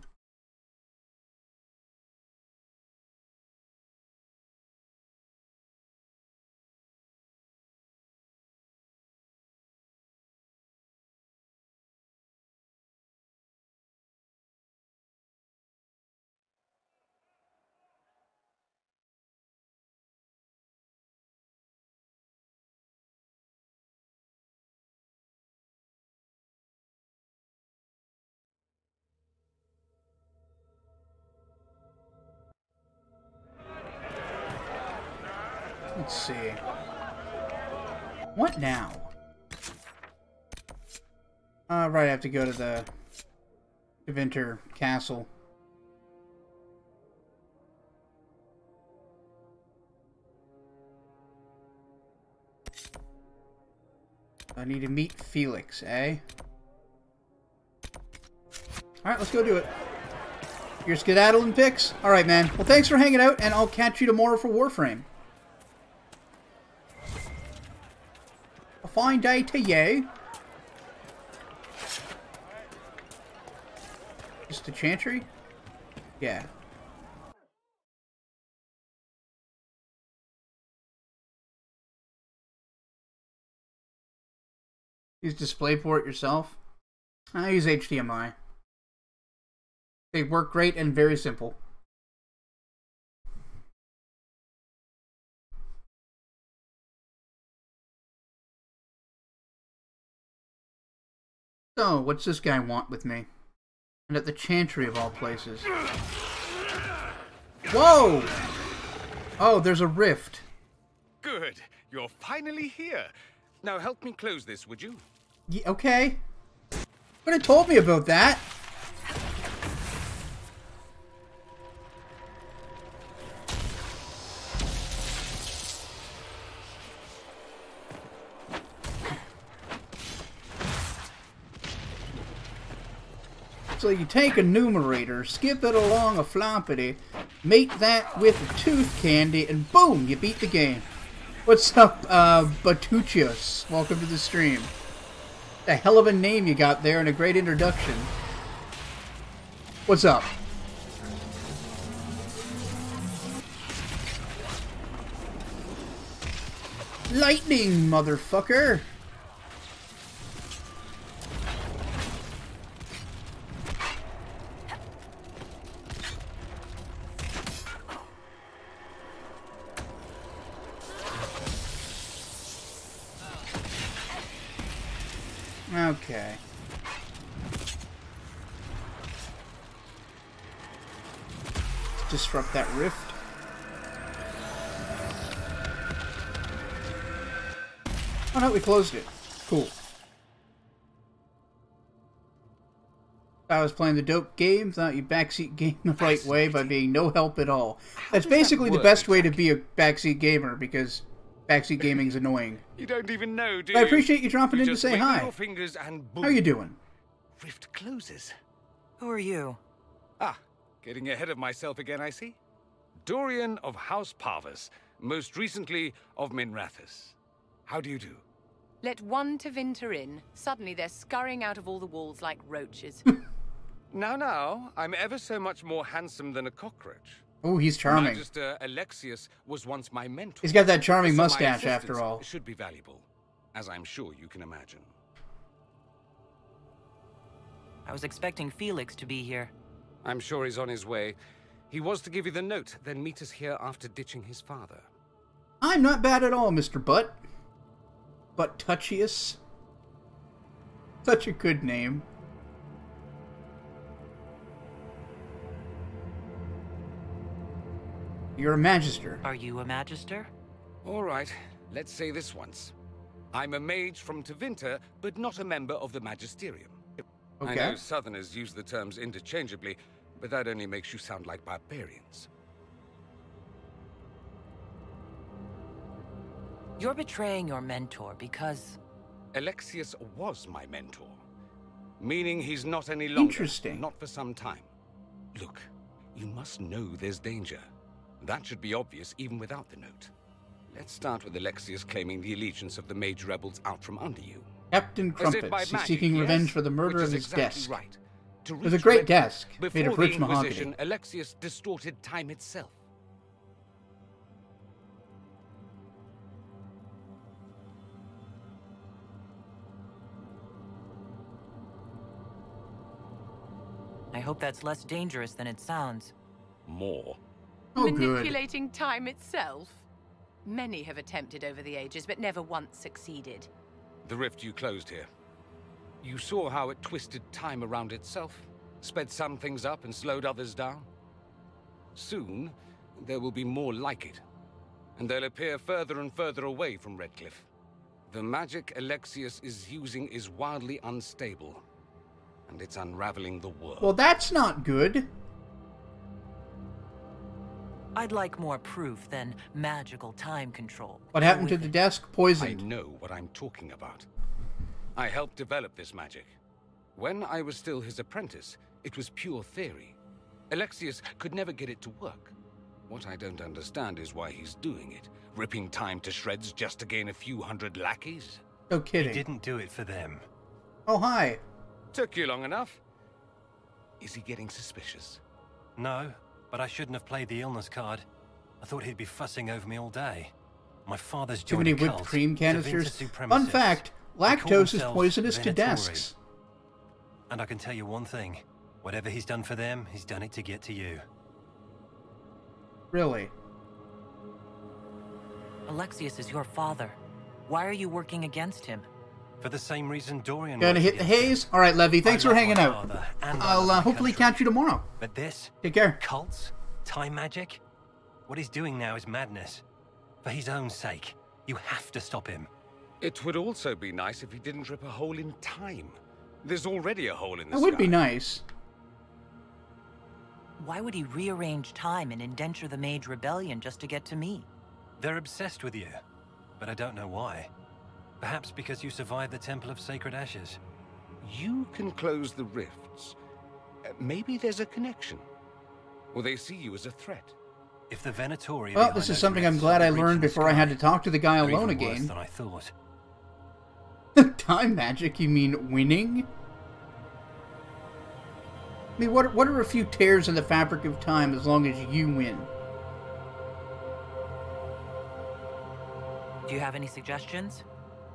Let's see. What now? Right, I have to go to the Tevinter Castle. I need to meet Felix, eh? Alright, let's go do it. Your skedaddling picks? Alright, man. Well, thanks for hanging out, and I'll catch you tomorrow for Warframe. A fine day to you. Just a chantry? Yeah. Use DisplayPort yourself? I use HDMI. They work great and very simple. So, what's this guy want with me? And at the Chantry of all places. Whoa! Oh, there's a rift. Good. You're finally here. Now help me close this, would you? Yeah, okay. Could have told me about that. So you take a numerator, skip it along a floppity, mate that with a tooth candy, and boom, you beat the game. What's up, Batuchios? Welcome to the stream. A hell of a name you got there and a great introduction. What's up? Lightning, motherfucker! Okay. Let's disrupt that rift. Oh no, we closed it. Cool. I was playing the dope game, thought you backseat game the right way by being no help at all. That's basically the best way to be a backseat gamer, because backseat gaming's annoying. You don't even know, do you? I appreciate you dropping in to say hi. Your fingers and boom. How are you doing? Rift closes. Who are you? Ah, getting ahead of myself again, I see. Dorian of House Parvus, most recently of Minrathous. How do you do? Let one Tevinter in. Suddenly they're scurrying out of all the walls like roaches. Now, I'm ever so much more handsome than a cockroach. Oh, he's charming. Magister Alexius was once my mentor. He's got that charming So mustache, my after all. Should be valuable, as I'm sure you can imagine. I was expecting Felix to be here. I'm sure he's on his way. He was to give you the note, then meet us here after ditching his father. I'm not bad at all, Mr. Butt. Butt-touchius. Such a good name. You're a magister. Are you a magister? All right, let's say this once. I'm a mage from Tevinter, but not a member of the Magisterium. Okay. I know Southerners use the terms interchangeably, but that only makes you sound like barbarians. You're betraying your mentor because... Alexius was my mentor, meaning he's not any longer. Interesting. Not for some time. Look, you must know there's danger. That should be obvious even without the note. Let's start with Alexius claiming the allegiance of the mage rebels out from under you. Captain As if by Crumpets. He's magic, seeking yes? revenge for the murder Which of is his exactly desk. Right. To It was a reach great Red desk, Cliff, made of before rich the mahogany. Inquisition, Alexius distorted time itself. I hope that's less dangerous than it sounds. More. Oh, Manipulating time itself? Many have attempted over the ages, but never once succeeded. The rift you closed here. You saw how it twisted time around itself, sped some things up and slowed others down. Soon, there will be more like it, and they'll appear further and further away from Redcliffe. The magic Alexius is using is wildly unstable, and it's unraveling the world. Well, that's not good. I'd like more proof than magical time control. What happened to the desk? Poisoned. I know what I'm talking about. I helped develop this magic. When I was still his apprentice, it was pure theory. Alexius could never get it to work. What I don't understand is why he's doing it, ripping time to shreds just to gain a few hundred lackeys. No kidding. He didn't do it for them. Oh, hi. Took you long enough. Is he getting suspicious? No, but I shouldn't have played the illness card. I thought he'd be fussing over me all day. My father's Too joined many a whipped cult, cream canisters. Tevinter Fun supremacists. fact, They call lactose is themselves poisonous to Venatori. desks. And I can tell you one thing. Whatever he's done for them, he's done it to get to you. Really? Alexius is your father. Why are you working against him? For the same reason Dorian Gonna was hit the against haze? him. Alright, Levy, thanks I for love hanging my out. father, and I I'll love my hopefully country. catch you tomorrow. But this? Take care. Cults? Time magic? What he's doing now is madness. For his own sake, you have to stop him. It would also be nice if he didn't rip a hole in time. There's already a hole in the That sky. would be nice. Why would he rearrange time and indenture the Mage Rebellion just to get to me? They're obsessed with you, but I don't know why. Perhaps because you survived the Temple of Sacred Ashes. You can close the rifts. Maybe there's a connection. Or they see you as a threat. If the Venatori... Well, this is something I'm glad I learned before I had to talk to the guy alone again. Than I thought. Time magic? You mean winning? I mean, what are a few tears in the fabric of time as long as you win? Do you have any suggestions?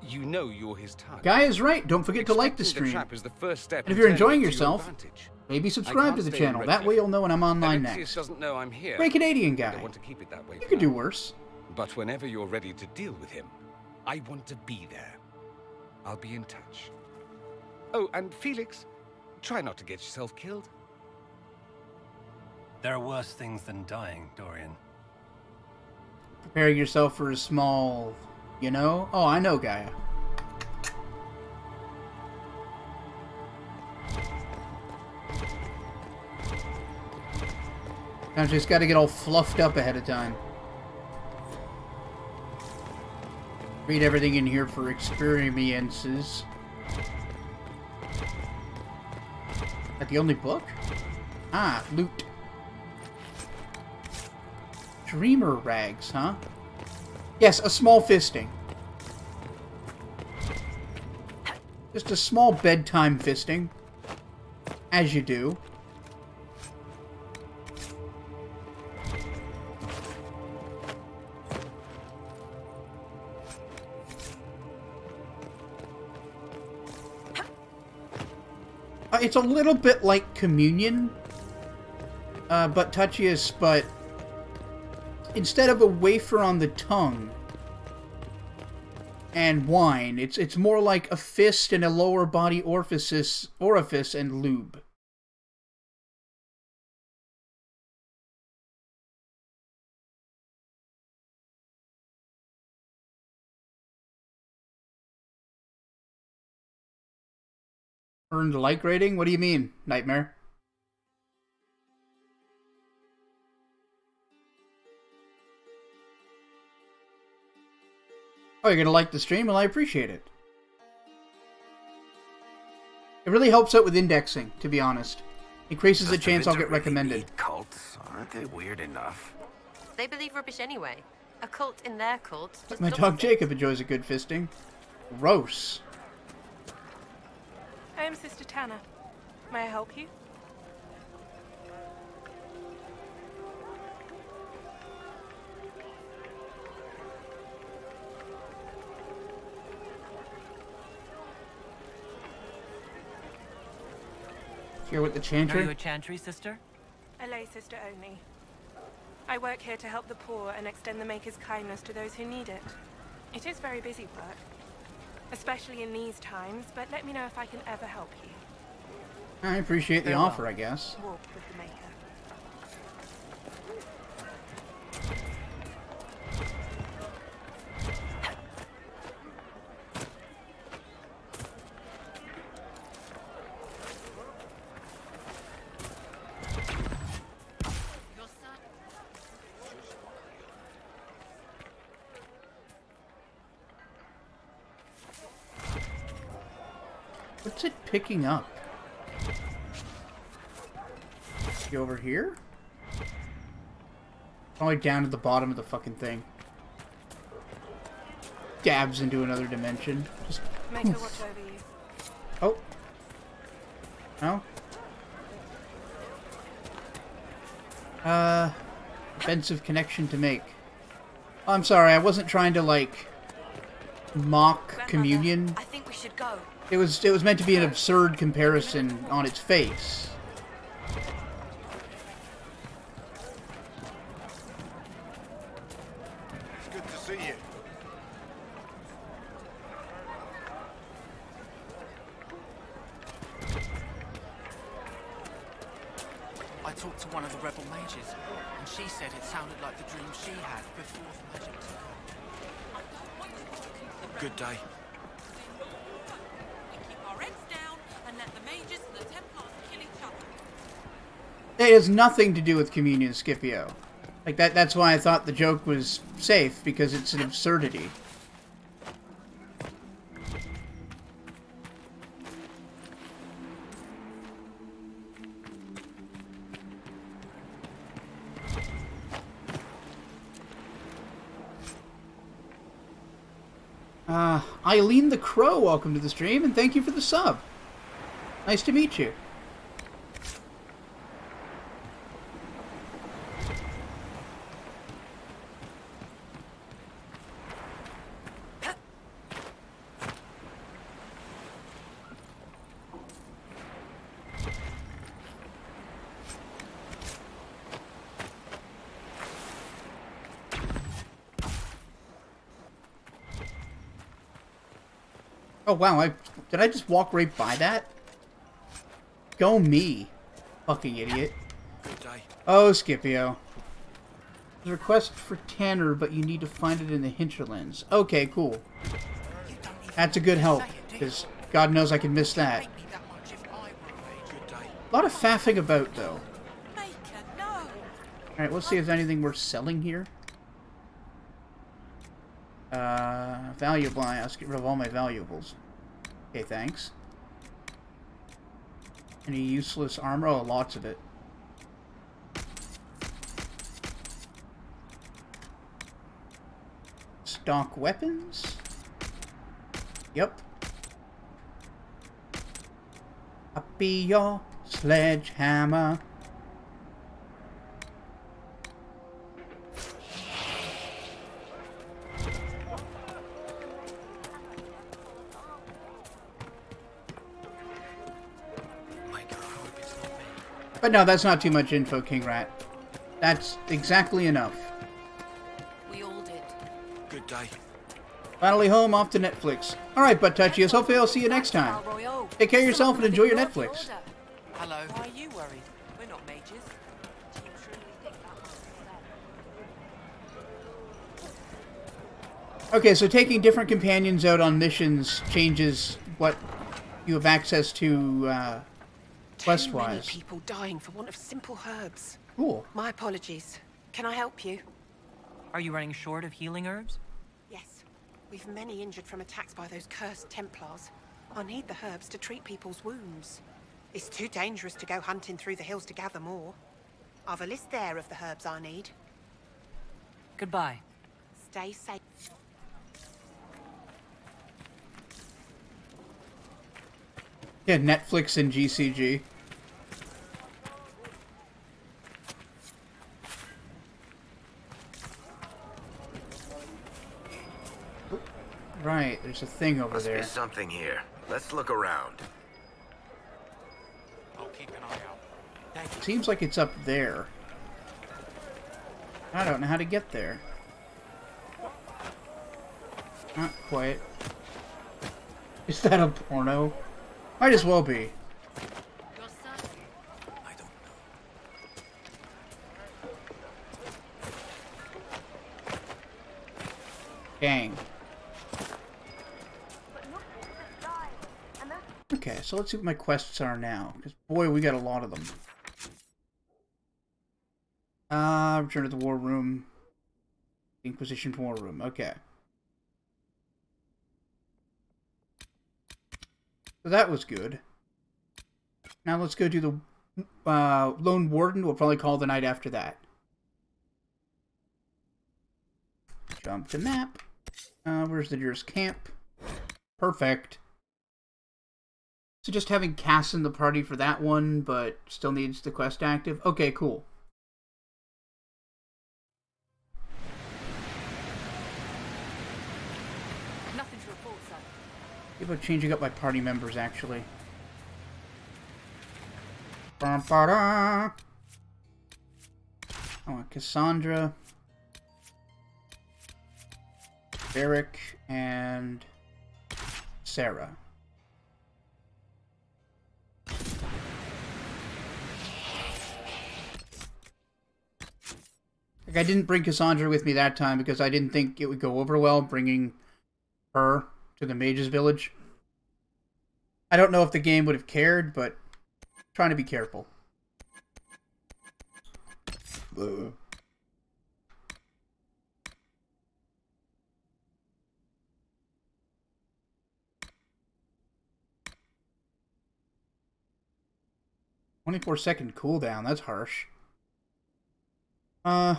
You know you're his target. Guy is right. Don't forget to like the Expecting stream. trap is the first step And if in you're turning enjoying it to your yourself, advantage. maybe I subscribe can't to the stay in channel. That Redcliffe. way you'll know when I'm online Alexius next. doesn't know I'm here. Great Canadian I guy. want to keep it that way. You could do worse. But whenever you're ready to deal with him, I want to be there. I'll be in touch. Oh, and Felix, try not to get yourself killed. There are worse things than dying, Dorian. Preparing yourself for a small, you know? Oh, I know, Gaia. I just got to get all fluffed up ahead of time. Read everything in here for experiences. That the only book? Ah, loot. Dreamer rags, huh? Yes, a small fisting. Just a small bedtime fisting. As you do. It's a little bit like communion, but touchiest, but instead of a wafer on the tongue and wine, it's more like a fist and a lower body orifice and lube. Earned like rating? What do you mean, Nightmare? Oh, you're gonna like the stream? Well, I appreciate it. It really helps out with indexing, to be honest. Increases the chance I'll get recommended. Cults, aren't they weird enough? They believe rubbish anyway. A cult in their cult. Just My dog Jacob enjoys a good fisting. Gross. I am Sister Tanner. May I help you? Here with the chantry? Are you a chantry, sister? A lay sister only. I work here to help the poor and extend the Maker's kindness to those who need it. It is very busy work, especially in these times, but let me know if I can ever help you. I appreciate the offer, I guess. Walk with the Maker. What's it picking up? Go over here? Probably down at the bottom of the fucking thing. Dabs into another dimension. Just Maker, watch over you. Oh. No? Offensive connection to make. Oh, I'm sorry, I wasn't trying to, like, mock communion. I think we should go. It was meant to be an absurd comparison on its face. It's good to see you. talked to one of the rebel mages, and she said it sounded like the dream she had before the magic took her. Good day. We keep our heads down and let the mages and the Templars kill each other. It has nothing to do with communion, Scipio. Like, that's why I thought the joke was safe, because it's an absurdity. Eileen the Crow, welcome to the stream, and thank you for the sub. Nice to meet you. Oh wow, did I just walk right by that? Go me, fucking idiot. Oh, Scipio. There's a request for Tanner, but you need to find it in the hinterlands. Okay, cool. That's a good help, because God knows I can miss that. A lot of faffing about, though. Alright, let's see if there's anything worth selling here. Valuable. Let's get rid of all my valuables. Okay, thanks. Any useless armor? Oh, lots of it. Stock weapons? Yep. Up be your sledgehammer. But no, that's not too much info, King Rat. That's exactly enough. We all did. Good day. Finally home, off to Netflix. Alright, Butt Touchies, hopefully I'll see you next time. Take care of yourself and enjoy your Netflix. Hello. Why are you worried? We're not mages. Okay, so taking different companions out on missions changes what you have access to, quest-wise. Too many people dying for want of simple herbs. Cool. My apologies. Can I help you? Are you running short of healing herbs? Yes. We've many injured from attacks by those cursed Templars. I need the herbs to treat people's wounds. It's too dangerous to go hunting through the hills to gather more. I've a list there of the herbs I need. Goodbye. Stay safe. Yeah, Netflix and GCG. Right, there's a thing over there. Must be something here. Let's look around. I'll keep an eye out. Thank you. Seems like it's up there. I don't know how to get there. Not quite. Is that a porno? Might as well be. Dang. Okay, so let's see what my quests are now. Because, boy, we got a lot of them. Return to the war room. Inquisition war room. Okay. So that was good. Now let's go do the Lone Warden. We'll probably call the night after that. Jump to map. Where's the nearest camp? Perfect. So just having Cass in the party for that one, but still needs the quest active. Okay, cool. Nothing to report, sir. Think about changing up my party members, actually. I want Cassandra, Eric, and Sarah. Like, I didn't bring Cassandra with me that time because I didn't think it would go over well bringing her to the mage's village. I don't know if the game would have cared, but I'm trying to be careful. Ugh. "24-second cooldown, that's harsh." Huh.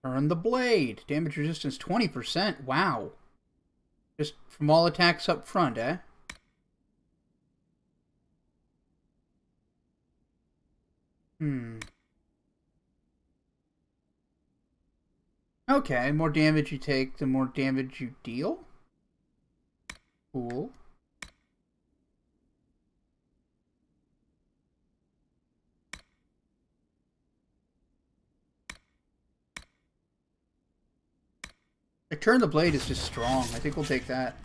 Turn the blade. Damage resistance 20%. Wow. Just from all attacks up front, eh? Okay, more damage you take, the more damage you deal? Cool. I turn the blade is just strong. I think we'll take that.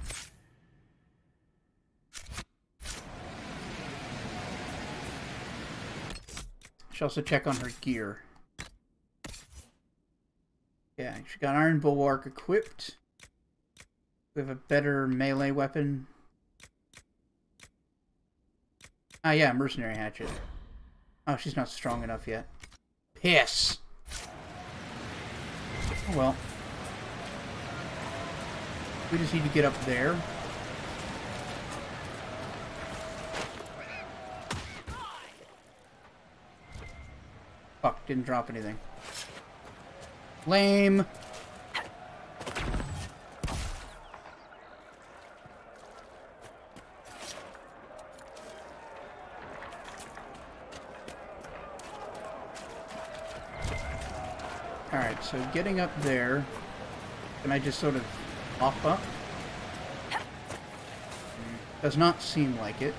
Should also check on her gear. Yeah, she got Iron Bulwark equipped. We have a better melee weapon. Ah, yeah, Mercenary Hatchet. Oh, she's not strong enough yet. Piss! Oh well. We just need to get up there. Fuck, didn't drop anything. Lame. Alright, so getting up there, can I just sort of hop up? Does not seem like it.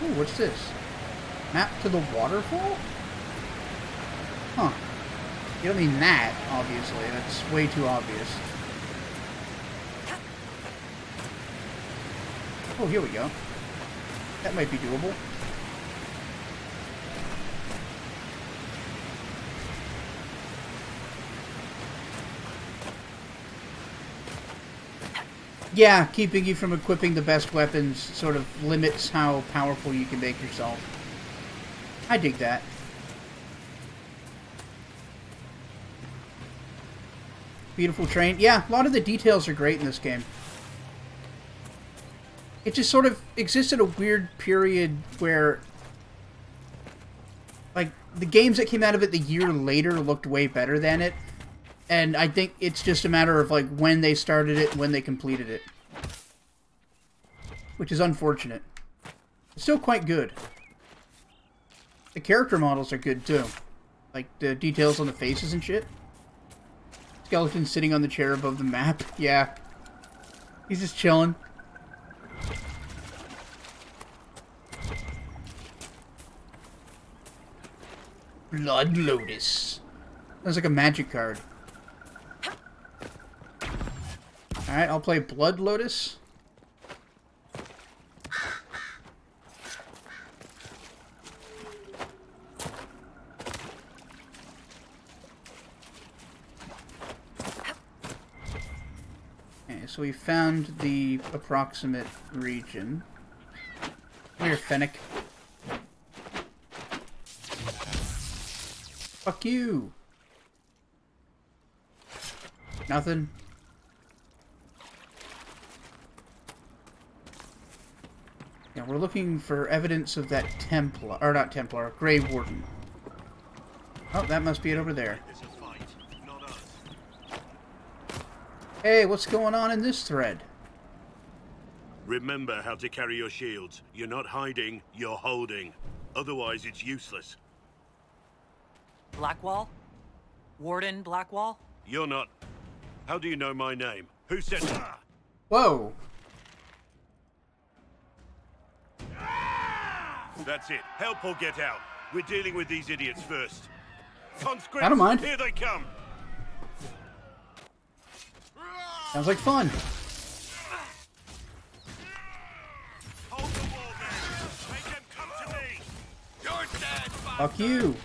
Ooh, what's this? Map to the waterfall? Huh. You don't mean that, obviously. That's way too obvious. Oh, here we go. That might be doable. Yeah, keeping you from equipping the best weapons sort of limits how powerful you can make yourself. I dig that. Beautiful train. Yeah, a lot of the details are great in this game. It just sort of exists in a weird period where, like, the games that came out of it the year later looked way better than it. And I think it's just a matter of, like, when they started it and when they completed it. Which is unfortunate. It's still quite good. The character models are good, too. Like, the details on the faces and shit. Skeleton sitting on the chair above the map. Yeah. He's just chilling. Blood Lotus. That's like a magic card. Alright, I'll play Blood Lotus. Okay, so we found the approximate region. Come here, Fennec. Fuck you! Nothing? Yeah, we're looking for evidence of that Templar, or not Templar, Grey Warden. Oh, that must be it over there. Hey, what's going on in this thread? Remember how to carry your shields. You're not hiding, you're holding. Otherwise, it's useless. Blackwall? Warden Blackwall? You're not. How do you know my name? Who said... Whoa! That's it. Help or get out. We're dealing with these idiots first. Conscripts, I don't mind. Here they come. Sounds like fun. Hold the wall there. Make them come to me. You're dead, Fuck you.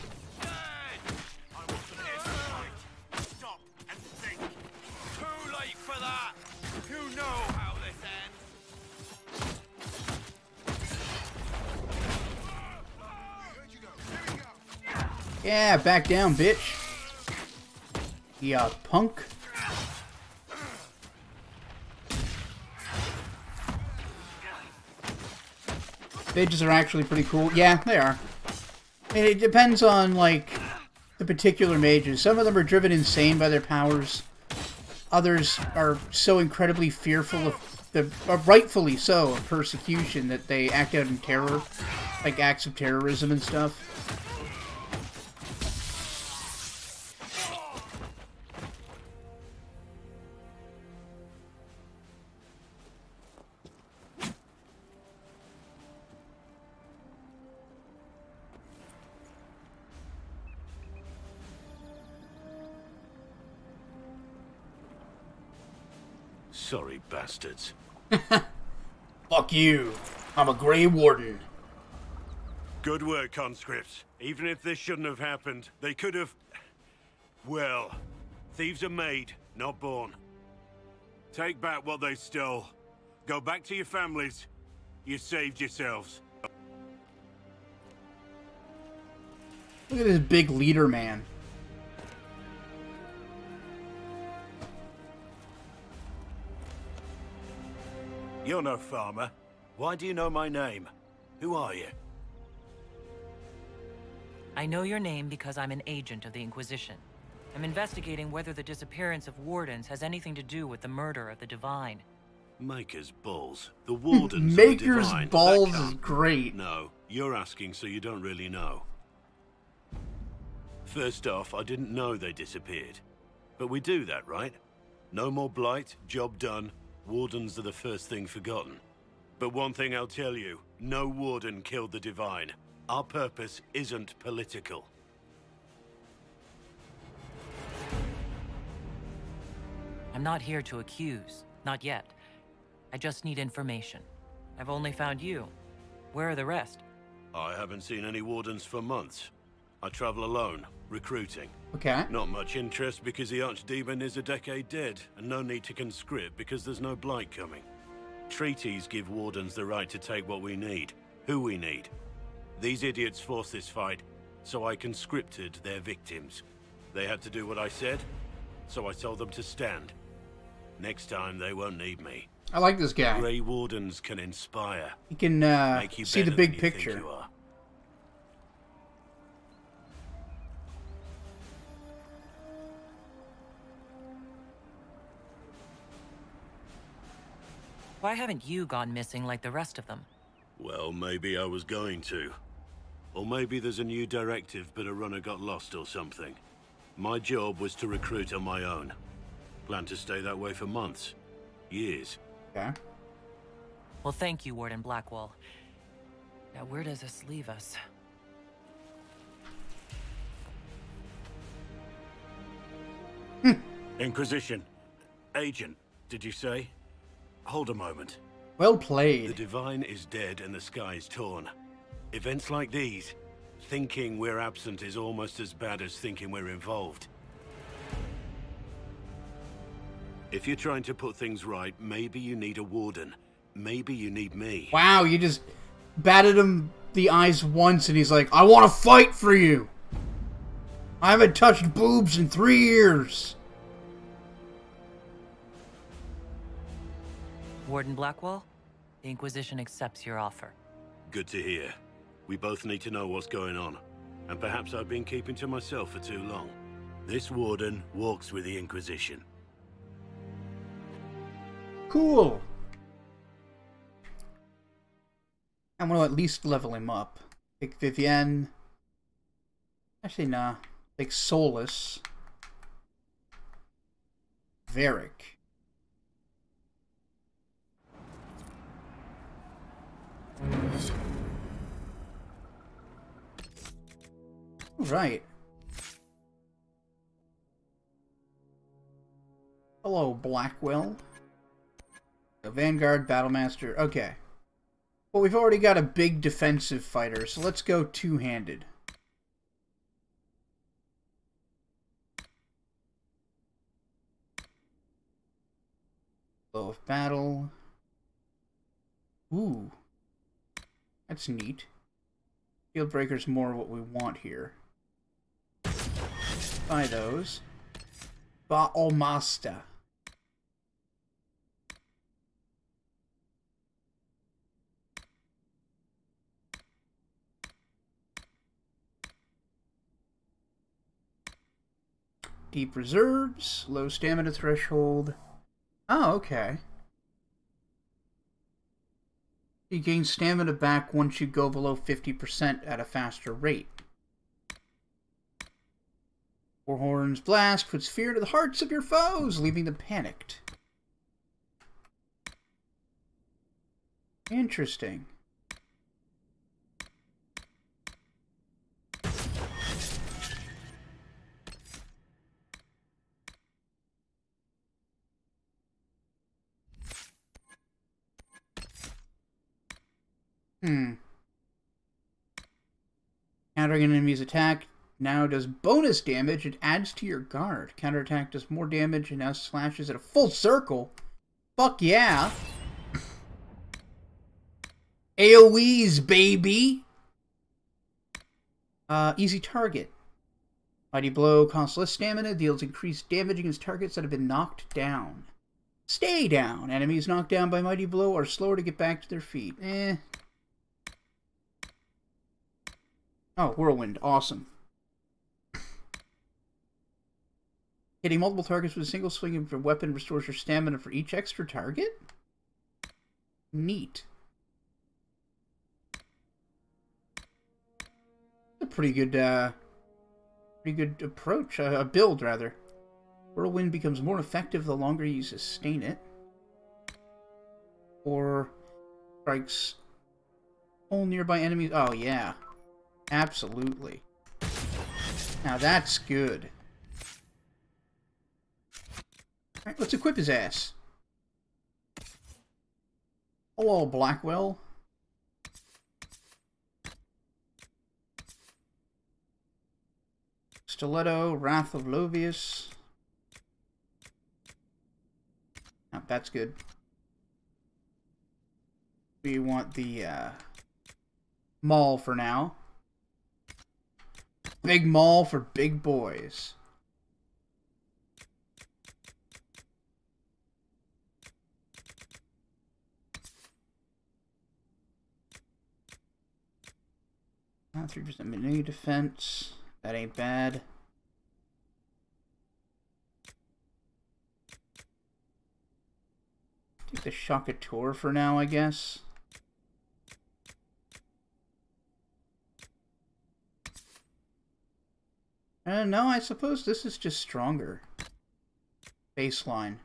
Stop and think. Too late for that. You know how this ends. Yeah, back down, bitch. Yeah, punk. Pages are actually pretty cool. Yeah, they are. I mean, it depends on, like, the particular mages. Some of them are driven insane by their powers. Others are so incredibly fearful of the, rightfully so, of persecution that they act out in terror. Like acts of terrorism and stuff. Sorry, bastards. Fuck you. I'm a Grey Warden. Good work, conscripts. Even if this shouldn't have happened, they could have... Well, thieves are made, not born. Take back what they stole. Go back to your families. You saved yourselves. Look at this big leader man. You're no farmer. Why do you know my name? Who are you? I know your name because I'm an agent of the Inquisition. I'm investigating whether the disappearance of wardens has anything to do with the murder of the Divine. Maker's balls. The wardens Maker's are the Divine. balls is great. No, you're asking so you don't really know. First off, I didn't know they disappeared. But we do that, right? No more blight, job done. Wardens are the first thing forgotten. But one thing I'll tell you, no warden killed the Divine. Our purpose isn't political. I'm not here to accuse. Not yet. I just need information. I've only found you. Where are the rest? I haven't seen any wardens for months. I travel alone, recruiting. Okay. Not much interest because the Archdemon is a decade dead, and no need to conscript because there's no blight coming. Treaties give wardens the right to take what we need, who we need. These idiots forced this fight, so I conscripted their victims. They had to do what I said, so I told them to stand. Next time, they won't need me. I like this guy. Grey Wardens can inspire. He can make you see the better big than you think picture. you are. Why haven't you gone missing like the rest of them? Well, maybe I was going to. Or maybe there's a new directive, but a runner got lost or something. My job was to recruit on my own. Plan to stay that way for months. Years. Okay. Well, thank you, Warden Blackwall. Now, where does this leave us? Inquisition. Agent, did you say? Hold a moment. Well played. The Divine is dead and the sky is torn. Events like these, thinking we're absent is almost as bad as thinking we're involved. If you're trying to put things right, maybe you need a warden. Maybe you need me. Wow, you just batted him the eyes once and he's like, I want to fight for you. I haven't touched boobs in 3 years. Warden Blackwall, the Inquisition accepts your offer. Good to hear. We both need to know what's going on. And perhaps I've been keeping to myself for too long. This warden walks with the Inquisition. Cool. I'm gonna at least level him up. Take Vivienne. Actually, nah. Take Solus. Varric. Right. A Hello, Blackwell. So Vanguard, Battlemaster. Okay. Well, we've already got a big defensive fighter, so let's go two-handed. Flow of battle. Ooh. That's neat. Field Breaker's more what we want here. Buy those. Battlemaster. Deep reserves, low stamina threshold. Oh, okay. You gain stamina back once you go below 50% at a faster rate. Four Horns Blast puts fear to the hearts of your foes, leaving them panicked. Interesting. Countering an enemy's attack now does bonus damage and adds to your guard. Counterattack does more damage and now slashes at a full circle. Fuck yeah. AoEs, baby. Easy target. Mighty Blow costs less stamina, deals increased damage against targets that have been knocked down. Stay down. Enemies knocked down by Mighty Blow are slower to get back to their feet. Oh, Whirlwind. Awesome. Hitting multiple targets with a single swing of your weapon restores your stamina for each extra target? Neat. A pretty good approach. A build, rather. Whirlwind becomes more effective the longer you sustain it. Or strikes all nearby enemies. Oh, yeah. Absolutely. Now that's good. Alright, let's equip his ass. Hello, Blackwell. Stiletto, Wrath of Lovius. Oh, that's good. We want the Maul for now. Big Maul for big boys. Not 3% melee defense. That ain't bad. Take the Shockator for now, I guess. No, I suppose this is just stronger. Baseline.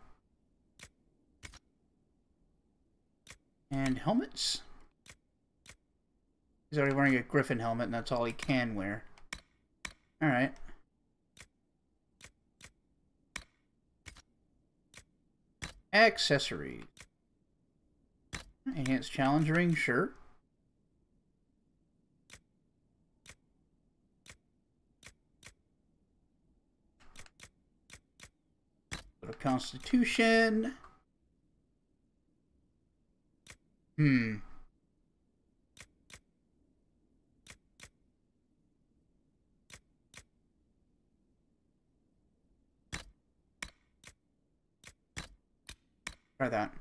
And helmets? He's already wearing a Griffin helmet, and that's all he can wear. Alright. Accessories. Enhanced challenge ring, sure. Go to Constitution. Try that.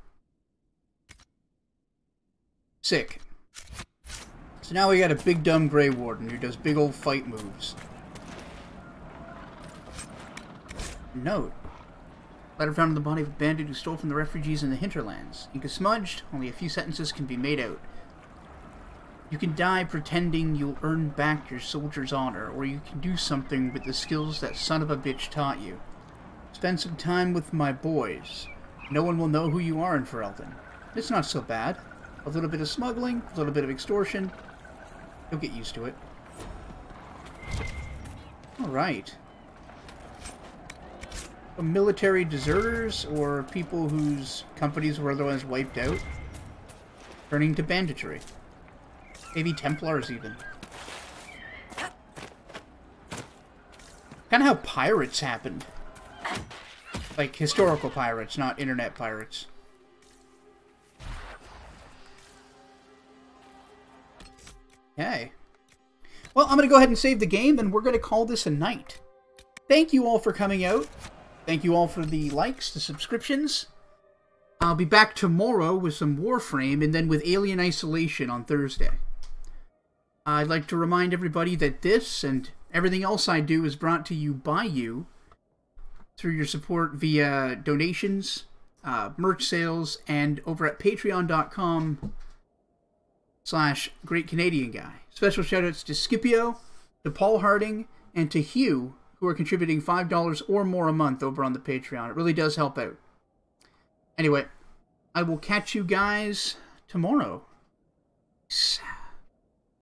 Sick. So now we got a big dumb Grey Warden who does big old fight moves. Note. Letter found in the body of a bandit who stole from the refugees in the hinterlands. Ink is smudged, only a few sentences can be made out. You can die pretending you'll earn back your soldier's honor, or you can do something with the skills that son of a bitch taught you. Spend some time with my boys. No one will know who you are in Ferelden. It's not so bad. A little bit of smuggling, a little bit of extortion. You'll get used to it. Alright. military deserters or people whose companies were otherwise wiped out, turning to banditry. Maybe Templars even. Kind of how pirates happened. Like historical pirates, not internet pirates. Okay. Well, I'm going to go ahead and save the game, and we're going to call this a night. Thank you all for coming out. Thank you all for the likes, the subscriptions. I'll be back tomorrow with some Warframe, and then with Alien Isolation on Thursday. I'd like to remind everybody that this and everything else I do is brought to you by you through your support via donations, merch sales, and over at patreon.com/GreatCanadianGuy. Special shoutouts to Scipio, to Paul Harding, and to Hugh, who are contributing $5 or more a month over on the Patreon. It really does help out. Anyway, I will catch you guys tomorrow. Peace.